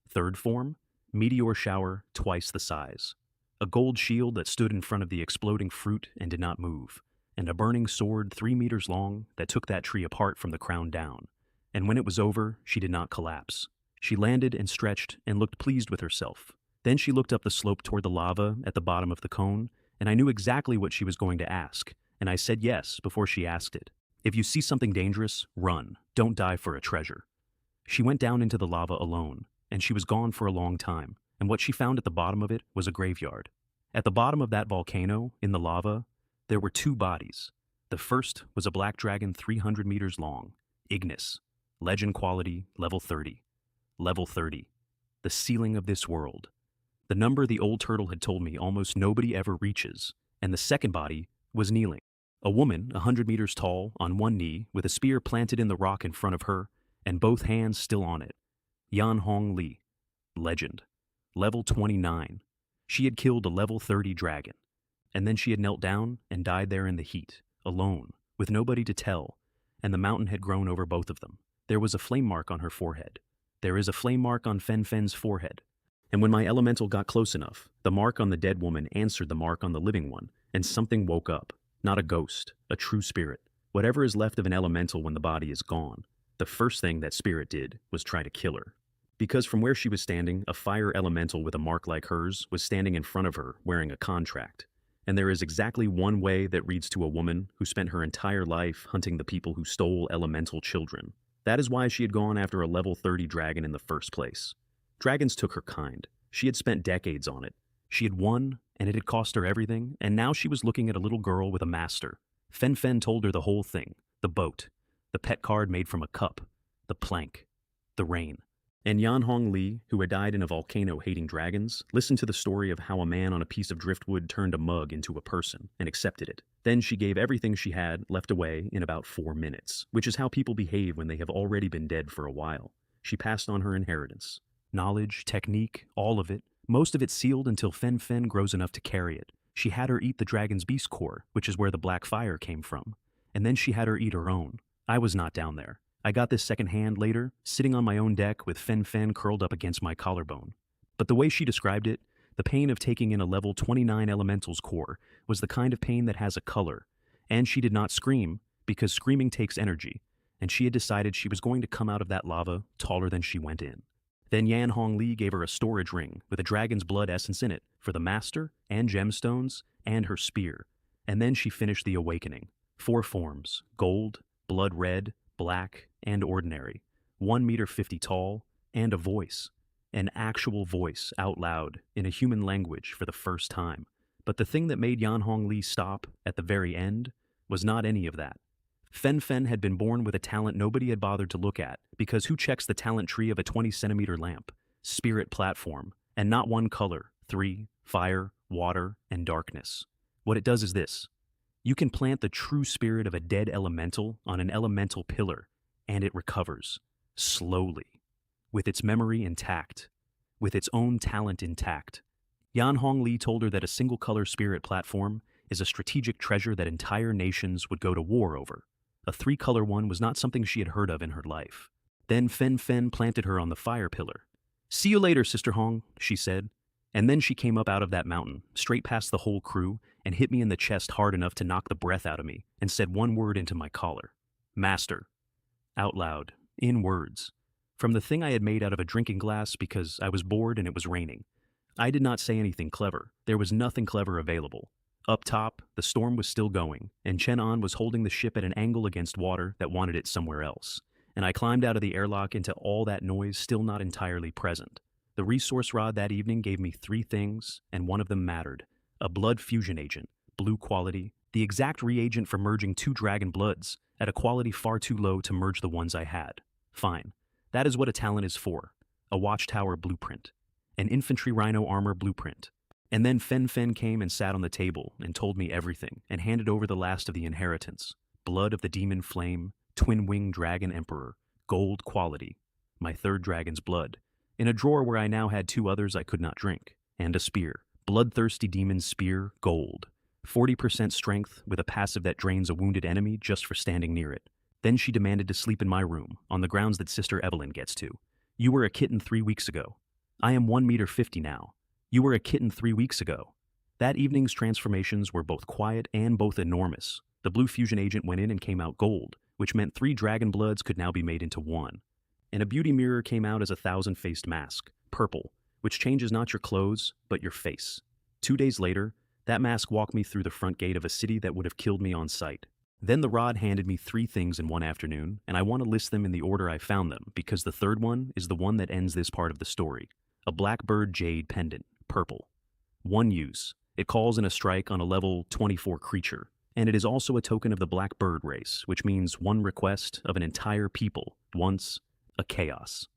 Third form, meteor shower twice the size. A gold shield that stood in front of the exploding fruit and did not move, and a burning sword 3 meters long that took that tree apart from the crown down. And when it was over, she did not collapse. She landed and stretched and looked pleased with herself. Then she looked up the slope toward the lava at the bottom of the cone, and I knew exactly what she was going to ask, and I said yes before she asked it. If you see something dangerous, run. Don't die for a treasure. She went down into the lava alone, and she was gone for a long time, and what she found at the bottom of it was a graveyard. At the bottom of that volcano, in the lava, there were 2 bodies. The first was a black dragon 300 meters long, Ignis, legend quality, level 30. Level 30. The ceiling of this world. The number the old turtle had told me almost nobody ever reaches, and the second body was kneeling. A woman, 100 meters tall, on one knee, with a spear planted in the rock in front of her, and both hands still on it. Yan Hong Li. Legend. Level 29. She had killed a level 30 dragon. And then she had knelt down and died there in the heat, alone, with nobody to tell, and the mountain had grown over both of them. There was a flame mark on her forehead. There is a flame mark on Fen Fen's forehead. And when my elemental got close enough, the mark on the dead woman answered the mark on the living one, and something woke up. Not a ghost, a true spirit. Whatever is left of an elemental when the body is gone. The first thing that spirit did was try to kill her. Because from where she was standing, a fire elemental with a mark like hers was standing in front of her, wearing a contract. And there is exactly one way that reads to a woman who spent her entire life hunting the people who stole elemental children. That is why she had gone after a level 30 dragon in the first place. Dragons took her kind. She had spent decades on it. She had won, and it had cost her everything, and now she was looking at a little girl with a master. Fen Fen told her the whole thing. The boat. The pet card made from a cup. The plank. The rain. And Yan Hong Li, who had died in a volcano hating dragons, listened to the story of how a man on a piece of driftwood turned a mug into a person and accepted it. Then she gave everything she had left away in about 4 minutes, which is how people behave when they have already been dead for a while. She passed on her inheritance. Knowledge, technique, all of it. Most of it sealed until Fen Fen grows enough to carry it. She had her eat the dragon's beast core, which is where the black fire came from. And then she had her eat her own. I was not down there. I got this secondhand later, sitting on my own deck with Fen Fen curled up against my collarbone. But the way she described it, the pain of taking in a level 29 elemental's core was the kind of pain that has a color. And she did not scream, because screaming takes energy, and she had decided she was going to come out of that lava taller than she went in. Then Yan Hong Li gave her a storage ring with a dragon's blood essence in it for the master and gemstones and her spear. And then she finished the awakening. 4 forms: gold, blood red, black, and ordinary. 1 meter 50 tall, and a voice. An actual voice out loud in a human language for the first time. But the thing that made Yan Hong Li stop at the very end was not any of that. Fen Fen had been born with a talent nobody had bothered to look at, because who checks the talent tree of a 20-centimeter lamp? Spirit platform, and not one color: 3, fire, water, and darkness. What it does is this. You can plant the true spirit of a dead elemental on an elemental pillar, and it recovers. Slowly. With its memory intact. With its own talent intact. Yan Hong Li told her that a single-color spirit platform is a strategic treasure that entire nations would go to war over. A 3-color one was not something she had heard of in her life. Then Fen Fen planted her on the fire pillar. "See you later, Sister Hong," she said. And then she came up out of that mountain, straight past the whole crew, and hit me in the chest hard enough to knock the breath out of me, and said one word into my collar. "Master." Out loud, in words. From the thing I had made out of a drinking glass because I was bored and it was raining. I did not say anything clever. There was nothing clever available. Up top, the storm was still going, and Chen An was holding the ship at an angle against water that wanted it somewhere else. And I climbed out of the airlock into all that noise still not entirely present. The resource rod that evening gave me 3 things, and one of them mattered. A blood fusion agent, blue quality, the exact reagent for merging 2 dragon bloods, at a quality far too low to merge the ones I had. Fine. That is what a talent is for. A watchtower blueprint. An infantry rhino armor blueprint. And then Fen Fen came and sat on the table and told me everything, and handed over the last of the inheritance. Blood of the demon flame, twin-winged dragon emperor, gold quality. My 3rd dragon's blood. In a drawer where I now had 2 others I could not drink. And a spear. Bloodthirsty demon spear, gold. 40% strength with a passive that drains a wounded enemy just for standing near it. Then she demanded to sleep in my room, on the grounds that Sister Evelyn gets to. "You were a kitten 3 weeks ago. I am 1 meter 50 now. You were a kitten 3 weeks ago." That evening's transformations were both quiet and both enormous. The blue fusion agent went in and came out gold, which meant 3 dragon bloods could now be made into 1. And a beauty mirror came out as a 1,000-faced mask, purple, which changes not your clothes, but your face. 2 days later, that mask walked me through the front gate of a city that would have killed me on sight. Then the rod handed me 3 things in one afternoon, and I want to list them in the order I found them, because the 3rd one is the one that ends this part of the story. A blackbird jade pendant, purple. 1 use. It calls in a strike on a level 24 creature, and it is also a token of the black bird race, which means 1 request of an entire people, once a chaos.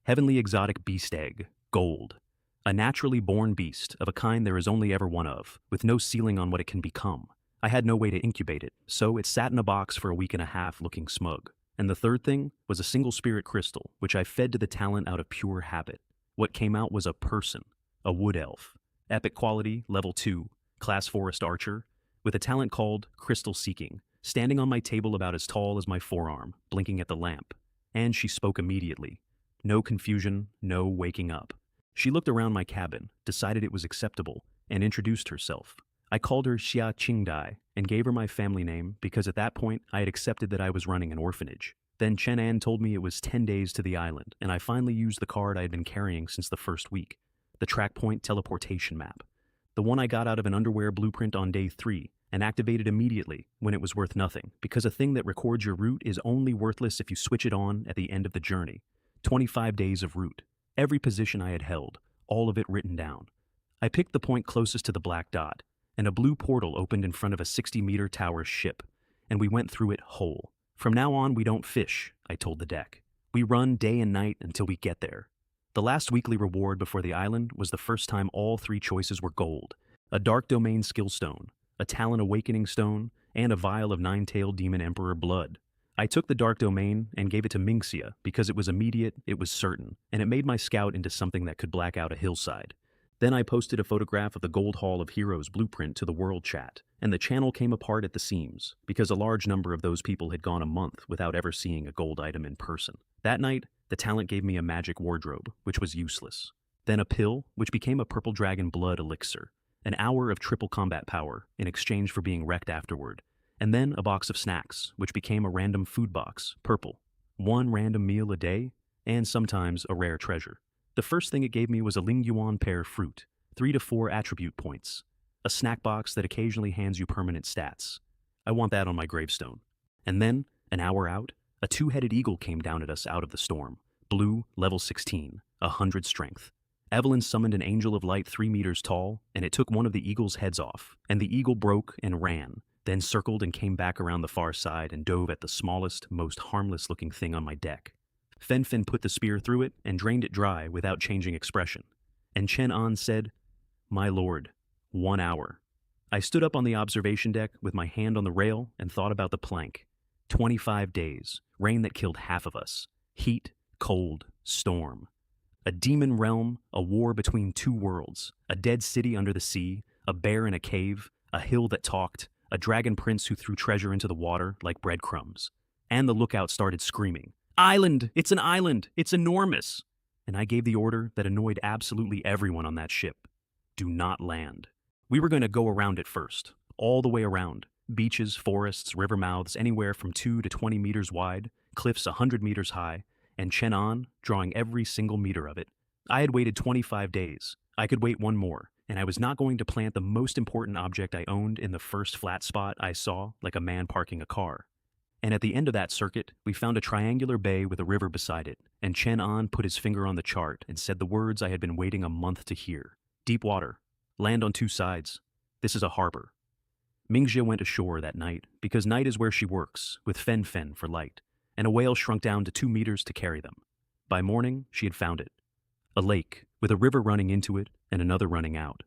Heavenly exotic beast egg, gold. A naturally born beast, of a kind there is only ever one of, with no ceiling on what it can become. I had no way to incubate it, so it sat in a box for a week and a half looking smug. And the third thing was a single spirit crystal, which I fed to the talent out of pure habit. What came out was a person, a wood elf. Epic quality, level 2, class forest archer, with a talent called Crystal Seeking, standing on my table about as tall as my forearm, blinking at the lamp. And she spoke immediately. No confusion, no waking up. She looked around my cabin, decided it was acceptable, and introduced herself. I called her Xia Qingdai and gave her my family name because at that point I had accepted that I was running an orphanage. Then Chen An told me it was 10 days to the island, and I finally used the card I had been carrying since the first week, the track point teleportation map. The one I got out of an underwear blueprint on day 3, and activated immediately when it was worth nothing, because a thing that records your route is only worthless if you switch it on at the end of the journey. 25 days of route. Every position I had held, all of it written down. I picked the point closest to the black dot, and a blue portal opened in front of a 60-meter tower ship, and we went through it whole. From now on, we don't fish, I told the deck. We run day and night until we get there. The last weekly reward before the island was the first time all 3 choices were gold: a Dark Domain Skill Stone, a Talon Awakening Stone, and a vial of 9-tailed Demon Emperor blood. I took the Dark Domain and gave it to Mingxia because it was immediate, it was certain, and it made my scout into something that could black out a hillside. Then I posted a photograph of the Gold Hall of Heroes blueprint to the world chat, and the channel came apart at the seams, because a large number of those people had gone a month without ever seeing a gold item in person. That night, the talent gave me a magic wardrobe, which was useless. Then a pill, which became a purple dragon blood elixir, an hour of triple combat power in exchange for being wrecked afterward, and then a box of snacks, which became a random food box, purple, 1 random meal a day, and sometimes a rare treasure. The first thing it gave me was a Lingyuan pear fruit, 3 to 4 attribute points, a snack box that occasionally hands you permanent stats. I want that on my gravestone. And then, an hour out, a 2-headed eagle came down at us out of the storm, blue, level 16, 100 strength. Evelyn summoned an angel of light 3 meters tall, and it took one of the eagle's heads off, and the eagle broke and ran, then circled and came back around the far side and dove at the smallest, most harmless-looking thing on my deck. Fen put the spear through it and drained it dry without changing expression. And Chen An said, "My lord, 1 hour." I stood up on the observation deck with my hand on the rail and thought about the plank. 25 days, rain that killed half of us, heat, cold, storm. A demon realm, a war between 2 worlds, a dead city under the sea, a bear in a cave, a hill that talked, a dragon prince who threw treasure into the water like breadcrumbs. And the lookout started screaming, "Island! It's an island! It's enormous!" And I gave the order that annoyed absolutely everyone on that ship. Do not land. We were going to go around it first, all the way around. Beaches, forests, river mouths, anywhere from 2 to 20 meters wide, cliffs 100 meters high, and Chen An drawing every single meter of it. I had waited 25 days. I could wait 1 more, and I was not going to plant the most important object I owned in the first flat spot I saw, like a man parking a car. And at the end of that circuit, we found a triangular bay with a river beside it, and Chen An put his finger on the chart and said the words I had been waiting a month to hear. Deep water. Land on 2 sides. This is a harbor. Mingxia went ashore that night, because night is where she works, with Fen for light, and a whale shrunk down to 2 meters to carry them. By morning, she had found it. A lake, with a river running into it and another running out.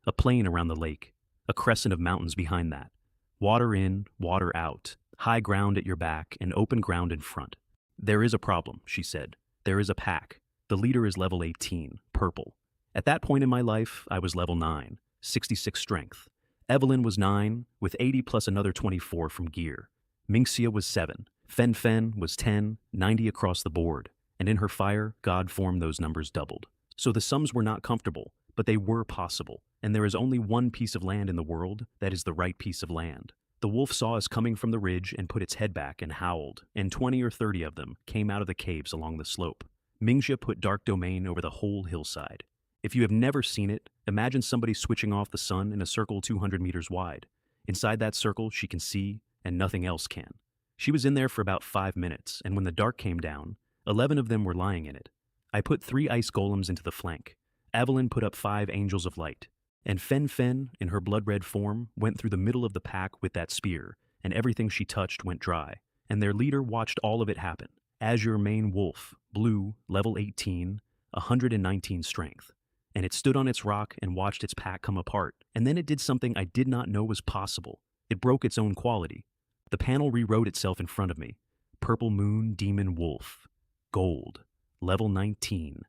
A plain around the lake, a crescent of mountains behind that. Water in, water out. High ground at your back and open ground in front. "There is a problem," she said. "There is a pack. The leader is level 18, purple. At that point in my life, I was level 9, 66 strength. Evelyn was 9, with 80 plus another 24 from gear. Mingxia was 7. Fen was 10, 90 across the board. And in her fire, God formed those numbers doubled. So the sums were not comfortable, but they were possible. And there is only 1 piece of land in the world that is the right piece of land. The wolf saw us coming from the ridge and put its head back and howled, and 20 or 30 of them came out of the caves along the slope. Mingxia put Dark Domain over the whole hillside. If you have never seen it, imagine somebody switching off the sun in a circle 200 meters wide. Inside that circle, she can see, and nothing else can. She was in there for about 5 minutes, and when the dark came down, 11 of them were lying in it. I put 3 ice golems into the flank. Evelyn put up 5 angels of light. And Fen, in her blood-red form, went through the middle of the pack with that spear, and everything she touched went dry. And their leader watched all of it happen. Azure Mane Wolf, blue, level 18, 119 strength. and it stood on its rock and watched its pack come apart. And then it did something I did not know was possible. It broke its own quality. The panel rewrote itself in front of me. Purple Moon Demon Wolf. Gold. Level 19.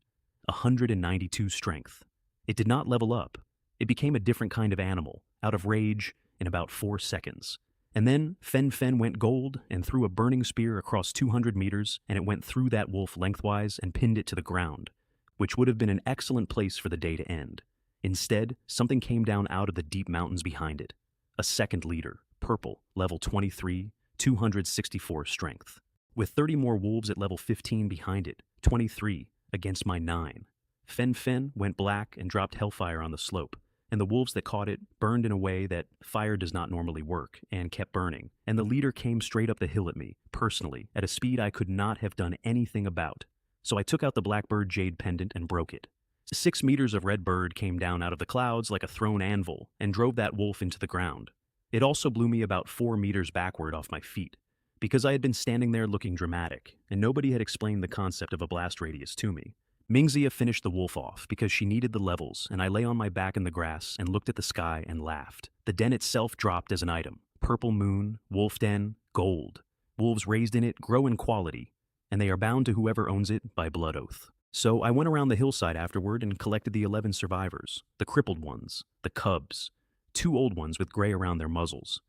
192 strength. It did not level up. It became a different kind of animal, out of rage, in about 4 seconds. And then Fen Fen went gold and threw a burning spear across 200 meters, and it went through that wolf lengthwise and pinned it to the ground, which would have been an excellent place for the day to end. Instead, something came down out of the deep mountains behind it. A second leader, purple, level 23, 264 strength. With 30 more wolves at level 15 behind it, 23, against my 9. Fen Fen went black and dropped hellfire on the slope, and the wolves that caught it burned in a way that fire does not normally work, and kept burning. And the leader came straight up the hill at me, personally, at a speed I could not have done anything about. So I took out the blackbird jade pendant and broke it. 6 meters of red bird came down out of the clouds like a thrown anvil and drove that wolf into the ground. It also blew me about 4 meters backward off my feet, because I had been standing there looking dramatic, and nobody had explained the concept of a blast radius to me. Mingxia finished the wolf off because she needed the levels, and I lay on my back in the grass and looked at the sky and laughed. The den itself dropped as an item. Purple moon, wolf den, gold. Wolves raised in it grow in quality, and they are bound to whoever owns it by blood oath. So I went around the hillside afterward and collected the 11 survivors, the crippled ones, the cubs, 2 old ones with gray around their muzzles.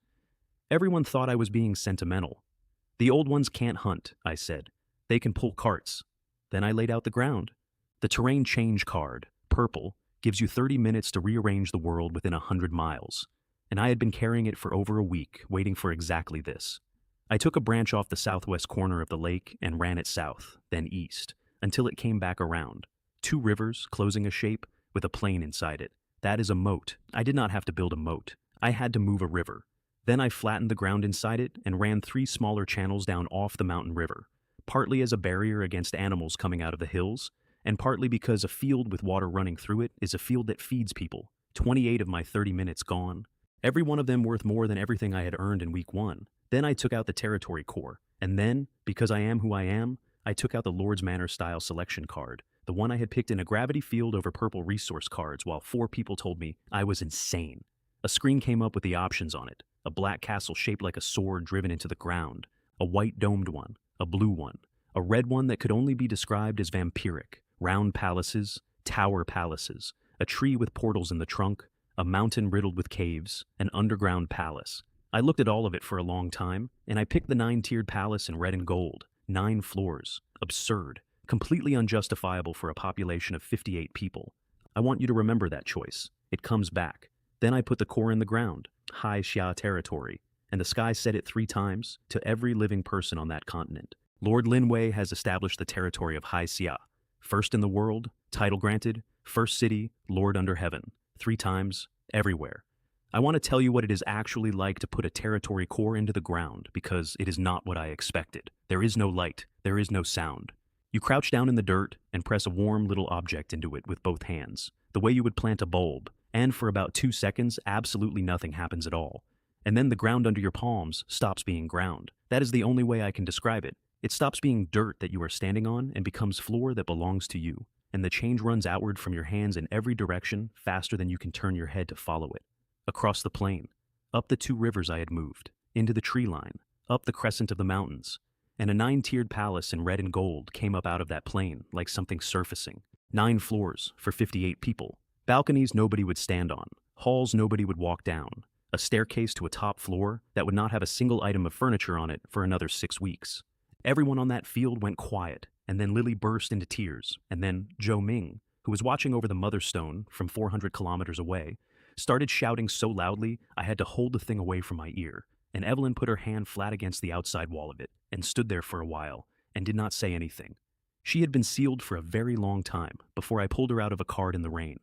Everyone thought I was being sentimental. The old ones can't hunt, I said. They can pull carts. Then I laid out the ground. The terrain change card, purple, gives you 30 minutes to rearrange the world within 100 miles, and I had been carrying it for over a week, waiting for exactly this. I took a branch off the southwest corner of the lake and ran it south, then east, until it came back around. 2 rivers closing a shape with a plain inside it. That is a moat. I did not have to build a moat. I had to move a river. Then I flattened the ground inside it and ran 3 smaller channels down off the mountain river, partly as a barrier against animals coming out of the hills, and partly because a field with water running through it is a field that feeds people. 28 of my 30 minutes gone. Every one of them worth more than everything I had earned in week 1. Then I took out the territory core, and then, because I am who I am, I took out the Lord's Manor style selection card, the one I had picked in a gravity field over purple resource cards while 4 people told me I was insane. A screen came up with the options on it. A black castle shaped like a sword driven into the ground, a white domed one, a blue one, a red one that could only be described as vampiric, round palaces, tower palaces, a tree with portals in the trunk, a mountain riddled with caves, an underground palace. I looked at all of it for a long time, and I picked the 9-tiered palace in red and gold, 9 floors, absurd, completely unjustifiable for a population of 58 people. I want you to remember that choice. It comes back. Then I put the core in the ground, High Xia territory, and the sky said it 3 times to every living person on that continent. Lord Linwei has established the territory of High Xia, first in the world, title granted, first city, Lord under heaven, 3 times, everywhere. I want to tell you what it is actually like to put a territory core into the ground, because it is not what I expected. There is no light, there is no sound. You crouch down in the dirt and press a warm little object into it with both hands, the way you would plant a bulb, and for about 2 seconds, absolutely nothing happens at all. And then the ground under your palms stops being ground. That is the only way I can describe it. It stops being dirt that you are standing on and becomes floor that belongs to you. And the change runs outward from your hands in every direction faster than you can turn your head to follow it. Across the plain, up the 2 rivers I had moved, into the tree line, up the crescent of the mountains, and a 9-tiered palace in red and gold came up out of that plain like something surfacing. 9 floors for 58 people. Balconies nobody would stand on, halls nobody would walk down, a staircase to a top floor that would not have a single item of furniture on it for another 6 weeks. Everyone on that field went quiet, and then Lily burst into tears, and then Zhou Ming, who was watching over the Mother Stone from 400 kilometers away, started shouting so loudly I had to hold the thing away from my ear, and Evelyn put her hand flat against the outside wall of it and stood there for a while and did not say anything. She had been sealed for a very long time before I pulled her out of a card in the rain.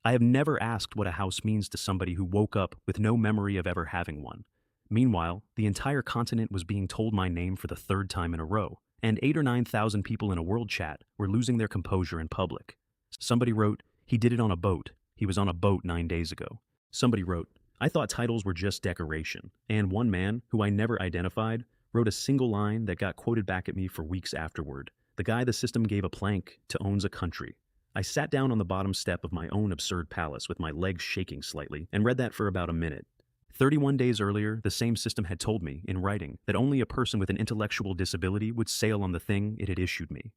I have never asked what a house means to somebody who woke up with no memory of ever having one. Meanwhile, the entire continent was being told my name for the 3rd time in a row, and 8,000 or 9,000 people in a world chat were losing their composure in public. Somebody wrote, "He did it on a boat. He was on a boat 9 days ago." Somebody wrote, "I thought titles were just decoration." And one man, who I never identified, wrote a single line that got quoted back at me for weeks afterward. "The guy the system gave a plank to owns a country." I sat down on the bottom step of my own absurd palace with my legs shaking slightly and read that for about a minute. 31 days earlier, the same system had told me, in writing, that only a person with an intellectual disability would sail on the thing it had issued me.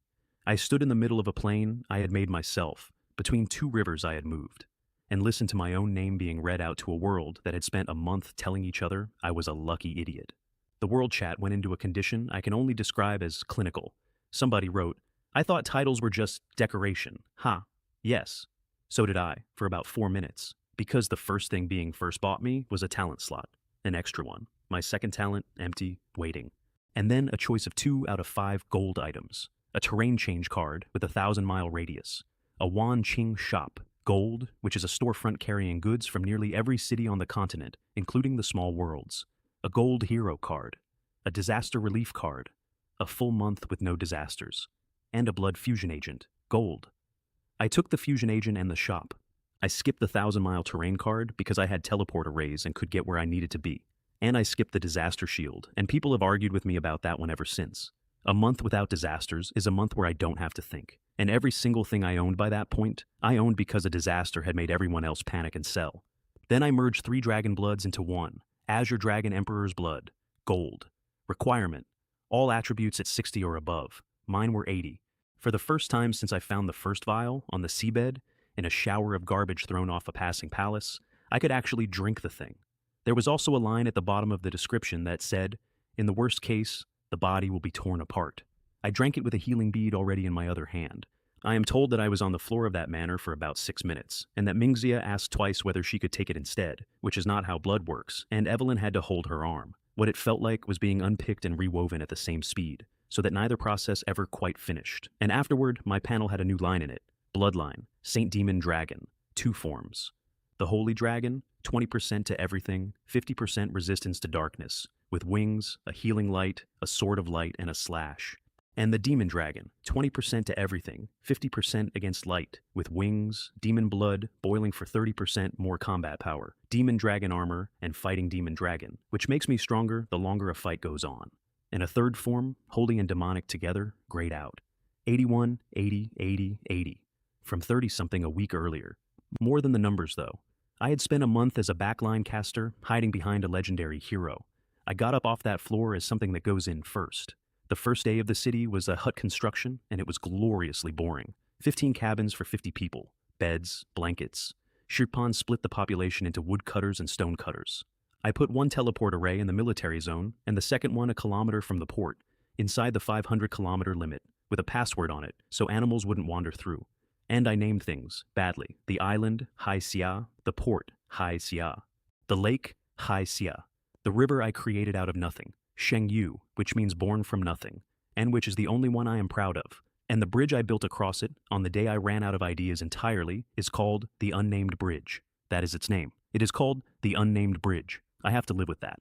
I stood in the middle of a plain I had made myself, between two rivers I had moved, and listened to my own name being read out to a world that had spent a month telling each other I was a lucky idiot. The world chat went into a condition I can only describe as clinical. Somebody wrote, "I thought titles were just decoration." Ha. Yes. So did I, for about 4 minutes. Because the first thing being first bought me was a talent slot, an extra one. My second talent, empty, waiting. And then a choice of 2 out of 5 gold items. A terrain change card with a 1,000-mile radius. A Wan Ching shop, gold, which is a storefront carrying goods from nearly every city on the continent, including the small worlds. A gold hero card. A disaster relief card. A full month with no disasters. And a blood fusion agent, gold. I took the fusion agent and the shop. I skipped the 1,000-mile terrain card because I had teleport arrays and could get where I needed to be. And I skipped the disaster shield, and people have argued with me about that one ever since. A month without disasters is a month where I don't have to think. And every single thing I owned by that point, I owned because a disaster had made everyone else panic and sell. Then I merged 3 Dragon Bloods into 1. Azure Dragon Emperor's Blood. Gold. Requirement. All attributes at 60 or above. Mine were 80. For the first time since I found the first vial, on the seabed, in a shower of garbage thrown off a passing palace, I could actually drink the thing. There was also a line at the bottom of the description that said, "In the worst case, the body will be torn apart." I drank it with a healing bead already in my other hand. I am told that I was on the floor of that manor for about 6 minutes, and that Mingxia asked twice whether she could take it instead, which is not how blood works, and Evelyn had to hold her arm. What it felt like was being unpicked and rewoven at the same speed, so that neither process ever quite finished. And afterward, my panel had a new line in it. Bloodline, Saint Demon Dragon, 2 forms. The Holy Dragon, 20% to everything, 50% resistance to darkness, with wings, a healing light, a sword of light, and a slash. And the Demon Dragon, 20% to everything, 50% against light, with wings, demon blood, boiling for 30% more combat power, demon dragon armor, and fighting demon dragon, which makes me stronger the longer a fight goes on. And a third form, holy and demonic together, grayed out. 81, 80, 80, 80. From 30-something a week earlier. More than the numbers, though. I had spent a month as a backline caster, hiding behind a legendary hero. I got up off that floor as something that goes in first. The first day of the city was a hut construction, and it was gloriously boring. 15 cabins for 50 people. Beds, blankets. Shirpan split the population into woodcutters and stonecutters. I put 1 teleport array in the military zone, and the second one a kilometer from the port, inside the 500-kilometer limit, with a password on it, so animals wouldn't wander through. And I named things, badly. The island, Hai Xia. The port, Hai Xia. The lake, Hai Xia. The river I created out of nothing, Sheng Yu, which means born from nothing, and which is the only one I am proud of. And the bridge I built across it, on the day I ran out of ideas entirely, is called the Unnamed Bridge. That is its name. It is called the Unnamed Bridge. I have to live with that.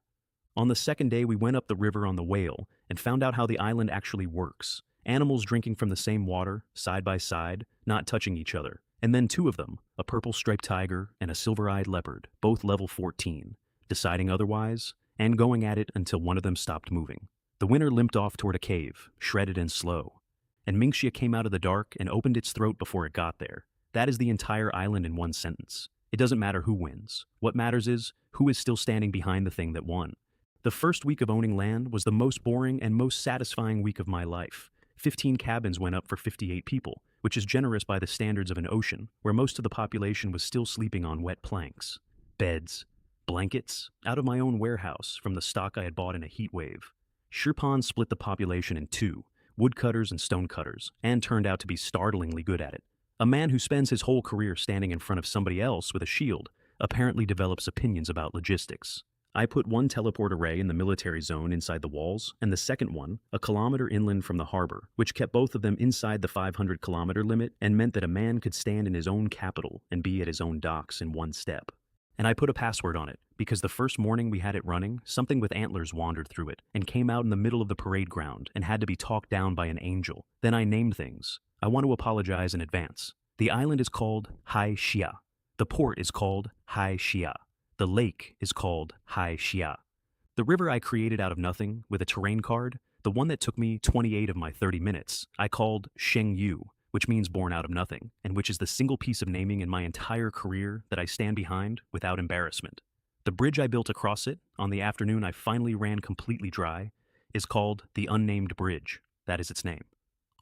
On the second day, we went up the river on the Whale and found out how the island actually works. Animals drinking from the same water, side by side, not touching each other. And then 2 of them, a purple-striped tiger and a silver-eyed leopard, both level 14, deciding otherwise, and going at it until one of them stopped moving. The winner limped off toward a cave, shredded and slow. And Mingxia came out of the dark and opened its throat before it got there. That is the entire island in one sentence. It doesn't matter who wins. What matters is who is still standing behind the thing that won. The first week of owning land was the most boring and most satisfying week of my life. 15 cabins went up for 58 people, which is generous by the standards of an ocean, where most of the population was still sleeping on wet planks. Beds. Blankets. Out of my own warehouse, from the stock I had bought in a heat wave. Shirpan split the population in 2, woodcutters and stonecutters, and turned out to be startlingly good at it. A man who spends his whole career standing in front of somebody else with a shield apparently develops opinions about logistics. I put 1 teleport array in the military zone inside the walls, and the second one, a kilometer inland from the harbor, which kept both of them inside the 500-kilometer limit and meant that a man could stand in his own capital and be at his own docks in 1 step. And I put a password on it, because the first morning we had it running, something with antlers wandered through it and came out in the middle of the parade ground and had to be talked down by an angel. Then I named things. I want to apologize in advance. The island is called Hai Xia. The port is called Hai Xia. The lake is called Hai Xia. The river I created out of nothing, with a terrain card, the one that took me 28 of my 30 minutes, I called Sheng Yu, which means born out of nothing, and which is the single piece of naming in my entire career that I stand behind without embarrassment. The bridge I built across it, on the afternoon I finally ran completely dry, is called the Unnamed Bridge. That is its name.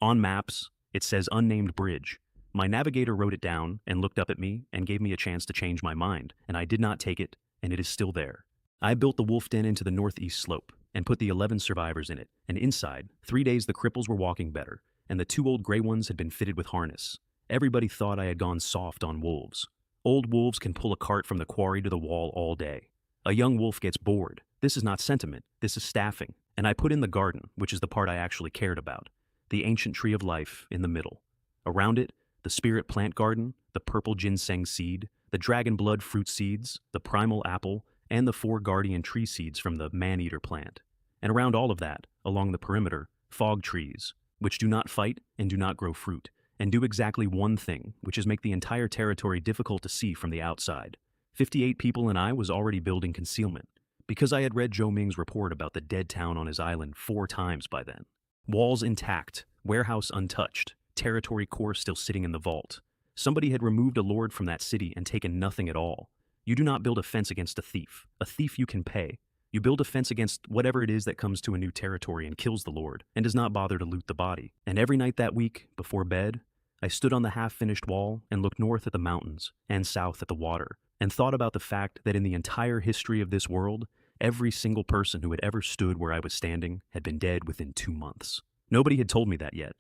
On maps, it says Unnamed Bridge. My navigator wrote it down and looked up at me and gave me a chance to change my mind, and I did not take it, and it is still there. I built the wolf den into the northeast slope and put the 11 survivors in it, and inside, 3 days the cripples were walking better, and the 2 old gray ones had been fitted with harness. Everybody thought I had gone soft on wolves. Old wolves can pull a cart from the quarry to the wall all day. A young wolf gets bored. This is not sentiment, this is staffing. And I put in the garden, which is the part I actually cared about. The ancient tree of life in the middle. Around it, the spirit plant garden, the purple ginseng seed, the dragon blood fruit seeds, the primal apple, and the 4 guardian tree seeds from the man-eater plant. And around all of that, along the perimeter, fog trees, which do not fight and do not grow fruit, and do exactly one thing, which is make the entire territory difficult to see from the outside. 58 people and I was already building concealment, because I had read Zhou Ming's report about the dead town on his island 4 times by then. Walls intact, warehouse untouched, territory core still sitting in the vault. Somebody had removed a lord from that city and taken nothing at all. You do not build a fence against a thief. A thief you can pay. You build a fence against whatever it is that comes to a new territory and kills the lord, and does not bother to loot the body. And every night that week, before bed, I stood on the half-finished wall and looked north at the mountains and south at the water, and thought about the fact that in the entire history of this world, every single person who had ever stood where I was standing had been dead within 2 months. Nobody had told me that yet.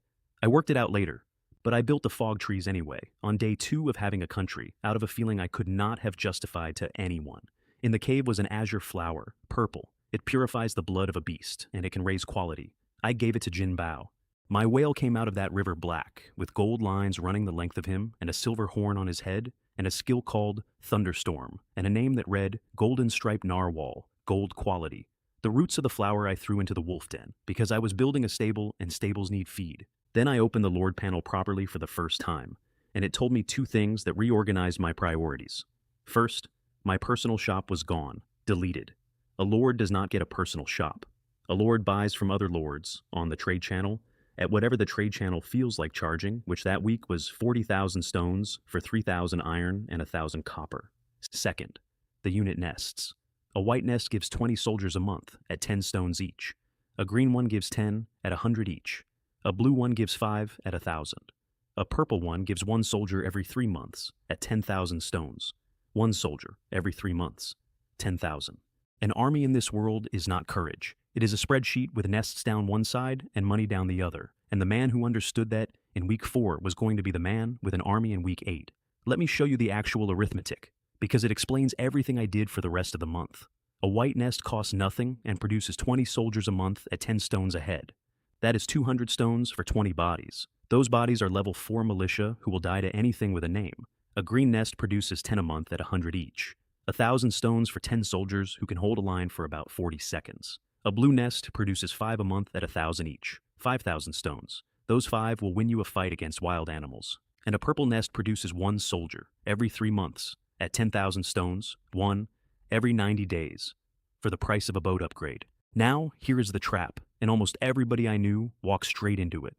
I worked it out later, but I built the fog trees anyway, on day 2 of having a country, out of a feeling I could not have justified to anyone. In the cave was an azure flower, purple. It purifies the blood of a beast, and it can raise quality. I gave it to Jin Bao. My whale came out of that river black, with gold lines running the length of him, and a silver horn on his head, and a skill called Thunderstorm, and a name that read Golden Striped Narwhal, Gold Quality. The roots of the flower I threw into the wolf den, because I was building a stable and stables need feed. Then I opened the Lord panel properly for the first time, and it told me 2 things that reorganized my priorities. First, my personal shop was gone, deleted. A lord does not get a personal shop. A lord buys from other lords on the trade channel at whatever the trade channel feels like charging, which that week was 40,000 stones for 3,000 iron and 1,000 copper. Second, the unit nests. A white nest gives 20 soldiers a month at 10 stones each. A green one gives 10 at 100 each. A blue one gives 5 at 1,000. A purple one gives 1 soldier every 3 months at 10,000 stones. 1 soldier every 3 months, 10,000. An army in this world is not courage. It is a spreadsheet with nests down one side and money down the other. And the man who understood that in week 4 was going to be the man with an army in week 8. Let me show you the actual arithmetic, because it explains everything I did for the rest of the month. A white nest costs nothing and produces 20 soldiers a month at 10 stones a head. That is 200 stones for 20 bodies. Those bodies are level 4 militia who will die to anything with a name. A green nest produces 10 a month at 100 each. 1,000 stones for 10 soldiers who can hold a line for about 40 seconds. A blue nest produces 5 a month at 1,000 each. 5,000 stones. Those 5 will win you a fight against wild animals. And a purple nest produces 1 soldier every 3 months at 10,000 stones, 1 every 90 days, for the price of a boat upgrade. Now, here is the trap, and almost everybody I knew walked straight into it.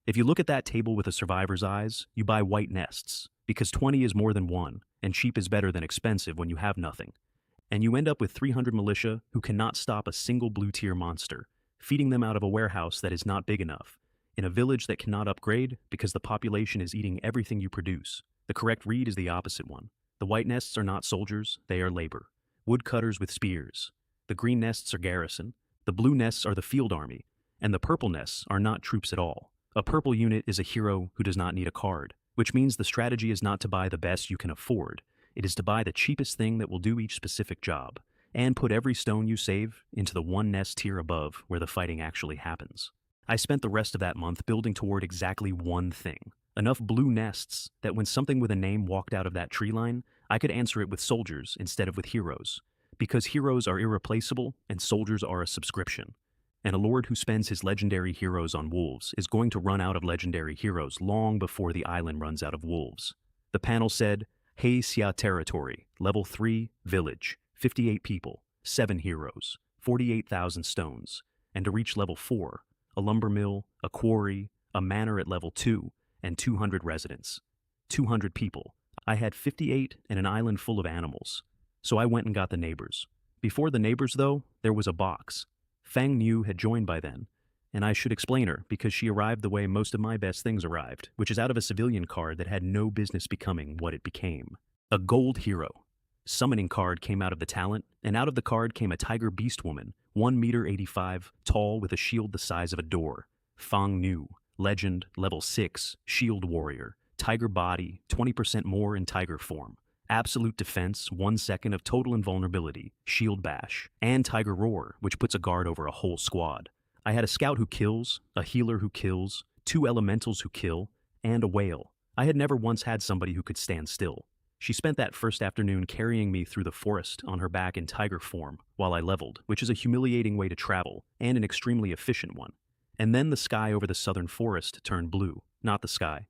If you look at that table with a survivor's eyes, you buy white nests, because 20 is more than 1, and cheap is better than expensive when you have nothing. And you end up with 300 militia who cannot stop a single blue-tier monster, feeding them out of a warehouse that is not big enough, in a village that cannot upgrade because the population is eating everything you produce. The correct read is the opposite one. The white nests are not soldiers, they are labor. Woodcutters with spears. The green nests are garrison. The blue nests are the field army. And the purple nests are not troops at all. A purple unit is a hero who does not need a card, which means the strategy is not to buy the best you can afford. It is to buy the cheapest thing that will do each specific job, and put every stone you save into the 1 nest tier above where the fighting actually happens. I spent the rest of that month building toward exactly one thing. Enough blue nests that when something with a name walked out of that tree line, I could answer it with soldiers instead of with heroes. Because heroes are irreplaceable and soldiers are a subscription. And a lord who spends his legendary heroes on wolves is going to run out of legendary heroes long before the island runs out of wolves. The panel said, Hei Xia Territory, Level 3, Village, 58 people, 7 heroes, 48,000 stones. And to reach Level 4, a lumber mill, a quarry, a manor at Level 2, and 200 residents. 200 people. I had 58 and an island full of animals. So I went and got the neighbors. Before the neighbors, though, there was a box. Fang Niu had joined by then, and I should explain her because she arrived the way most of my best things arrived, which is out of a civilian card that had no business becoming what it became. A gold hero. Summoning card came out of the talent, and out of the card came a tiger beast woman, 1 meter 85, tall with a shield the size of a door. Fang Niu, legend, level 6, shield warrior, tiger body, 20% more in tiger form. Absolute defense, 1 second of total invulnerability, shield bash, and tiger roar, which puts a guard over a whole squad. I had a scout who kills, a healer who kills, 2 elementals who kill, and a whale. I had never once had somebody who could stand still. She spent that first afternoon carrying me through the forest on her back in tiger form while I leveled, which is a humiliating way to travel, and an extremely efficient one. And then the sky over the southern forest turned blue, not the sky.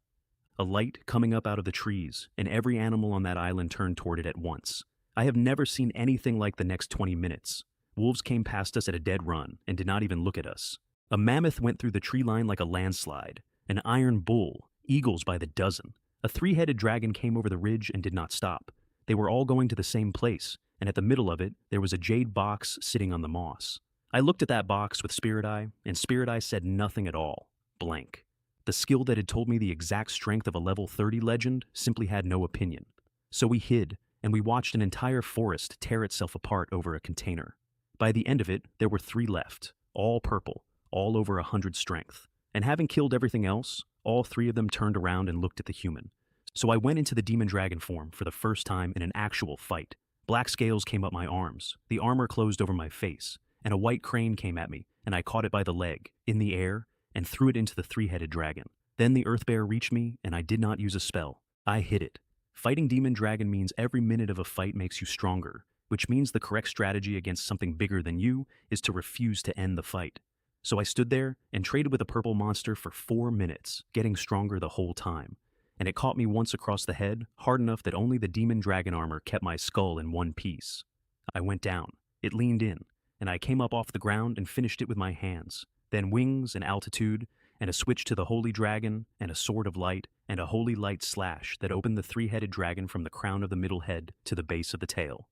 A light coming up out of the trees, and every animal on that island turned toward it at once. I have never seen anything like the next 20 minutes. Wolves came past us at a dead run and did not even look at us. A mammoth went through the tree line like a landslide. An iron bull, eagles by the dozen. A 3-headed dragon came over the ridge and did not stop. They were all going to the same place, and at the middle of it, there was a jade box sitting on the moss. I looked at that box with Spirit Eye, and Spirit Eye said nothing at all. Blank. The skill that had told me the exact strength of a level 30 legend simply had no opinion. So we hid, and we watched an entire forest tear itself apart over a container. By the end of it, there were 3 left, all purple, all over 100 strength. And having killed everything else, all 3 of them turned around and looked at the human. So I went into the demon dragon form for the first time in an actual fight. Black scales came up my arms, the armor closed over my face, and a white crane came at me, and I caught it by the leg, in the air, and threw it into the 3-headed dragon. Then the earth bear reached me, and I did not use a spell. I hit it. Fighting demon dragon means every minute of a fight makes you stronger, which means the correct strategy against something bigger than you is to refuse to end the fight. So I stood there and traded with a purple monster for 4 minutes, getting stronger the whole time. And it caught me once across the head, hard enough that only the demon dragon armor kept my skull in one piece. I went down. It leaned in, and I came up off the ground and finished it with my hands. Then wings and altitude, and a switch to the holy dragon, and a sword of light, and a holy light slash that opened the 3-headed dragon from the crown of the middle head to the base of the tail.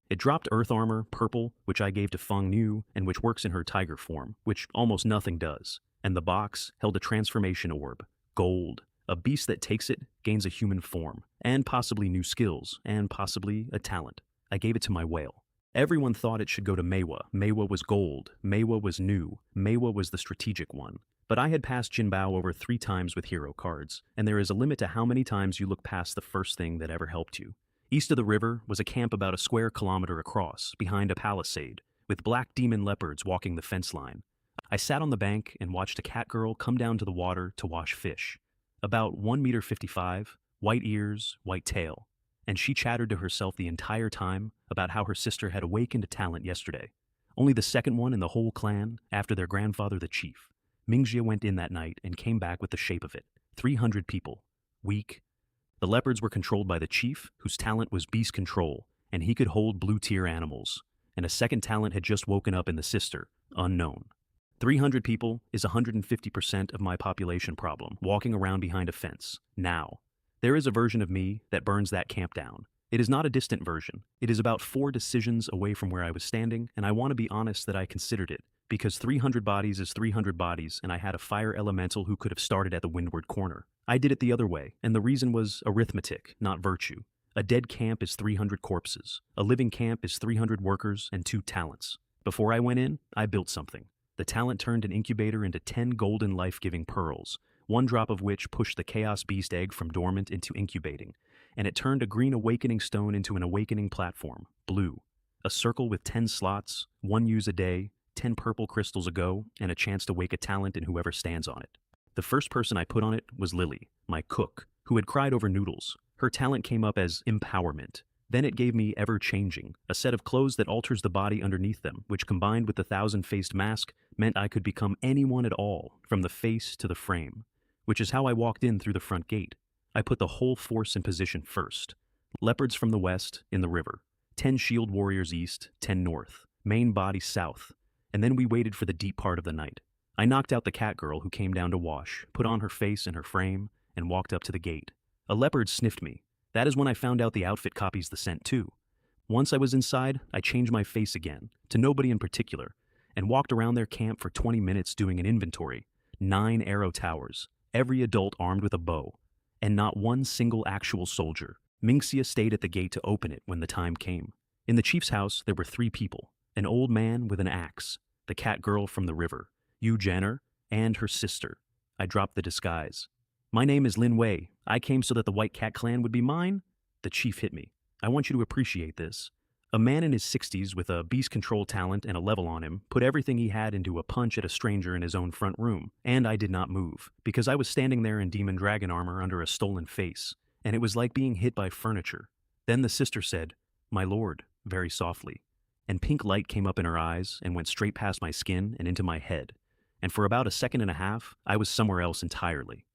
It dropped earth armor, purple, which I gave to Feng Niu, and which works in her tiger form, which almost nothing does. And the box held a transformation orb, gold. A beast that takes it gains a human form, and possibly new skills, and possibly a talent. I gave it to my whale. Everyone thought it should go to manhwa. Manhwa was gold. Manhwa was new. Manhwa was the strategic one. But I had passed Jinbao over 3 times with hero cards, and there is a limit to how many times you look past the first thing that ever helped you. East of the river was a camp about a square kilometer across, behind a palisade, with black demon leopards walking the fence line. I sat on the bank and watched a cat girl come down to the water to wash fish. About 1 meter 55, white ears, white tail. And she chattered to herself the entire time about how her sister had awakened a talent yesterday. Only the second one in the whole clan, after their grandfather the chief. Mingjie went in that night and came back with the shape of it. 300 people. Weak. The leopards were controlled by the chief, whose talent was beast control, and he could hold blue-tier animals. And a second talent had just woken up in the sister, unknown. 300 people is 150% of my population problem, walking around behind a fence, now. There is a version of me that burns that camp down. It is not a distant version. It is about 4 decisions away from where I was standing, and I want to be honest that I considered it, because 300 bodies is 300 bodies, and I had a fire elemental who could have started at the windward corner. I did it the other way, and the reason was arithmetic, not virtue. A dead camp is 300 corpses. A living camp is 300 workers and 2 talents. Before I went in, I built something. The talent turned an incubator into 10 golden life-giving pearls, 1 drop of which pushed the Chaos Beast egg from dormant into incubating, and it turned a green awakening stone into an awakening platform, blue. A circle with 10 slots, 1 use a day, 10 purple crystals a go, and a chance to wake a talent in whoever stands on it. The first person I put on it was Lily, my cook, who had cried over noodles. Her talent came up as empowerment. Then it gave me ever-changing, a set of clothes that alters the body underneath them, which combined with the 1,000-faced mask meant I could become anyone at all, from the face to the frame, which is how I walked in through the front gate. I put the whole force in position first. Leopards from the west, in the river. 10 shield warriors east, 10 north. Main body south. And then we waited for the deep part of the night. I knocked out the cat girl who came down to wash, put on her face and her frame, and walked up to the gate. A leopard sniffed me. That is when I found out the outfit copies the scent too. Once I was inside, I changed my face again, to nobody in particular, and walked around their camp for 20 minutes doing an inventory. 9 arrow towers, every adult armed with a bow, and not one single actual soldier. Minxia stayed at the gate to open it when the time came. In the chief's house, there were 3 people, an old man with an axe, the cat girl from the river, Yu Janner, and her sister. I dropped the disguise. My name is Lin Wei. I came so that the White Cat clan would be mine? The chief hit me. I want you to appreciate this. A man in his 60s with a beast control talent and a level on him put everything he had into a punch at a stranger in his own front room, and I did not move, because I was standing there in demon dragon armor under a stolen face, and it was like being hit by furniture. Then the sister said, "My lord," very softly, and pink light came up in her eyes and went straight past my skin and into my head, and for about a second and a half, I was somewhere else entirely.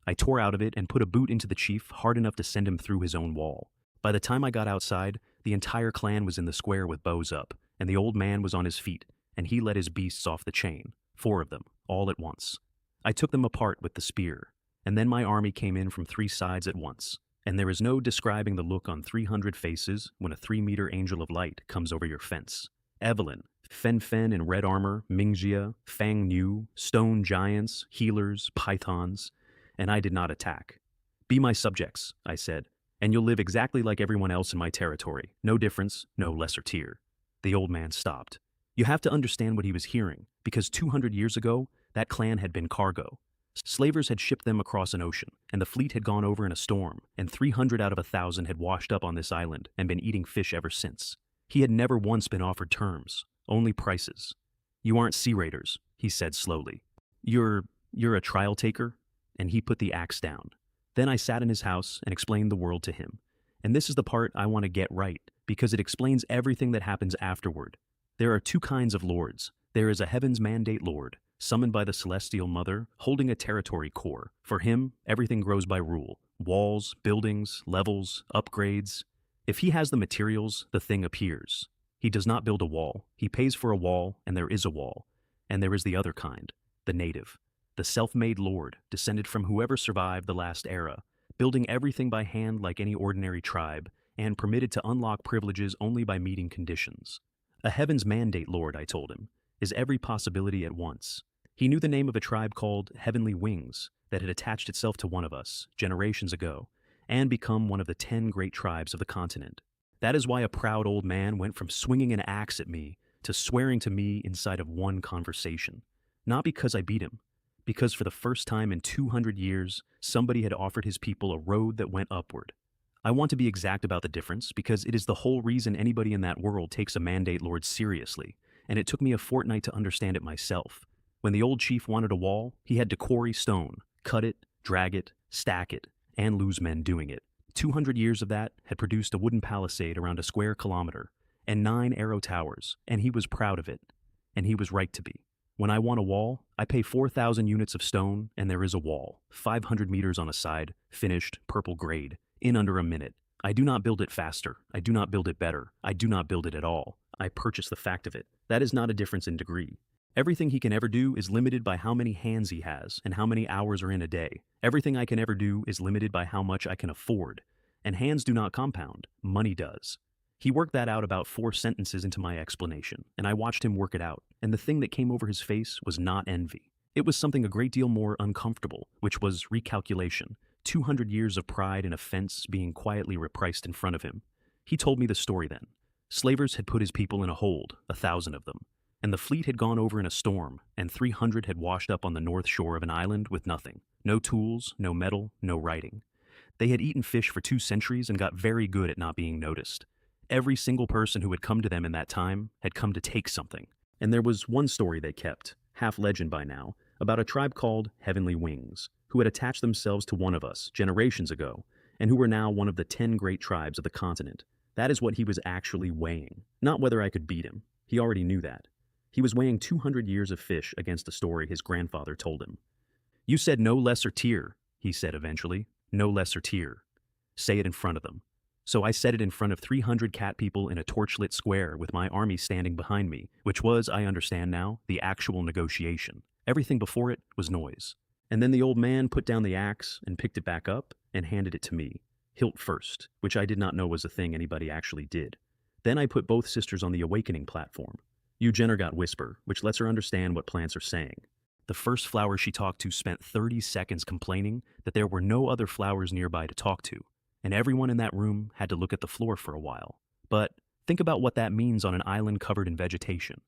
I tore out of it and put a boot into the chief hard enough to send him through his own wall. By the time I got outside, the entire clan was in the square with bows up, and the old man was on his feet, and he let his beasts off the chain, 4 of them, all at once. I took them apart with the spear, and then my army came in from 3 sides at once, and there is no describing the look on 300 faces when a 3-meter angel of light comes over your fence. Evelyn, Fen Fen in red armor, Mingjia, Fang Nu, stone giants, healers, pythons, and I did not attack. "Be my subjects," I said, "and you'll live exactly like everyone else in my territory. No difference, no lesser tier." The old man stopped. You have to understand what he was hearing, because 200 years ago, that clan had been cargo. Slavers had shipped them across an ocean, and the fleet had gone over in a storm, and 300 out of 1,000 had washed up on this island and been eating fish ever since. He had never once been offered terms, only prices. "You aren't sea raiders," he said slowly. You're a trial taker?" And he put the axe down. Then I sat in his house and explained the world to him. And this is the part I want to get right, because it explains everything that happens afterward. There are 2 kinds of lords. There is a Heaven's Mandate Lord, summoned by the Celestial Mother, holding a territory core. For him, everything grows by rule. Walls, buildings, levels, upgrades. If he has the materials, the thing appears. He does not build a wall. He pays for a wall, and there is a wall. And there is the other kind, the native. The self-made lord, descended from whoever survived the last era, building everything by hand like any ordinary tribe, and permitted to unlock privileges only by meeting conditions. A Heaven's Mandate Lord, I told him, is every possibility at once. He knew the name of a tribe called Heavenly Wings that had attached itself to one of us, generations ago, and become one of the 10 great tribes of the continent. That is why a proud old man went from swinging an axe at me to swearing to me inside of one conversation. Not because I beat him, because for the first time in 200 years, somebody had offered his people a road that went upward. I want to be exact about the difference because it is the whole reason anybody in that world takes a mandate lord seriously, and it took me a fortnight to understand it myself. When the old chief wanted a wall, he had to quarry stone, cut it, drag it, stack it, and lose men doing it. 200 years of that had produced a wooden palisade around a square kilometer, and 9 arrow towers, and he was proud of it, and he was right to be. When I want a wall, I pay 4,000 units of stone, and there is a wall, 500 meters on a side, finished, purple grade, in under a minute. I do not build it faster. I do not build it better. I do not build it at all. I purchase the fact of it. That is not a difference in degree. Everything he can ever do is limited by how many hands he has and how many hours are in a day. Everything I can ever do is limited by how much I can afford. And hands do not compound. Money does. He worked that out about 4 sentences into my explanation, and I watched him work it out, and the thing that came over his face was not envy. It was something a great deal more uncomfortable, which was recalculation, 200 years of pride and offense being quietly repriced in front of him. He told me the story then. Slavers had put his people in a hold, 1,000 of them, and the fleet had gone over in a storm, and 300 had washed up on the north shore of an island with nothing. No tools, no metal, no writing. They had eaten fish for 2 centuries and got very good at not being noticed. Every single person who had come to them in that time had come to take something. And there was one story they kept, half legend by now, about a tribe called Heavenly Wings, who had attached themselves to one of us generations ago, and who were now one of the 10 great tribes of the continent. That is what he was actually weighing, not whether I could beat him. He already knew that. He was weighing 200 years of fish against a story his grandfather told him. "You said no lesser tier," he said eventually. "No lesser tier. Say it in front of them." So I said it in front of 300 cat people in a torchlit square with my army standing behind me, which was, I understand now, the actual negotiation. Everything before it was noise. And then the old man put down the axe and picked it back up and handed it to me, hilt first, which I did not know was a thing anybody actually did. Then I put both sisters on the awakening platform. Jenner got whisper, which lets her understand what plants are saying. The first flower she talked to spent 30 seconds complaining that there were no other flowers nearby to talk to, and everyone in that room had to look at the floor for a while. But think about what that means on an island covered in vegetation.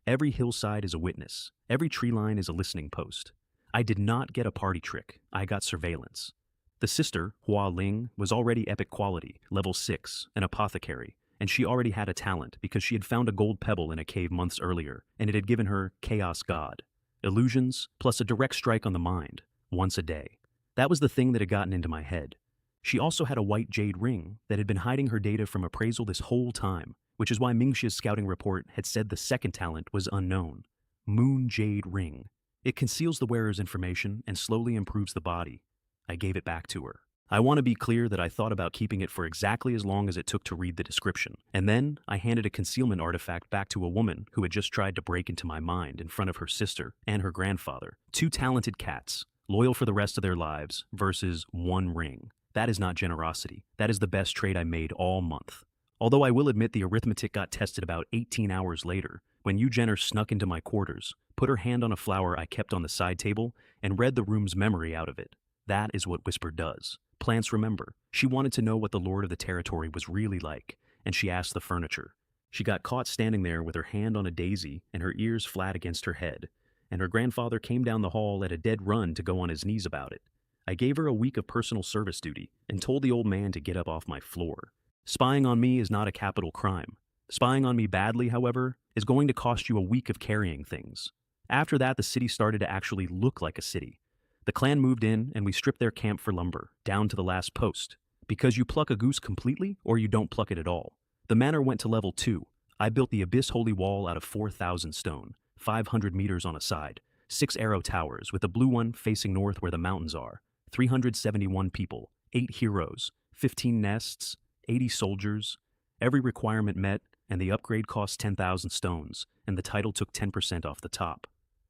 Every hillside is a witness. Every tree line is a listening post. I did not get a party trick. I got surveillance. The sister, Hua Ling, was already epic quality, level 6, an apothecary, and she already had a talent because she had found a gold pebble in a cave months earlier, and it had given her Chaos God. Illusions, plus a direct strike on the mind, once a day. That was the thing that had gotten into my head. She also had a white jade ring that had been hiding her data from appraisal this whole time, which is why Mingxia's scouting report had said the second talent was unknown. Moon Jade Ring. It conceals the wearer's information and slowly improves the body. I gave it back to her. I want to be clear that I thought about keeping it for exactly as long as it took to read the description, and then I handed a concealment artifact back to a woman who had just tried to break into my mind in front of her sister and her grandfather. Two talented cats, loyal for the rest of their lives, versus one ring. That is not generosity. That is the best trade I made all month. Although I will admit the arithmetic got tested about 18 hours later, when Jenner snuck into my quarters, put her hand on a flower I kept on the side table, and read the room's memory out of it. That is what Whisper does. Plants remember. She wanted to know what the lord of the territory was really like, and she asked the furniture. She got caught standing there with her hand on a daisy and her ears flat against her head, and her grandfather came down the hall at a dead run to go on his knees about it. I gave her a week of personal service duty and told the old man to get up off my floor. Spying on me is not a capital crime. Spying on me badly, however, is going to cost you a week of carrying things. After that, the city started to actually look like a city. The clan moved in, and we stripped their camp for lumber, down to the last post. Because you pluck a goose completely, or you don't pluck it at all. The manor went to level 2. I built the Abyss Holy Wall out of 4,000 stone, 500 meters on a side, 6 arrow towers, with a blue one facing north where the mountains are, 371 people, 8 heroes, 15 nests, 80 soldiers. Every requirement met, and the upgrade cost 10,000 stones, and the title took 10% off the top.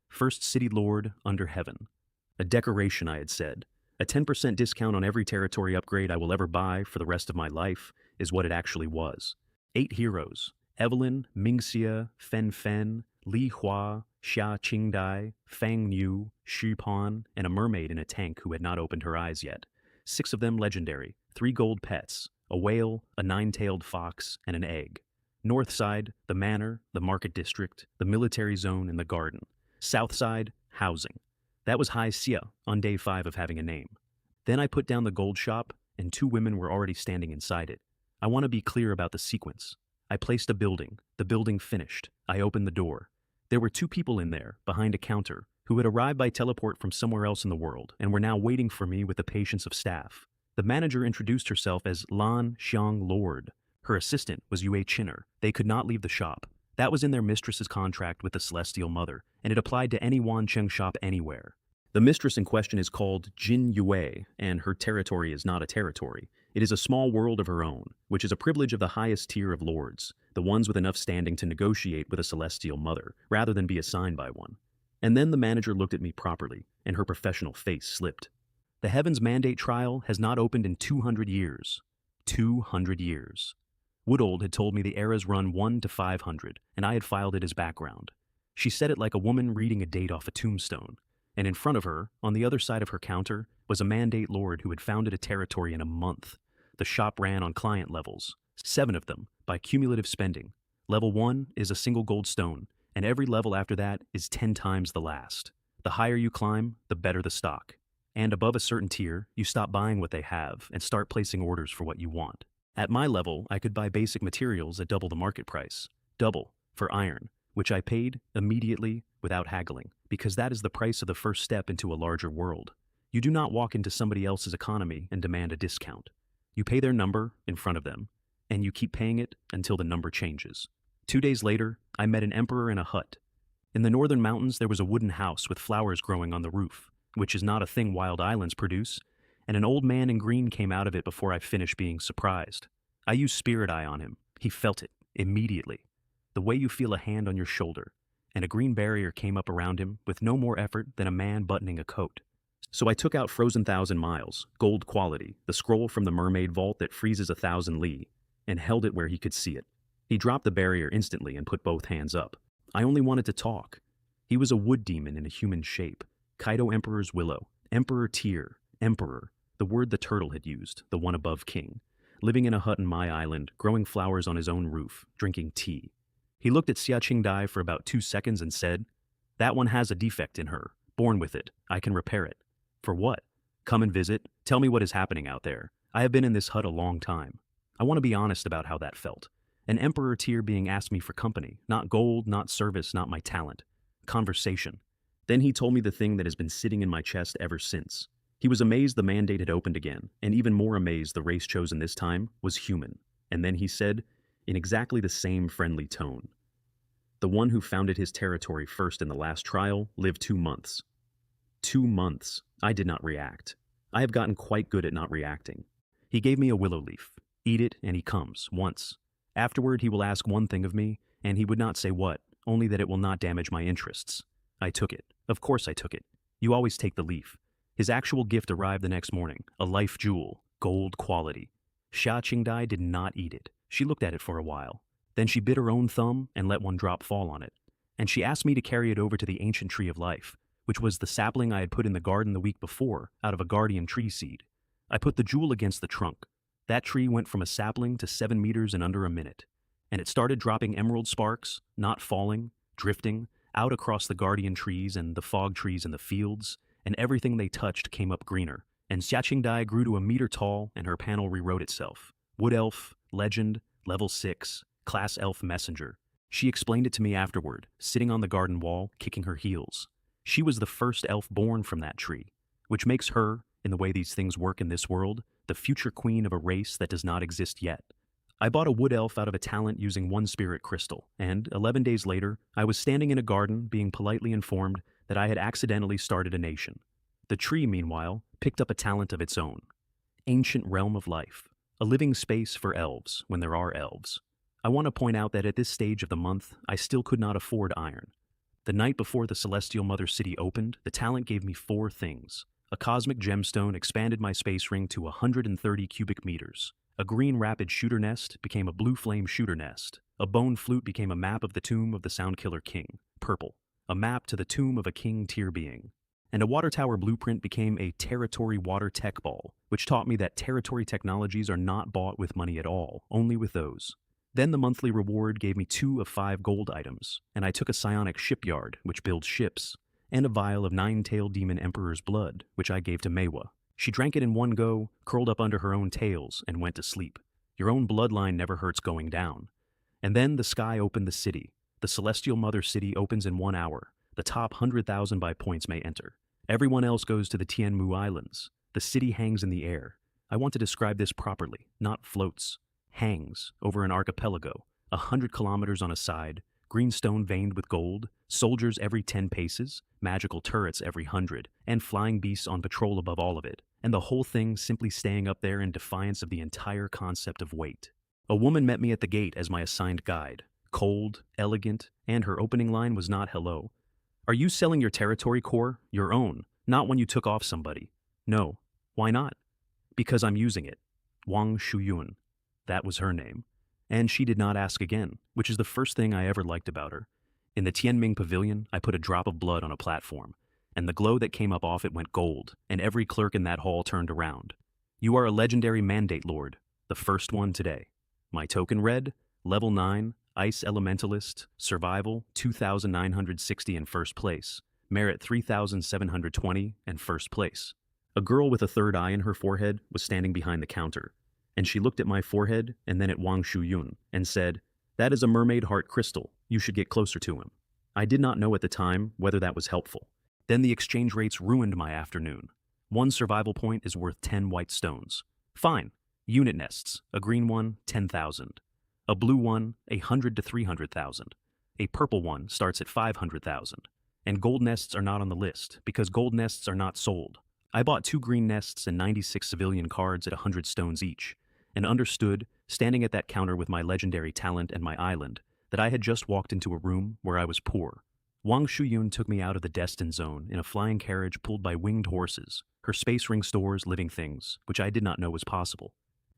First City Lord under heaven. A decoration, I had said. A 10% discount on every territory upgrade I will ever buy for the rest of my life is what it actually was. 8 heroes. Evelyn, Mingxia, Fen Fen, Li Hua, Xia Qingdai, Fang Niu, Xu Pan, and a mermaid in a tank who had not opened her eyes yet. 6 of them legendary. 3 gold pets. A whale, a 9-tailed fox, and an egg. North side, the manor, the market district, the military zone, and the garden. South side, housing. That was Hai Xia on day 5 of having a name. Then I put down the gold shop, and 2 women were already standing inside it. I want to be clear about the sequence. I placed a building. The building finished. I opened the door. There were 2 people in there, behind a counter, who had arrived by teleport from somewhere else in the world, and were now waiting for me with the patience of staff. The manager introduced herself as Lan Xiang Lord. Her assistant was Yue Chinner. They could not leave the shop. That was in their mistress's contract with the Celestial Mother, and it applied to any Wancheng shop anywhere. The mistress in question is called Jin Yue, and her territory is not a territory. It is a small world of her own, which is a privilege of the highest tier of lords, the ones with enough standing to negotiate with a Celestial Mother, rather than be assigned by one. And then the manager looked at me properly, and her professional face slipped. The Heavens Mandate trial has not opened in 200 years. 200 years. Woodold had told me the eras run 1 to 500, and I had filed it as background. She said it like a woman reading a date off a tombstone, and in front of her, on the other side of her counter, was a mandate lord who had founded a territory in a month. The shop ran on client levels, 7 of them, by cumulative spending. Level 1 is a single gold stone, and every level after that is 10 times the last. The higher you climb, the better the stock. And above a certain tier, you stop buying what they have and start placing orders for what you want. At my level, I could buy basic materials at double the market price. Double, for iron, which I paid immediately without haggling, because that is the price of the first step into a larger world. You do not walk into somebody else's economy and demand a discount. You pay their number in front of them, and you keep paying it until the number changes. 2 days later, I met an emperor in a hut. In the northern mountains, there was a wooden house with flowers growing on the roof, which is not a thing wild islands produce, and an old man in green came out of it before I finished being surprised. I used Spirit Eye on him. He felt it, immediately. The way you feel a hand on your shoulder, and a green barrier came up around him with no more effort than a man buttoning a coat. So I took out Frozen Thousand Miles, gold quality, the scroll from the mermaid vault that freezes 1,000 li, and held it where he could see it. He dropped the barrier instantly and put both hands up. I only wanted to talk. He was a wood demon in a human shape. Kaido Emperor's Willow. Emperor Tyr. Emperor. The word the turtle had used, the one above king. Living in a hut on my island, growing flowers on his own roof, drinking tea. He looked at Xia Qingdai for about 2 seconds and said, "That one has a defect in her. Born with it. I can repair it." "For what?" "Come and visit. Tell me what is happening out there. I have been in this hut a long time. I want to be honest about how that felt. An Emperor Tyr being asked me for company. Not gold, not service, not my talent. Conversation. Then he told me the thing that has been sitting in my chest ever since. He was amazed the mandate had opened again, and even more amazed the race chosen this time was human. And then he said, in exactly the same friendly tone, "The one who founded his territory first in the last trial lived 2 months." 2 months. I did not react. I have gotten quite good at not reacting. He gave me a willow leaf. Eat it, and he comes, once. Afterward, he will ask one thing of me, and he would not say what, only that it will not damage my interests. I took it. Of course I took it. You always take the leaf. His actual gift arrived the next morning, a life jewel, gold quality. Xia Qingdai did not eat it. She looked at it for a while. Then she bit her own thumb and let one drop fall on it. And she asked me to carry it over to the ancient tree of life, which was the sapling I had put in the garden the week before out of a guardian tree seed. I put the jewel against the trunk. That tree went from a sapling to 7 meters in under a minute. And it started dropping emerald sparks, not falling, drifting, out across the guardian trees and the fog trees in the fields, and everything they touched came up greener. And Xia Qingdai grew to 1 meter tall, and her panel rewrote itself. Wood Elf, Legend, Level 6, Class Elf Messenger. She explained it to me afterward, sitting on the garden wall, kicking her heels. She was the first elf born from that tree, which makes her, in the way these things work in this world, the future queen of a race that does not exist yet. I bought a wood elf out of a talent using 1 spirit crystal, and 11 days later, I was standing in a garden being politely informed that I had accidentally started a nation. The tree, meanwhile, picked up a talent of its own. Ancient realm of life, a living space for elves when there are elves. I want to point out that at this stage of the month, I still could not afford iron. The night before the Celestial Mother City opened, the talent gave me 4 things. A cosmic gemstone expanded my space ring to 130 cubic meters. A green rapid shooter nest became a blue flame shooter nest. A bone flute became a map of the tomb of the Soundkiller King, purple. A map to the tomb of a king tier being. And a water tower blueprint became a territory water tech ball, which taught me that territory technologies are not bought with money at all, only with those. Then the monthly reward gave me 2 of 5 gold items, and I took a psionic shipyard, which builds ships, and a vial of 9-tailed demon emperor's blood, which I gave to Meiwa. She drank it in one go, curled up under her own tails, and went to sleep. Your own bloodline never hurts going down. And then the sky opened the city. The Celestial Mother City opens in 1 hour. The top 100,000 by points may enter. Everyone else goes to the Tianmu Islands. The city hangs in the air. I want to describe this properly, not floats. Hangs over an archipelago, 100 kilometers on a side, green stone veined with gold, soldiers every 10 paces, magical turrets every 100, and flying beasts on patrol above all of it, and the whole thing simply staying up there in defiance of the entire concept of weight. A woman met me at the gate as my assigned guide, cold, elegant, and her opening line was not hello. "Are you selling your territory core? Your own, not one you took off somebody." "No." "Why not?" "Because I'm using it." Wang Shuyun. That was her name. And she did not ask again, which is the first thing I ever liked about her. In the Tianming Pavilion, I put a drop of blood on a platform, and the glow that came up off it went gold, and every clerk in that hall turned around. "You are a legendary mandate lord, the first one today." My token read, Level 9, Ice Elementalist, Survival 2,960 in first place, Merit 3,720 and first place. A girl with a third eye in her forehead was standing behind the counter, and she looked at my forehead and then at Wang Shuyun and said, "That is a mermaid heart crystal. You should get closer to him." I did not know at the time whether that was helpful. Then the exchange rates ruined my afternoon. 1 survival point is worth 10 white stones. Fine. Unit nests. A green one, 10,000. A blue one, 100 to 300,000. A purple one starts at 500,000. And gold nests are not on the list because gold nests are not sold. I bought 2 green nests and 96 civilian cards at 100 stones each, and understood, standing at that counter with my legendary talent and my island, that I had just walked into a room where I was poor. Wang Shuyun took me out of the destined zone in a flying carriage pulled by winged horses. Her space ring stores living things, which I did not know was possible.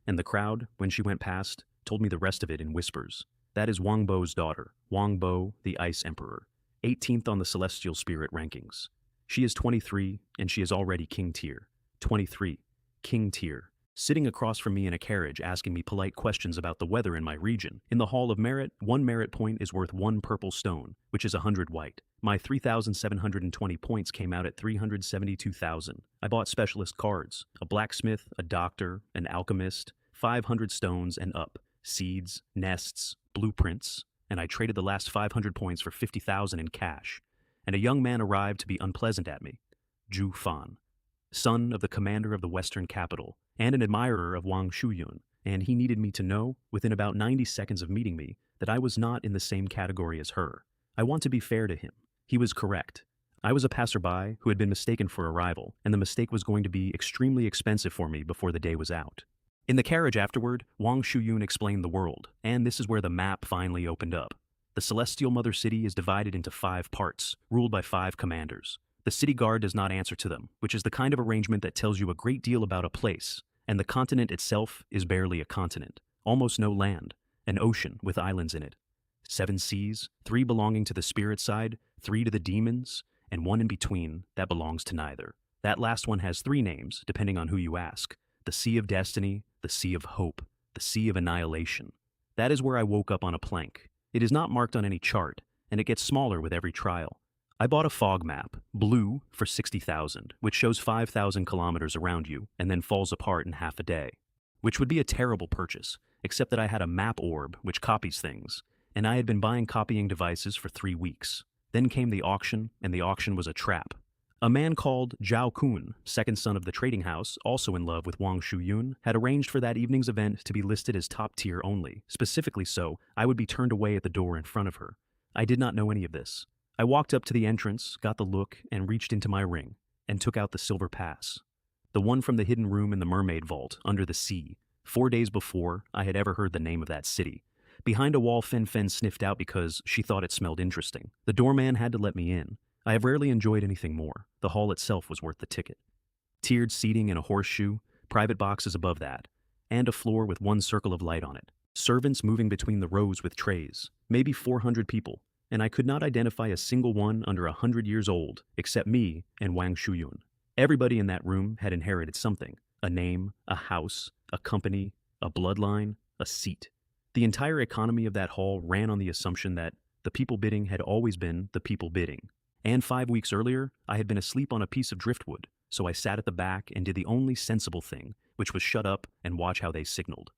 And the crowd, when she went past, told me the rest of it in whispers. That is Wang Bo's daughter, Wang Bo, the Ice Emperor, 18th on the Celestial Spirit rankings. She is 23, and she is already King Tier. 23. King Tier. Sitting across from me in a carriage asking me polite questions about the weather in my region. In the Hall of Merit, 1 merit point is worth 1 purple stone, which is 100 white. My 3,720 points came out at 372,000. I bought specialist cards, a blacksmith, a doctor, an alchemist, 500 stones and up, seeds, nests, blueprints, and I traded the last 500 points for 50,000 in cash. And a young man arrived to be unpleasant at me. Ju Fan, son of the commander of the Western capital, and an admirer of Wang Shuyun, and he needed me to know, within about 90 seconds of meeting me, that I was not in the same category as her. I want to be fair to him. He was correct. I was a passerby who had been mistaken for a rival, and the mistake was going to be extremely expensive for me before the day was out. In the carriage afterward, Wang Shuyun explained the world, and this is where the map finally opened up. The Celestial Mother City is divided into 5 parts, ruled by 5 commanders. The city guard does not answer to them, which is the kind of arrangement that tells you a great deal about a place, and the continent itself is barely a continent, almost no land, an ocean with islands in it. 7 seas, 3 belonging to the spirit side, 3 to the demons, and 1 in between that belongs to neither. That last one has 3 names, depending on who you ask. The Sea of Destiny, the Sea of Hope, the Sea of Annihilation. That is where I woke up on a plank. It is not marked on any chart, and it gets smaller with every trial. I bought a fog map, blue, for 60,000, which shows 5,000 kilometers around you and then falls apart in half a day, which would be a terrible purchase, except that I had a map orb which copies things, and I had been buying copying devices for 3 weeks. Then came the auction, and the auction was a trap. A man called Zhao Kun, second son of the trading house, also in love with Wang Shuyun, had arranged for that evening's event to be listed as top tier only. Specifically so, I would be turned away at the door in front of her. I did not know any of this. I walked up to the entrance, got the look, and reached into my ring, and took out the silver pass. The one from the hidden room in the mermaid vault, under the sea. 4 days before, I had ever heard the name of that city. Behind a wall Fen Fen sniffed out because she thought it smelled interesting. The doorman had to let me in. I have rarely enjoyed anything more. The hall itself was worth the ticket. Tiered seating in a horseshoe, private boxes above that, and a floor with 1 circle of light on it. Servants moving between the rows with trays. Maybe 400 people. And I could not identify a single one under 100 years old, except me and Wang Shuyun. Everybody in that room had inherited something, a name, a house, a company, a bloodline, a seat. The entire economy of that hall ran on the assumption that the people bidding had always been the people bidding. And 5 weeks earlier, I had been asleep on a piece of driftwood, so I sat at the back and did the only sensible thing, which was shut up and watch how they signaled.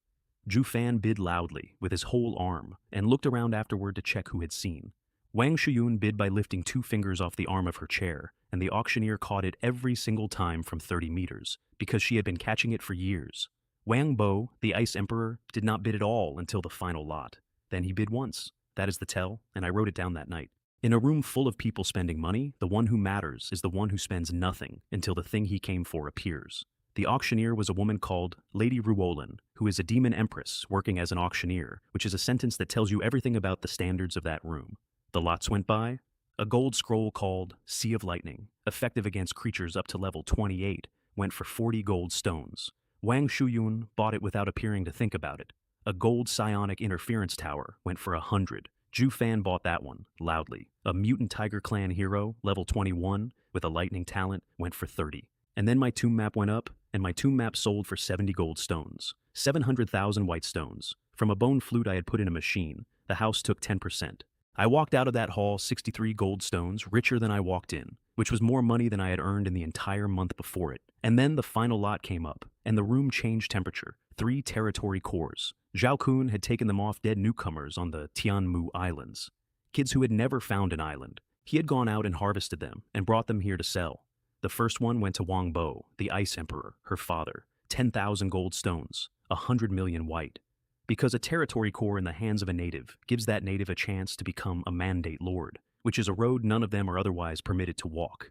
Ju Fan bid loudly, with his whole arm, and looked around afterward to check who had seen. Wang Shuyun bid by lifting 2 fingers off the arm of her chair, and the auctioneer caught it every single time from 30 meters, because she had been catching it for years. Wang Bo, the Ice Emperor, did not bid at all until the final lot. Then he bid once. That is the tell, and I wrote it down that night. In a room full of people spending money, the one who matters is the one who spends nothing until the thing he came for appears. The auctioneer was a woman called Lady Ruolin, who is a demon empress working as an auctioneer, which is a sentence that tells you everything about the standards of that room. The lots went by. A gold scroll called Sea of Lightning, effective against creatures up to level 28, went for 40 gold stones. Wang Shuyun bought it without appearing to think about it. A gold psionic interference tower went for 100. Ju Fan bought that one, loudly. A mutant Tiger Clan hero, level 21, with a lightning talent, went for 30. And then my tomb map went up, and my tomb map sold for 70 gold stones. 700,000 white stones. From a bone flute I had put in a machine, the house took 10%. I walked out of that hall 63 gold stones, richer than I walked in, which was more money than I had earned in the entire month before it. And then the final lot came up, and the room changed temperature. 3 territory cores. Zhao Kun had taken them off dead newcomers on the Tianmu Islands. Kids who had never found an island. He had gone out and harvested them, and brought them here to sell. The first one went to Wang Bo, the Ice Emperor, her father. 10,000 gold stones, 100 million white. Because a territory core in the hands of a native gives that native a chance to become a mandate lord, which is a road none of them are otherwise permitted to walk.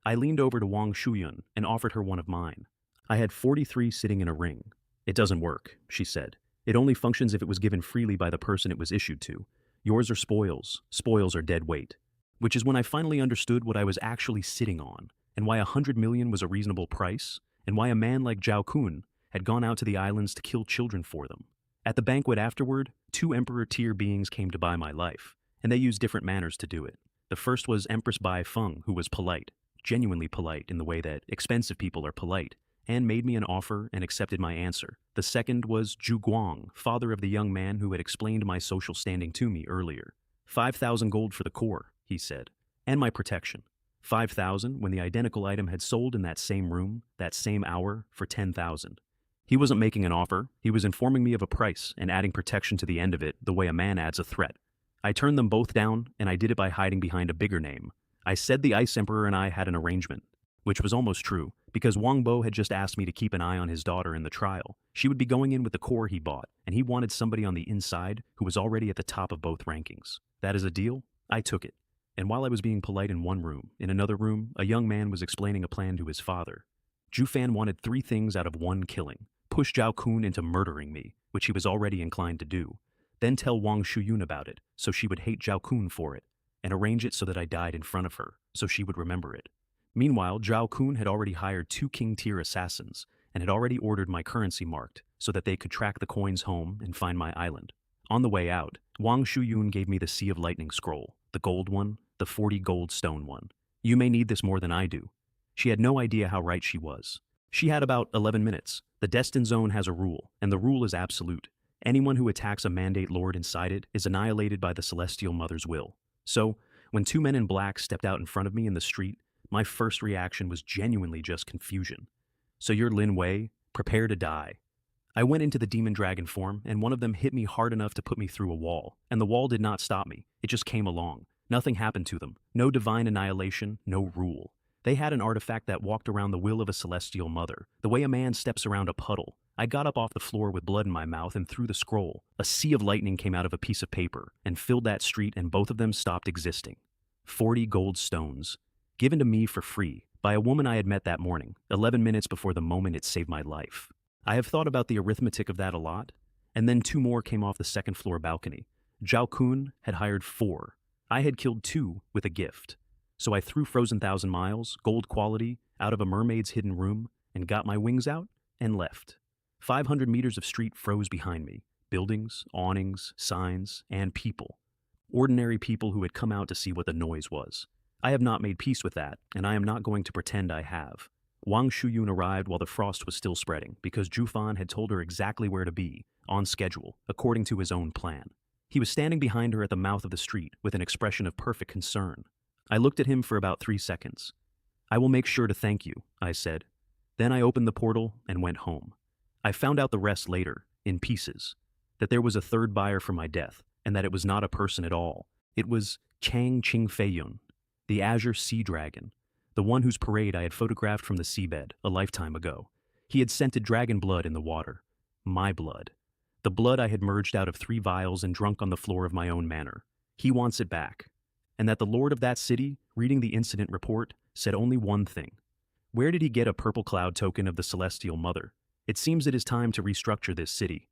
I leaned over to Wang Shuyun and offered her one of mine. I had 43 sitting in a ring. It doesn't work, she said. It only functions if it was given freely by the person it was issued to. Yours are spoils. Spoils are dead weight. which is when I finally understood what I was actually sitting on, and why 100 million was a reasonable price, and why a man like Zhao Kun had gone out to the islands to kill children for them. At the banquet afterward, 2 Emperor-tier beings came to buy my life, and they used different manners to do it. The first was Empress Bai Feng, who was polite, genuinely polite in the way that expensive people are polite, and made me an offer and accepted my answer. The second was Zhu Guang, father of the young man who had explained my social standing to me earlier. 5,000 gold for the core, he said, and my protection. 5,000 when the identical item had sold in that same room, that same hour, for 10,000. He wasn't making an offer, he was informing me of a price and adding protection to the end of it the way a man adds a threat. I turned them both down, and I did it by hiding behind a bigger name. I said the Ice Emperor and I had an arrangement, which was almost true, because Wang Bo had just asked me to keep an eye on his daughter in the trial. She would be going in with the core he bought, and he wanted somebody on the inside who was already at the top of both rankings. That is a deal? I took it. And while I was being polite in one room, in another room, a young man was explaining a plan to his father. Zhu Fan wanted 3 things out of 1 killing: push Zhao Kun into murdering me, which he was already inclined to do, then tell Wang Shuyun about it, so she would hate Zhao Kun for it, and arrange it so that I died in front of her, so she would remember it. Meanwhile, Zhao Kun had already hired 2 king-tier assassins, and had already ordered my currency marked, so that they could track the coins home and find my island. On the way out, Wang Shuyun gave me the Sea of Lightning scroll, the gold one, the 40 gold stone one. You may need this more than I do. She had no idea how right she was. She had about 11 minutes. The Destined Zone has a rule, and the rule is absolute. Anyone who attacks a Mandate Lord inside it is annihilated by the Celestial Mother's will. So, when 2 men in black stepped out in front of me in the street, my first reaction was genuinely just confusion. So you're Lin Wei? Prepare to die. I went into the demon dragon form, and one of them hit me hard enough to put me through a wall, and the wall did not stop me. It just came along. Nothing happened to them. No divine annihilation, no rule. They had an artifact that walked around the will of a celestial mother, the way a man steps around a puddle. I got up off the floor with blood in my mouth and threw the scroll. A sea of lightning came out of a piece of paper and filled that street, and both of them stopped existing. 40 gold stones, given to me for free, by a woman I had met that morning, 11 minutes before the moment it saved my life. I have thought about the arithmetic of that a lot, and then 2 more came off the 2nd floor balcony. Zhao Kun had hired 4. I had killed 2 with a gift. So I threw Frozen 1,000 Miles, gold quality, out of a mermaid's hidden room, and got my wings out, and left. 500 meters of street froze behind me. Buildings, awnings, signs, and people. Ordinary people who had come out to see what the noise was. I have not made peace with that, and I am not going to pretend I have. Wang Shuyun arrived while the frost was still spreading, because Zhu Fan had told her exactly where to be, on schedule, according to his own plan. He was standing behind her at the mouth of the street with an expression of perfect concern. I looked at him for about 3 seconds. I will make sure to thank you, I said. Then I opened the portal and went home. I found out the rest later, in pieces, that there was a 3rd buyer for my death, and that it was not a person at all. It was Chang Qingfeiyun, the Azure Sea Dragon, the one whose parade I had photographed from the seabed a lifetime ago. He had scented dragon blood in the water. My blood. The blood I had merged out of 3 vials and drunk on the floor of my own manor. He wants it back. And that the lord of that city, reading the incident report, said only one thing. Where did he get a purple cloud token of the Celestial Mother? It seems it is time to restructure this city.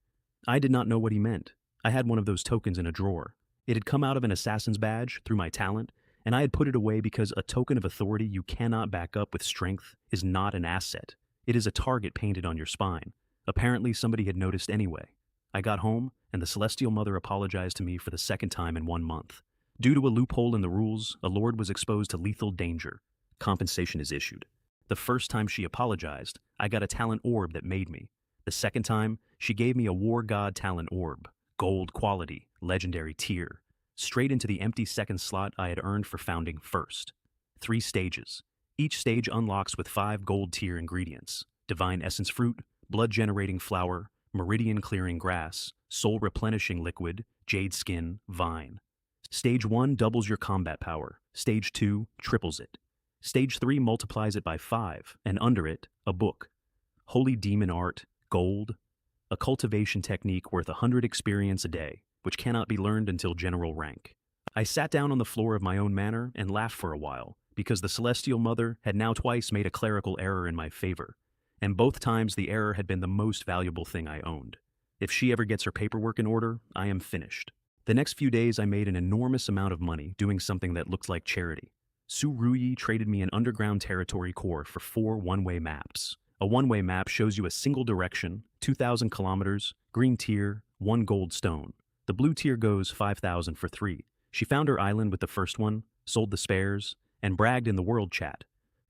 I did not know what he meant. I had one of those tokens in a drawer. It had come out of an assassin's badge through my talent, and I had put it away because a token of authority you cannot back up with strength is not an asset. It is a target painted on your spine. Apparently somebody had noticed anyway. I got home, and the Celestial Mother apologized to me for the 2nd time in 1 month. Due to a loophole in the rules, a lord was exposed to lethal danger. Compensation is issued. The first time she apologized, I got a talent orb that made me. The 2nd time, she gave me a War God talent orb, gold quality, legendary tier, straight into the empty 2nd slot I had earned for founding first. 3 stages. Each stage unlocks with 5 gold tier ingredients: divine essence fruit, blood generating flower, meridian clearing grass, soul replenishing liquid, jade skin, vine. Stage 1 doubles your combat power. Stage 2 triples it. Stage 3 multiplies it by 5, and under it, a book. Holy Demon Art, gold. A cultivation technique worth 100 experience a day, which cannot be learned until general rank. I sat down on the floor of my own manor and laughed for a while, because the Celestial Mother had now twice made a clerical error in my favor, and both times the error had been the most valuable thing I owned. If she ever gets her paperwork in order, I am finished. The next few days I made an enormous amount of money doing something that looked like charity. Suruyi traded me an underground territory core for 4 one-way maps. A one-way map shows you a single direction, 2,000 kilometers, green tier, 1 gold stone. The blue tier goes 5,000 for 3. She found her island with the first one, sold the spares, and bragged in the world chat.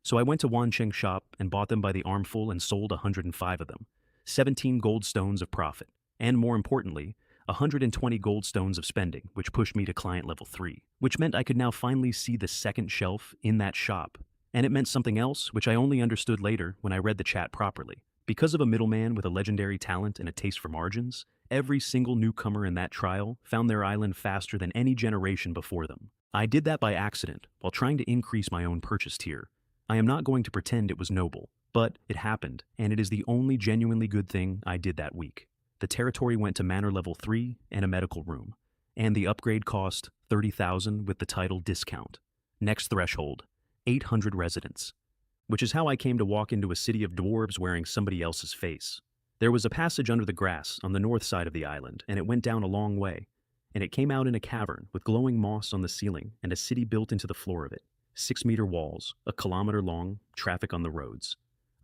So I went to Wancheng's shop and bought them by the armful and sold 105 of them. 17 gold stones of profit. And more importantly, 120 gold stones of spending, which pushed me to client level 3, which meant I could now finally see the second shelf in that shop. And it meant something else, which I only understood later when I read the chat properly. Because of a middleman with a legendary talent and a taste for margins, every single newcomer in that trial found their island faster than any generation before them. I did that by accident, while trying to increase my own purchase tier. I am not going to pretend it was noble, but it happened, and it is the only genuinely good thing I did that week. The territory went to Manor Level 3 and a medical room, and the upgrade cost 30,000 with the title discount. Next threshold, 800 residents, which is how I came to walk into a city of dwarves wearing somebody else's face. There was a passage under the grass on the north side of the island, and it went down a long way, and it came out in a cavern with glowing moss on the ceiling and a city built into the floor of it. 6-meter walls, a kilometer long, traffic on the roads.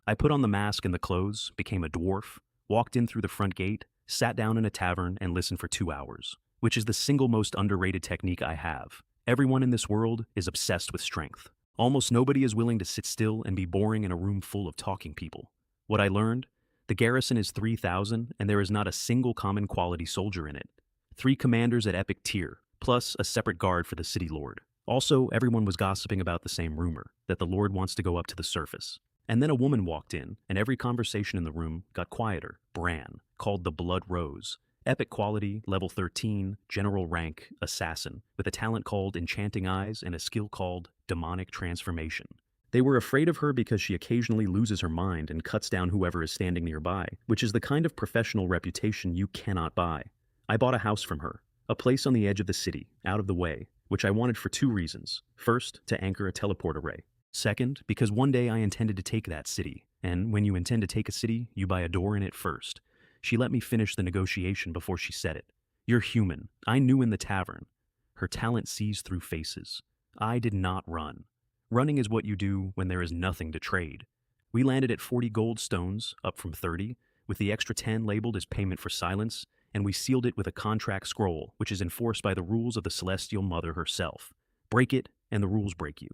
I put on the mask and the clothes, became a dwarf, walked in through the front gate, sat down in a tavern, and listened for 2 hours, which is the single most underrated technique I have. Everyone in this world is obsessed with strength. Almost nobody is willing to sit still and be boring in a room full of talking people. What I learned? The garrison is 3,000, and there is not a single common quality soldier in it. 3 commanders at epic tier, plus a separate guard for the city lord. Also, everyone was gossiping about the same rumor, that the lord wants to go up to the surface. And then a woman walked in, and every conversation in the room got quieter. Bran, called the Blood Rose. Epic quality, level 13, general rank, assassin, with a talent called Enchanting Eyes and a skill called Demonic Transformation. They were afraid of her because she occasionally loses her mind and cuts down whoever is standing nearby, which is the kind of professional reputation you cannot buy. I bought a house from her, a place on the edge of the city, out of the way, which I wanted for 2 reasons. First, to anchor a teleport array. Second, because one day I intended to take that city, and when you intend to take a city, you buy a door in it first. She let me finish the negotiation before she said it. You're human. I knew in the tavern. Her talent sees through faces. I did not run. Running is what you do when there is nothing to trade. We landed at 40 gold stones, up from 30, with the extra 10 labeled as payment for silence, and we sealed it with a contract scroll, which is enforced by the rules of the Celestial Mother herself. Break it, and the rules break you.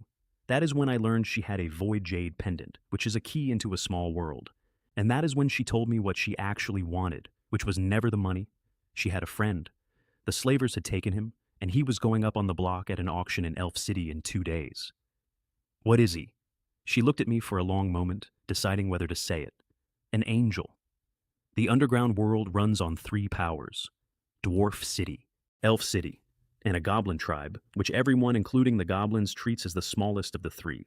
That is when I learned she had a Void Jade pendant, which is a key into a small world. And that is when she told me what she actually wanted, which was never the money. She had a friend. The slavers had taken him, and he was going up on the block at an auction in Elf City in 2 days. What is he? She looked at me for a long moment, deciding whether to say it. An angel. The underground world runs on 3 powers. Dwarf City, Elf City, and a goblin tribe, which everyone, including the goblins, treats as the smallest of the 3.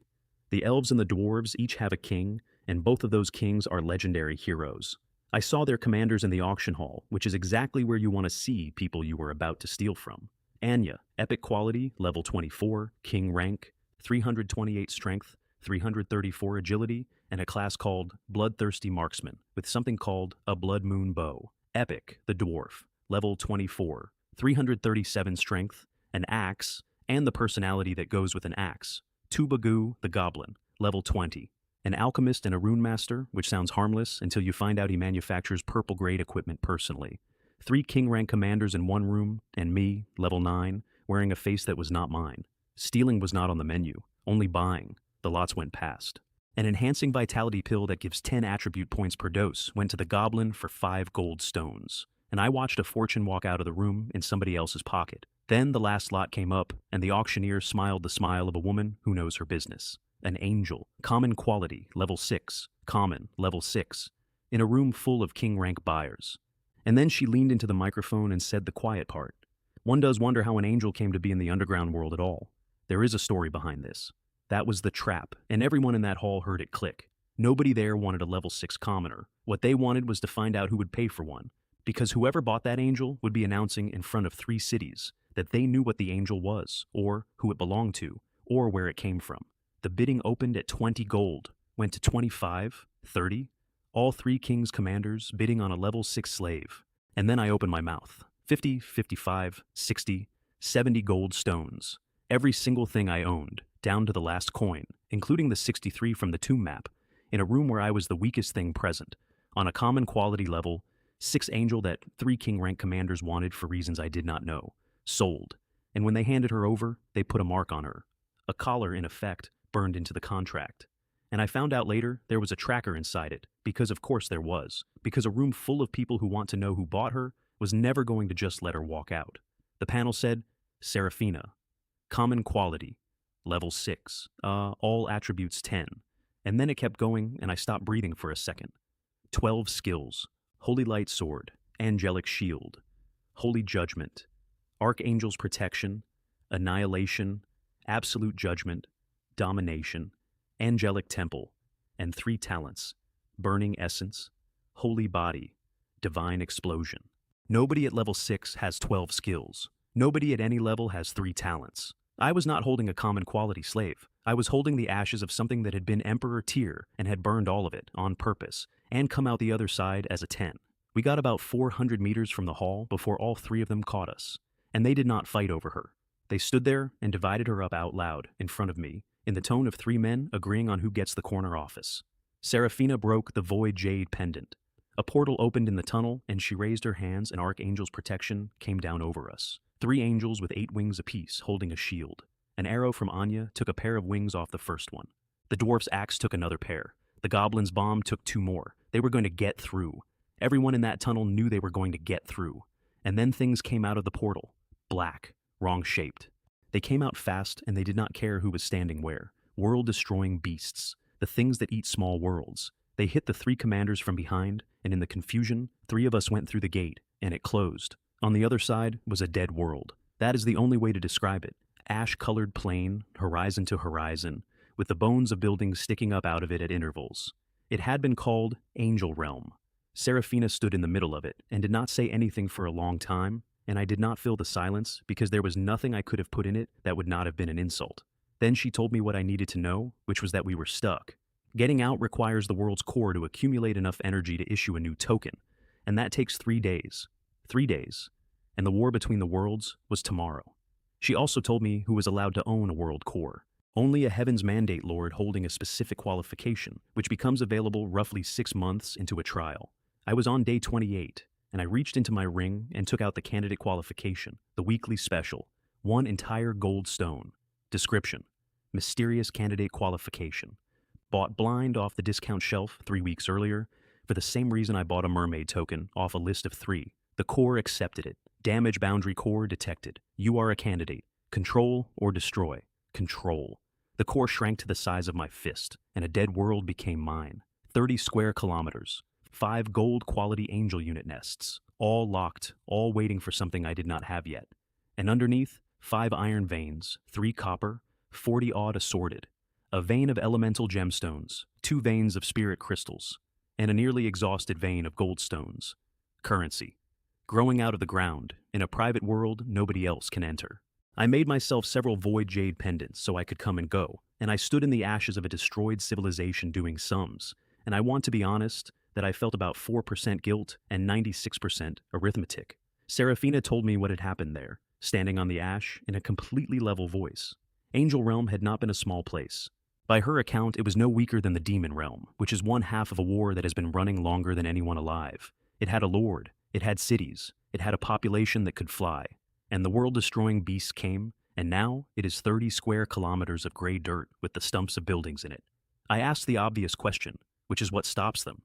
The elves and the dwarves each have a king, and both of those kings are legendary heroes. I saw their commanders in the auction hall, which is exactly where you want to see people you were about to steal from. Anya, epic quality, level 24, king rank, 328 strength, 334 agility, and a class called Bloodthirsty Marksman, with something called a Blood Moon Bow. Epic, the dwarf, level 24, 337 strength, an axe, and the personality that goes with an axe. Tubagoo, the goblin, level 20. An alchemist and a rune master, which sounds harmless until you find out he manufactures purple-grade equipment personally. 3 king rank commanders in one room, and me, level 9, wearing a face that was not mine. Stealing was not on the menu, only buying. The lots went past. An enhancing vitality pill that gives 10 attribute points per dose went to the goblin for 5 gold stones. And I watched a fortune walk out of the room in somebody else's pocket. Then the last lot came up, and the auctioneer smiled the smile of a woman who knows her business. An angel, common quality, level 6, common, level 6, in a room full of king rank buyers. And then she leaned into the microphone and said the quiet part. One does wonder how an angel came to be in the underground world at all. There is a story behind this. That was the trap, and everyone in that hall heard it click. Nobody there wanted a level 6 commoner. What they wanted was to find out who would pay for one, because whoever bought that angel would be announcing in front of 3 cities that they knew what the angel was, or who it belonged to, or where it came from. The bidding opened at 20 gold, went to 25, 30, all 3 kings' commanders bidding on a level 6 slave. And then I opened my mouth. 50, 55, 60, 70 gold stones. Every single thing I owned, down to the last coin, including the 63 from the tomb map, in a room where I was the weakest thing present. On a common quality level, 6 angel that 3 king rank commanders wanted for reasons I did not know. Sold. And when they handed her over, they put a mark on her. A collar, in effect, burned into the contract. And I found out later there was a tracker inside it, because of course there was, because a room full of people who want to know who bought her was never going to just let her walk out. The panel said, Seraphina. Common quality. Level 6. All attributes 10. And then it kept going, and I stopped breathing for a second. 12 skills. Holy Light Sword. Angelic Shield. Holy Judgment. Archangel's Protection. Annihilation. Absolute Judgment. Domination. Angelic Temple. And 3 talents. Burning Essence. Holy Body. Divine Explosion. Nobody at level 6 has 12 skills. Nobody at any level has 3 talents. I was not holding a common quality slave. I was holding the ashes of something that had been Emperor tier and had burned all of it, on purpose, and come out the other side as a 10. We got about 400 meters from the hall before all 3 of them caught us. And they did not fight over her. They stood there and divided her up out loud, in front of me, in the tone of 3 men agreeing on who gets the corner office. Seraphina broke the void jade pendant. A portal opened in the tunnel, and she raised her hands, and Archangel's protection came down over us. 3 angels with 8 wings apiece, holding a shield. An arrow from Anya took a pair of wings off the first one. The dwarf's axe took another pair. The goblin's bomb took 2 more. They were going to get through. Everyone in that tunnel knew they were going to get through. And then things came out of the portal. Black, wrong-shaped. They came out fast, and they did not care who was standing where. World-destroying beasts. The things that eat small worlds. They hit the 3 commanders from behind, and in the confusion, 3 of us went through the gate, and it closed. On the other side was a dead world. That is the only way to describe it. Ash-colored plain, horizon to horizon, with the bones of buildings sticking up out of it at intervals. It had been called Angel Realm. Seraphina stood in the middle of it, and did not say anything for a long time, and I did not feel the silence because there was nothing I could have put in it that would not have been an insult. Then she told me what I needed to know, which was that we were stuck. Getting out requires the world's core to accumulate enough energy to issue a new token, and that takes 3 days. 3 days. And the war between the worlds was tomorrow. She also told me who was allowed to own a world core. Only a Heaven's Mandate Lord holding a specific qualification, which becomes available roughly 6 months into a trial. I was on day 28, and I reached into my ring and took out the candidate qualification, the weekly special, 1 entire gold stone. Description: mysterious candidate qualification. Bought blind off the discount shelf 3 weeks earlier, for the same reason I bought a mermaid token off a list of 3. The core accepted it. Damage boundary core detected. You are a candidate. Control or destroy. Control. The core shrank to the size of my fist, and a dead world became mine. 30 square kilometers. 5 gold quality angel unit nests. All locked, all waiting for something I did not have yet. And underneath, 5 iron veins, 3 copper, 40 odd assorted. A vein of elemental gemstones, 2 veins of spirit crystals, and a nearly exhausted vein of gold stones. Currency. Growing out of the ground, in a private world nobody else can enter. I made myself several void jade pendants so I could come and go, and I stood in the ashes of a destroyed civilization doing sums, and I want to be honest that I felt about 4% guilt and 96% arithmetic. Seraphina told me what had happened there, standing on the ash in a completely level voice. Angel Realm had not been a small place. By her account, it was no weaker than the Demon Realm, which is 1/2 of a war that has been running longer than anyone alive. It had a lord, it had cities, it had a population that could fly, and the world-destroying beasts came, and now it is 30 square kilometers of gray dirt with the stumps of buildings in it. I asked the obvious question, which is what stops them.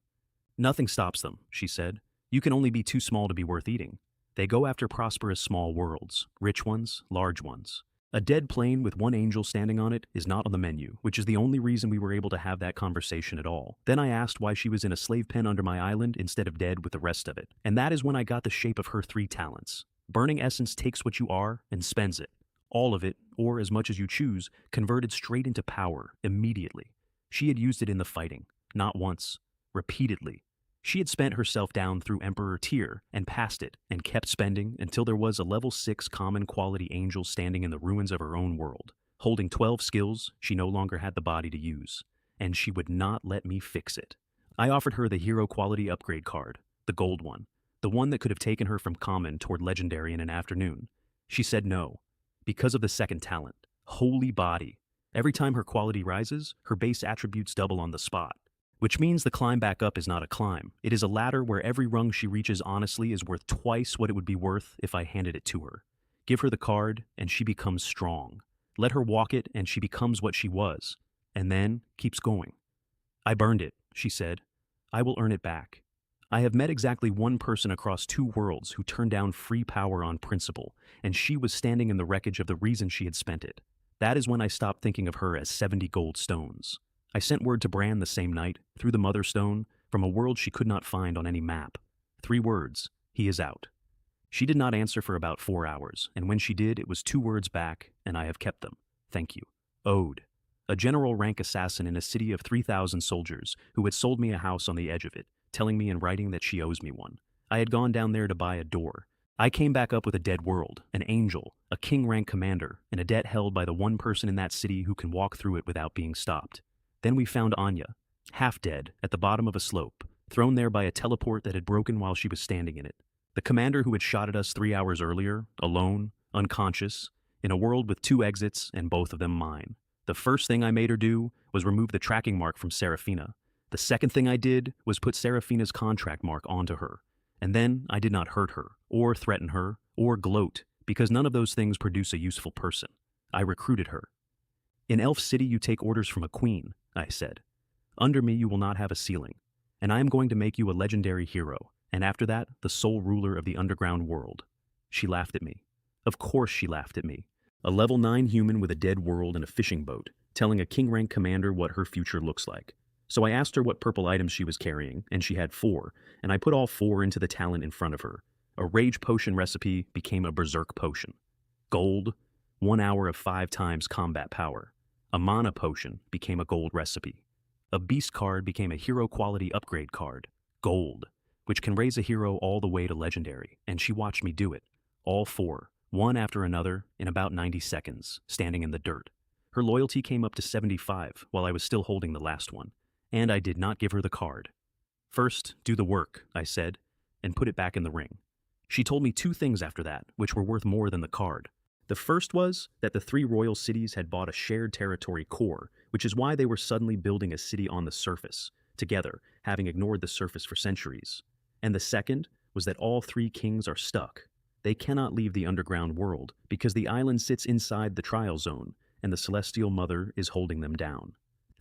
Nothing stops them, she said. You can only be too small to be worth eating. They go after prosperous small worlds, rich ones, large ones. A dead plane with 1 angel standing on it is not on the menu, which is the only reason we were able to have that conversation at all. Then I asked why she was in a slave pen under my island instead of dead with the rest of it. And that is when I got the shape of her 3 talents. Burning Essence takes what you are and spends it. All of it, or as much as you choose, converted straight into power, immediately. She had used it in the fighting, not once, repeatedly. She had spent herself down through Emperor tier and passed it and kept spending until there was a level 6 common quality angel standing in the ruins of her own world. Holding 12 skills she no longer had the body to use, and she would not let me fix it. I offered her the hero quality upgrade card, the gold one, the one that could have taken her from common toward legendary in an afternoon. She said no, because of the second talent, holy body. Every time her quality rises, her base attributes double on the spot. Which means the climb back up is not a climb. It is a ladder where every rung she reaches honestly is worth twice what it would be worth if I handed it to her. Give her the card, and she becomes strong. Let her walk it, and she becomes what she was. And then keeps going. I burned it, she said. I will earn it back. I have met exactly one person across two worlds who turned down free power on principle, and she was standing in the wreckage of the reason she had spent it. That is when I stopped thinking of her as 70 gold stones. I sent word to Bran the same night, through the Mother Stone, from a world she could not find on any map. 3 words, he is out. She did not answer for about 4 hours, and when she did, it was 2 words back, and I have kept them. Thank you. Ode. A general rank assassin in a city of 3,000 soldiers who had sold me a house on the edge of it, telling me in writing that she owes me one. I had gone down there to buy a door. I came back up with a dead world, an angel, a king-rank commander, and a debt held by the one person in that city who can walk through it without being stopped. Then we found Anya, half dead, at the bottom of a slope, thrown there by a teleport that had broken while she was standing in it. The commander who had shot at us 3 hours earlier, alone, unconscious, in a world with 2 exits and both of them mine. The first thing I made her do was remove the tracking mark from Seraphina. The second thing I did was put Seraphina's contract mark onto her. And then I did not hurt her, or threaten her, or gloat, because none of those things produce a useful person. I recruited her. In Elf City you take orders from a queen, I said. Under me you will not have a ceiling, and I am going to make you a legendary hero, and after that, the sole ruler of the underground world. She laughed at me. Of course she laughed at me. A level 9 human with a dead world and a fishing boat, telling a king-rank commander what her future looks like. So I asked her what purple items she was carrying, and she had 4, and I put all 4 into the talent in front of her. A rage potion recipe became a berserk potion. Gold, 1 hour of 5 times combat power. A mana potion became a gold recipe. A beast card became a hero quality upgrade card, gold, which can raise a hero all the way to legendary, and she watched me do it. All 4, one after another, in about 90 seconds, standing in the dirt. Her loyalty came up to 75 while I was still holding the last one, and I did not give her the card. First, do the work, I said, and put it back in the ring. She told me 2 things after that, which were worth more than the card. The first was that the 3 royal cities had bought a shared territory core, which is why they were suddenly building a city on the surface, together, having ignored the surface for centuries. And the second was that all 3 kings are stuck. They cannot leave the underground world because the island sits inside the trial zone, and the Celestial Mother is holding them down.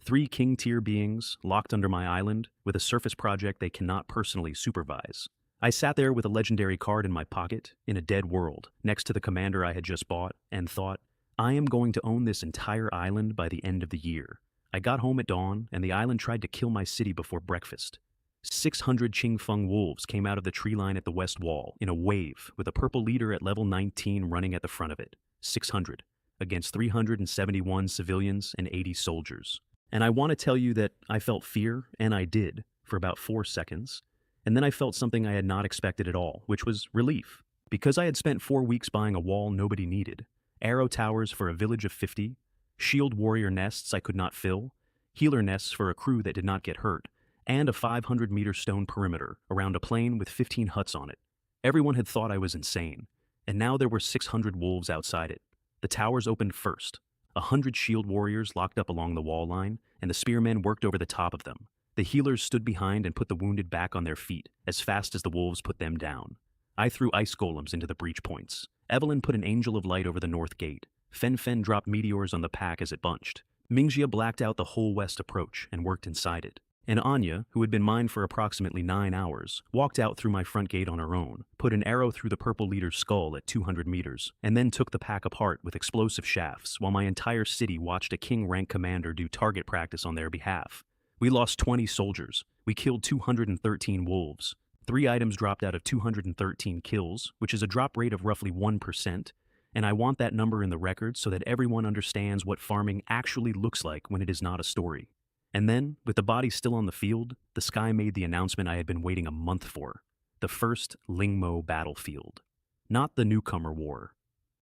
3 king-tier beings locked under my island with a surface project they cannot personally supervise. I sat there with a legendary card in my pocket, in a dead world, next to the commander I had just bought, and thought, I am going to own this entire island by the end of the year. I got home at dawn, and the island tried to kill my city before breakfast. 600 Qingfeng wolves came out of the tree line at the west wall, in a wave, with a purple leader at level 19 running at the front of it. 600, against 371 civilians and 80 soldiers. And I want to tell you that I felt fear, and I did, for about 4 seconds. And then I felt something I had not expected at all, which was relief. Because I had spent 4 weeks buying a wall nobody needed, arrow towers for a village of 50, shield warrior nests I could not fill, healer nests for a crew that did not get hurt, and a 500-meter stone perimeter around a plain with 15 huts on it. Everyone had thought I was insane, and now there were 600 wolves outside it. The towers opened first. 100 shield warriors locked up along the wall line, and the spearmen worked over the top of them. The healers stood behind and put the wounded back on their feet, as fast as the wolves put them down. I threw ice golems into the breach points. Evelyn put an angel of light over the north gate. Fen Fen dropped meteors on the pack as it bunched. Mingjia blacked out the whole west approach and worked inside it. And Anya, who had been mine for approximately 9 hours, walked out through my front gate on her own, put an arrow through the purple leader's skull at 200 meters, and then took the pack apart with explosive shafts while my entire city watched a king-rank commander do target practice on their behalf. We lost 20 soldiers. We killed 213 wolves. 3 items dropped out of 213 kills, which is a drop rate of roughly 1%, and I want that number in the record so that everyone understands what farming actually looks like when it is not a story. And then, with the body still on the field, the sky made the announcement I had been waiting a month for. The first Lingmo battlefield. Not the newcomer war.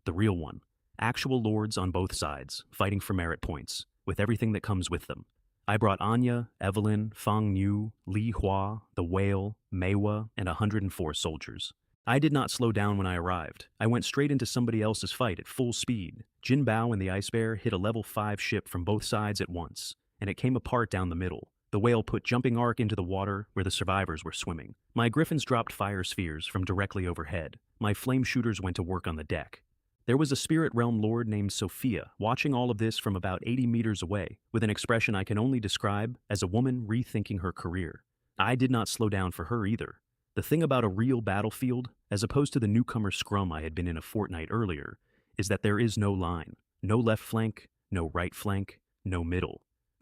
The real one. Actual lords on both sides, fighting for merit points, with everything that comes with them. I brought Anya, Evelyn, Fang Yu, Li Hua, the Whale, Meiwa, and 104 soldiers. I did not slow down when I arrived. I went straight into somebody else's fight at full speed. Jin Bao and the Ice Bear hit a level 5 ship from both sides at once, and it came apart down the middle. The Whale put jumping arc into the water where the survivors were swimming. My griffins dropped fire spheres from directly overhead. My flame shooters went to work on the deck. There was a spirit realm lord named Sophia watching all of this from about 80 meters away, with an expression I can only describe as a woman rethinking her career. I did not slow down for her either. The thing about a real battlefield, as opposed to the newcomer scrum I had been in a fortnight earlier, is that there is no line, no left flank, no right flank, no middle.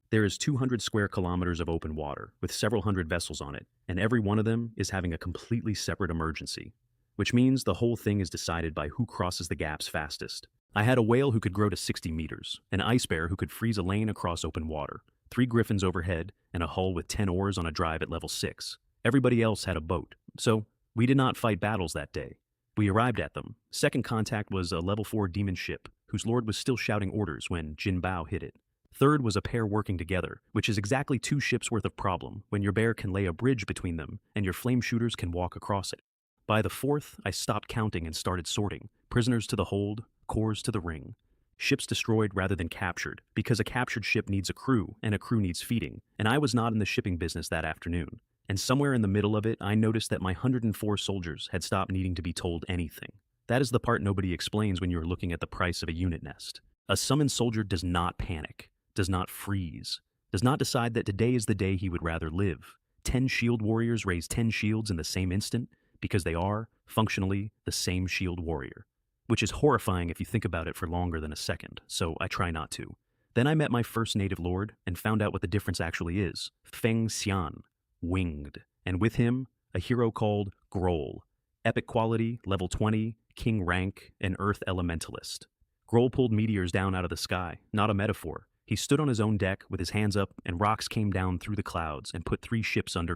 There is 200 square kilometers of open water, with several hundred vessels on it, and every one of them is having a completely separate emergency. Which means the whole thing is decided by who crosses the gaps fastest. I had a whale who could grow to 60 meters, an ice bear who could freeze a lane across open water, 3 griffins overhead, and a hull with 10 oars on a drive at level 6. Everybody else had a boat, so we did not fight battles that day. We arrived at them. Second contact was a level 4 demon ship, whose lord was still shouting orders when Jin Bao hit it. Third was a pair working together, which is exactly 2 ships worth of problem when your bear can lay a bridge between them and your flame shooters can walk across it. By the 4th, I stopped counting and started sorting. Prisoners to the hold, cores to the ring. Ships destroyed rather than captured, because a captured ship needs a crew, and a crew needs feeding, and I was not in the shipping business that afternoon. And somewhere in the middle of it, I noticed that my 104 soldiers had stopped needing to be told anything. That is the part nobody explains when you are looking at the price of a unit nest. A summoned soldier does not panic, does not freeze, does not decide that today is the day he would rather live. 10 shield warriors raise 10 shields in the same instant, because they are, functionally, the same shield warrior. Which is horrifying if you think about it for longer than a second, so I try not to. Then I met my first native lord and found out what the difference actually is. Feng Xian, winged, and with him, a hero called Grohl. Epic quality, level 20, king rank, an earth elementalist. Grohl pulled meteors down out of the sky, not a metaphor. He stood on his own deck with his hands up, and rocks came down through the clouds and put 3 ships under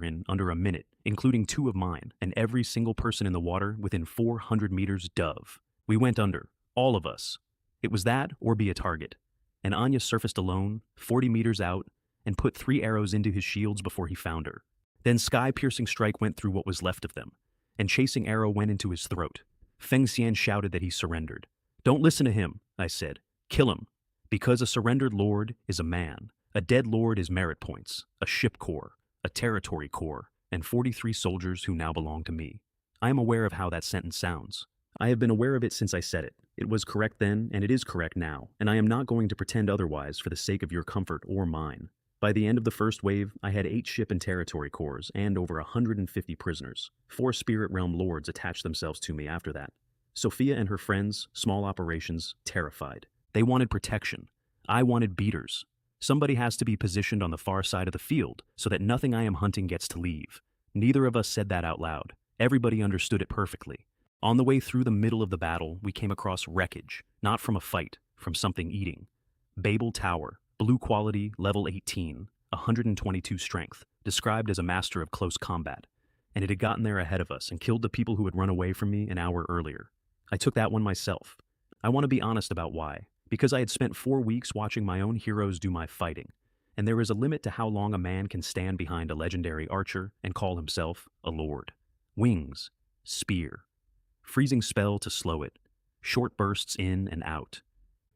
a minute, including 2 of mine, and every single person in the water within 400 meters dove. We went under, all of us. It was that or be a target. And Anya surfaced alone, 40 meters out, and put 3 arrows into his shields before he found her. Then sky-piercing strike went through what was left of them, and chasing arrow went into his throat. Feng Xian shouted that he surrendered. Don't listen to him, I said. Kill him. Because a surrendered lord is a man. A dead lord is merit points, a ship corps, a territory corps, and 43 soldiers who now belong to me. I am aware of how that sentence sounds. I have been aware of it since I said it. It was correct then, and it is correct now, and I am not going to pretend otherwise for the sake of your comfort or mine. By the end of the first wave, I had 8 ship and territory corps and over 150 prisoners. 4 spirit realm lords attached themselves to me after that. Sophia and her friends, small operations, terrified. They wanted protection. I wanted beaters. Somebody has to be positioned on the far side of the field so that nothing I am hunting gets to leave. Neither of us said that out loud. Everybody understood it perfectly. On the way through the middle of the battle, we came across wreckage, not from a fight, from something eating. Babel Tower, blue quality, level 18, 122 strength, described as a master of close combat. And it had gotten there ahead of us and killed the people who had run away from me an hour earlier. I took that one myself. I want to be honest about why. Because I had spent 4 weeks watching my own heroes do my fighting, and there is a limit to how long a man can stand behind a legendary archer and call himself a lord. Wings, spear, freezing spell to slow it, short bursts in and out,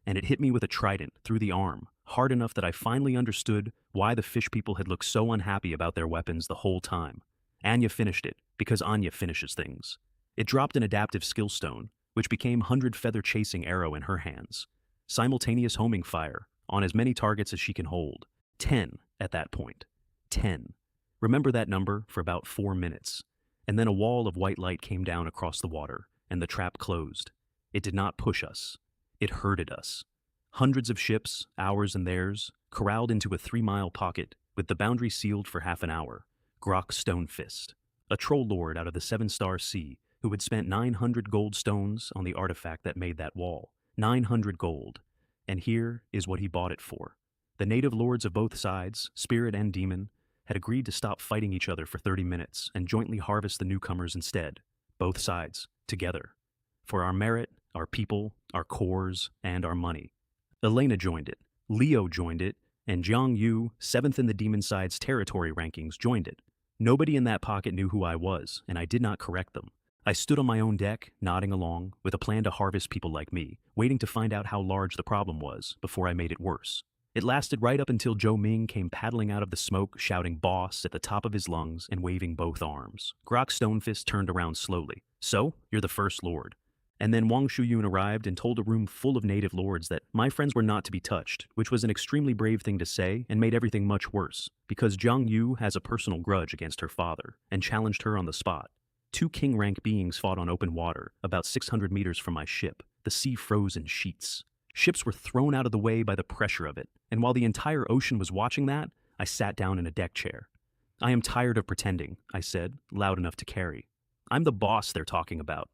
and it hit me with a trident through the arm, hard enough that I finally understood why the fish people had looked so unhappy about their weapons the whole time. Anya finished it, because Anya finishes things. It dropped an adaptive skill stone, which became 100 feather chasing arrow in her hands. Simultaneous homing fire, on as many targets as she can hold. 10 at that point. 10. Remember that number for about 4 minutes. And then a wall of white light came down across the water, and the trap closed. It did not push us. It herded us. Hundreds of ships, ours and theirs, corralled into a 3-mile pocket, with the boundary sealed for half an hour. Grok Stonefist, a troll lord out of the 7-star sea, who had spent 900 gold stones on the artifact that made that wall. 900 gold. And here is what he bought it for. The native lords of both sides, spirit and demon, had agreed to stop fighting each other for 30 minutes and jointly harvest the newcomers instead. Both sides, together. For our merit, our people, our cores, and our money. Elena joined it. Leo joined it, and Jiang Yu, 7th in the Demon Side's territory rankings, joined it. Nobody in that pocket knew who I was, and I did not correct them. I stood on my own deck, nodding along, with a plan to harvest people like me, waiting to find out how large the problem was before I made it worse. It lasted right up until Zhou Ming came paddling out of the smoke, shouting "boss" at the top of his lungs and waving both arms. Grok Stonefist turned around slowly. "So, you're the first lord." And then Wang Shuyun arrived and told a room full of native lords that my friends were not to be touched, which was an extremely brave thing to say and made everything much worse, because Jiang Yu has a personal grudge against her father and challenged her on the spot. 2 king-rank beings fought on open water, about 600 meters from my ship. The sea froze in sheets. Ships were thrown out of the way by the pressure of it, and while the entire ocean was watching that, I sat down in a deck chair. "I am tired of pretending," I said, loud enough to carry. "I'm the boss they're talking about."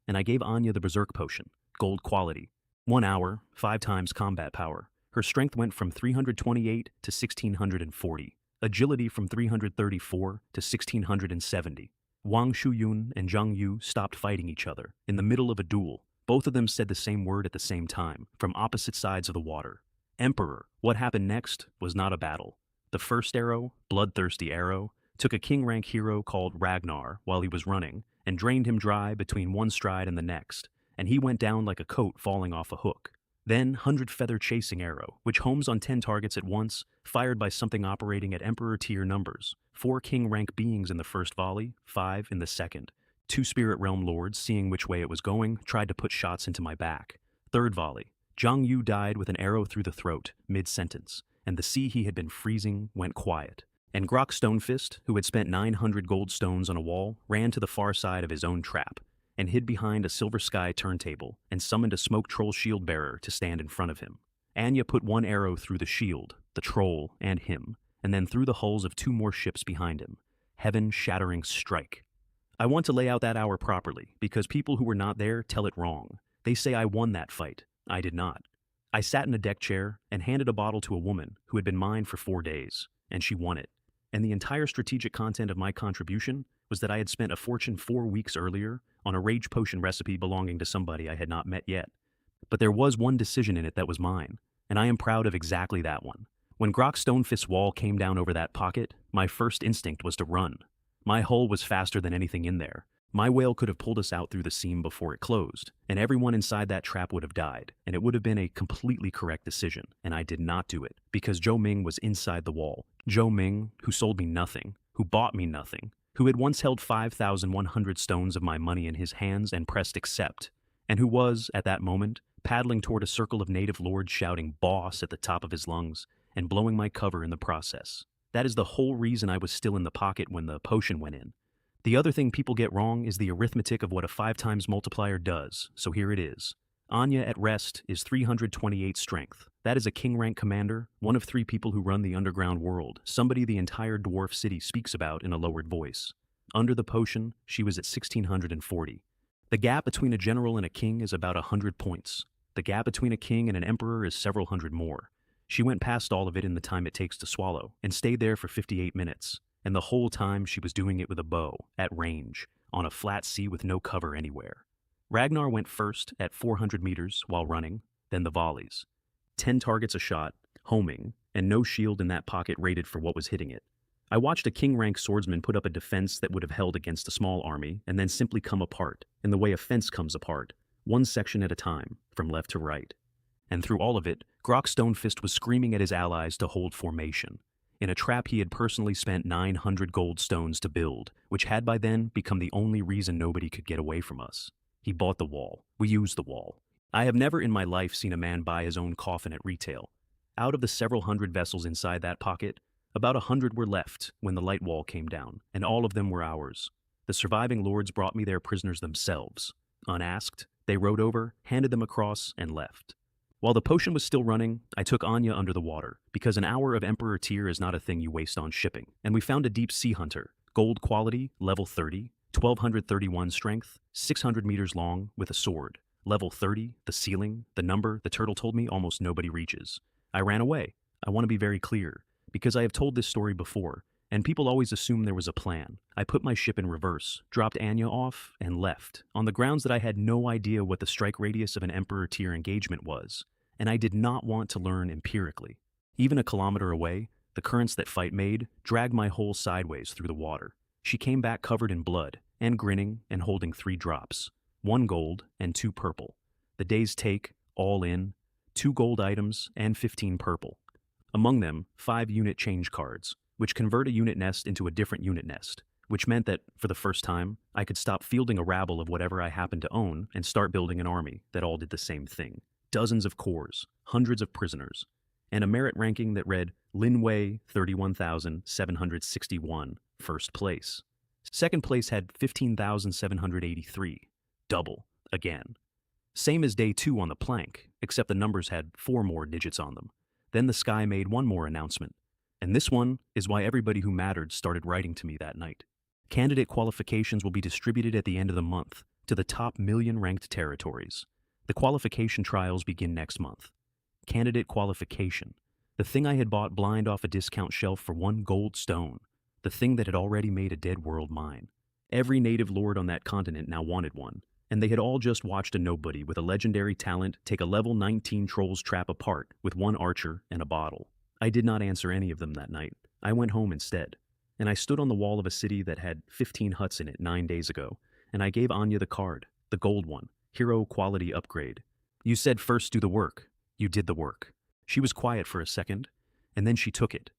And I gave Anya the Berserk Potion, gold quality. 1 hour, 5 times combat power. Her strength went from 328 to 1640. Agility from 334 to 1670. Wang Shuyun and Zhang Yu stopped fighting each other, in the middle of a duel. Both of them said the same word at the same time, from opposite sides of the water. Emperor. What happened next was not a battle. The first arrow, bloodthirsty arrow, took a king-rank hero called Ragnar while he was running, and drained him dry between one stride and the next, and he went down like a coat falling off a hook. Then 100-feather chasing arrow, which homes on 10 targets at once, fired by something operating at Emperor tier numbers. 4 king-rank beings in the first volley, 5 in the second. 2 Spirit Realm Lords, seeing which way it was going, tried to put shots into my back. Third volley. Zhang Yu died with an arrow through the throat, mid-sentence, and the sea he had been freezing went quiet. And Grok Stonefist, who had spent 900 gold stones on a wall, ran to the far side of his own trap, and hid behind a Silver Sky turntable, and summoned a smoke troll shield bearer to stand in front of him. Anya put 1 arrow through the shield, the troll, and him, and then through the hulls of 2 more ships behind him. Heaven-shattering strike. I want to lay out that hour properly, because people who were not there tell it wrong. They say I won that fight. I did not. I sat in a deck chair and handed a bottle to a woman who had been mine for 4 days, and she won it. And the entire strategic content of my contribution was that I had spent a fortune 4 weeks earlier on a rage potion recipe belonging to somebody I had not met yet. But there was one decision in it that was mine, and I am proud of exactly that one. When Grok Stonefist's wall came down over that pocket, my first instinct was to run. My hull was faster than anything in there. My whale could have pulled us out through the seam before it closed, and everyone inside that trap would have died, and it would have been a completely correct decision, and I did not do it, because Zhou Ming was inside the wall. Zhou Ming, who sold me nothing, who bought me nothing, who had once held 5,100 stones of my money in his hands and pressed accept, and who was, at that moment, paddling toward a circle of native lords shouting "boss" at the top of his lungs, and blowing my cover in the process. That is the whole reason I was still in the pocket when the potion went in. The other thing people get wrong is the arithmetic of what a 5 times multiplier does, so here it is. Anya at rest is 328 strength. That is a king-rank commander, one of 3 people who run the underground world, somebody the entire dwarf city speaks about in a lowered voice. Under the potion, she was at 1640. The gap between a general and a king is about 100 points. The gap between a king and an emperor is several hundred more. She went past all of it in the time it takes to swallow, and stayed there for 58 minutes. And the whole time she was doing it with a bow, at range, on a flat sea with no cover anywhere. Ragnar went first at 400 meters while running, then the volleys. 10 targets a shot, homing, and no shield in that pocket rated for what was hitting it. I watched a king-rank swordsman put up a defense that would have held against a small army and then simply come apart, in the way a fence comes apart, one section at a time, from left to right. And through all of it, Grok Stonefist was screaming at his allies to hold formation. In a trap he had personally spent 900 gold stones to build, which had by then become the only reason nobody could get away from us. He bought the wall. We used the wall. I have never in my life seen a man buy his own coffin at retail. Out of the several hundred vessels inside that pocket, about 100 were left when the light wall came down, and all of them were ours. The surviving lords brought me their prisoners themselves. Unasked, they rowed over, handed them across, and left. While the potion was still running, I took Anya under the water, because an hour of Emperor tier is not a thing you waste on shipping, and we found a deep sea hunter, gold quality, level 30, 1231 strength, 600 meters long, with a sword. Level 30, the ceiling, the number, the turtle told me almost nobody reaches. I ran away. I want to be very clear, because I have told this story before, and people always assume there was a plan. I put my ship in reverse, dropped Anya off, and left, on the grounds that I had no idea what the strike radius of an Emperor tier engagement was, and I did not want to learn empirically. Even a kilometer away, the currents that fight made dragged my whole sideways through the water. She came back covered in blood, and grinning, and holding 3 drops. 1 gold and 2 purple. The day's take, all in, 2 gold items and 15 purple. Among them, 5 unit change cards, which convert a unit nest into a different unit nest, which meant that, for the first time, I could stop fielding a rabble of whatever I happened to own and start building an army that all did the same thing. Dozens of cores, hundreds of prisoners, and a merit ranking that read Linwei 31,761, first place. Second place had 15,783, double, again. Same as day 2 on the plank, except the numbers had 4 more digits on them. Then the sky made one more announcement. And this one is why everybody who mattered started writing to me that night. Candidate qualifications will be distributed at the end of the month to the top 1,000,000 ranked territories. The qualification trials begin next month. Candidate qualification. The thing I had bought blind off a discount shelf for 1 gold stone. The thing that had already made a dead world mine. Every native lord on that continent now wanted one, and they had all just watched a nobody with a legendary talent take a level 19 troll's trap apart with 1 archer and a bottle. I did not answer any of them that night. I went home instead, and I stood on the wall of a city that had 15 huts in it 9 days ago, and I gave Anya the card, the gold one, hero quality upgrade. You said first do the work. You did the work. She was quiet for a second, and then she took it,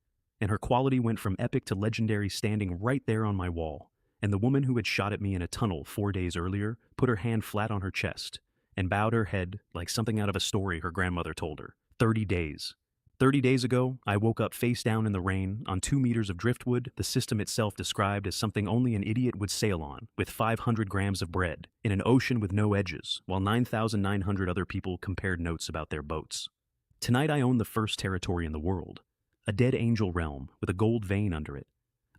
and her quality went from epic to legendary standing right there on my wall, and the woman who had shot at me in a tunnel 4 days earlier put her hand flat on her chest and bowed her head like something out of a story her grandmother told her. 30 days. 30 days ago, I woke up face down in the rain on 2 meters of driftwood, the system itself described as something only an idiot would sail on, with 500 grams of bread, in an ocean with no edges, while 9,900 other people compared notes about their boats. Tonight I own the first territory in the world, a dead angel realm with a gold vein under it,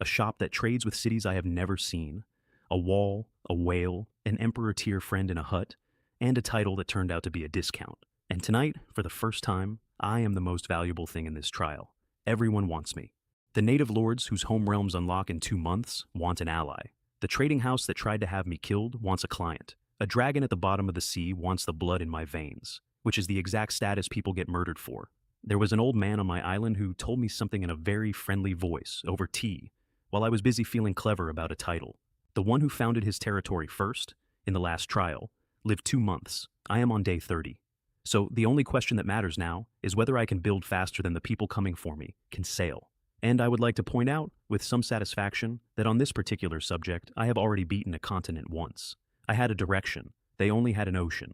a shop that trades with cities I have never seen, a wall, a whale, an emperor-tier friend in a hut, and a title that turned out to be a discount. And tonight, for the first time, I am the most valuable thing in this trial. Everyone wants me. The native lords whose home realms unlock in 2 months want an ally. The trading house that tried to have me killed wants a client. A dragon at the bottom of the sea wants the blood in my veins, which is the exact status people get murdered for. There was an old man on my island who told me something in a very friendly voice, over tea, while I was busy feeling clever about a title. The one who founded his territory first, in the last trial, lived 2 months. I am on day 30. So the only question that matters now is whether I can build faster than the people coming for me can sail. And I would like to point out, with some satisfaction, that on this particular subject I have already beaten a continent once. I had a direction. They only had an ocean.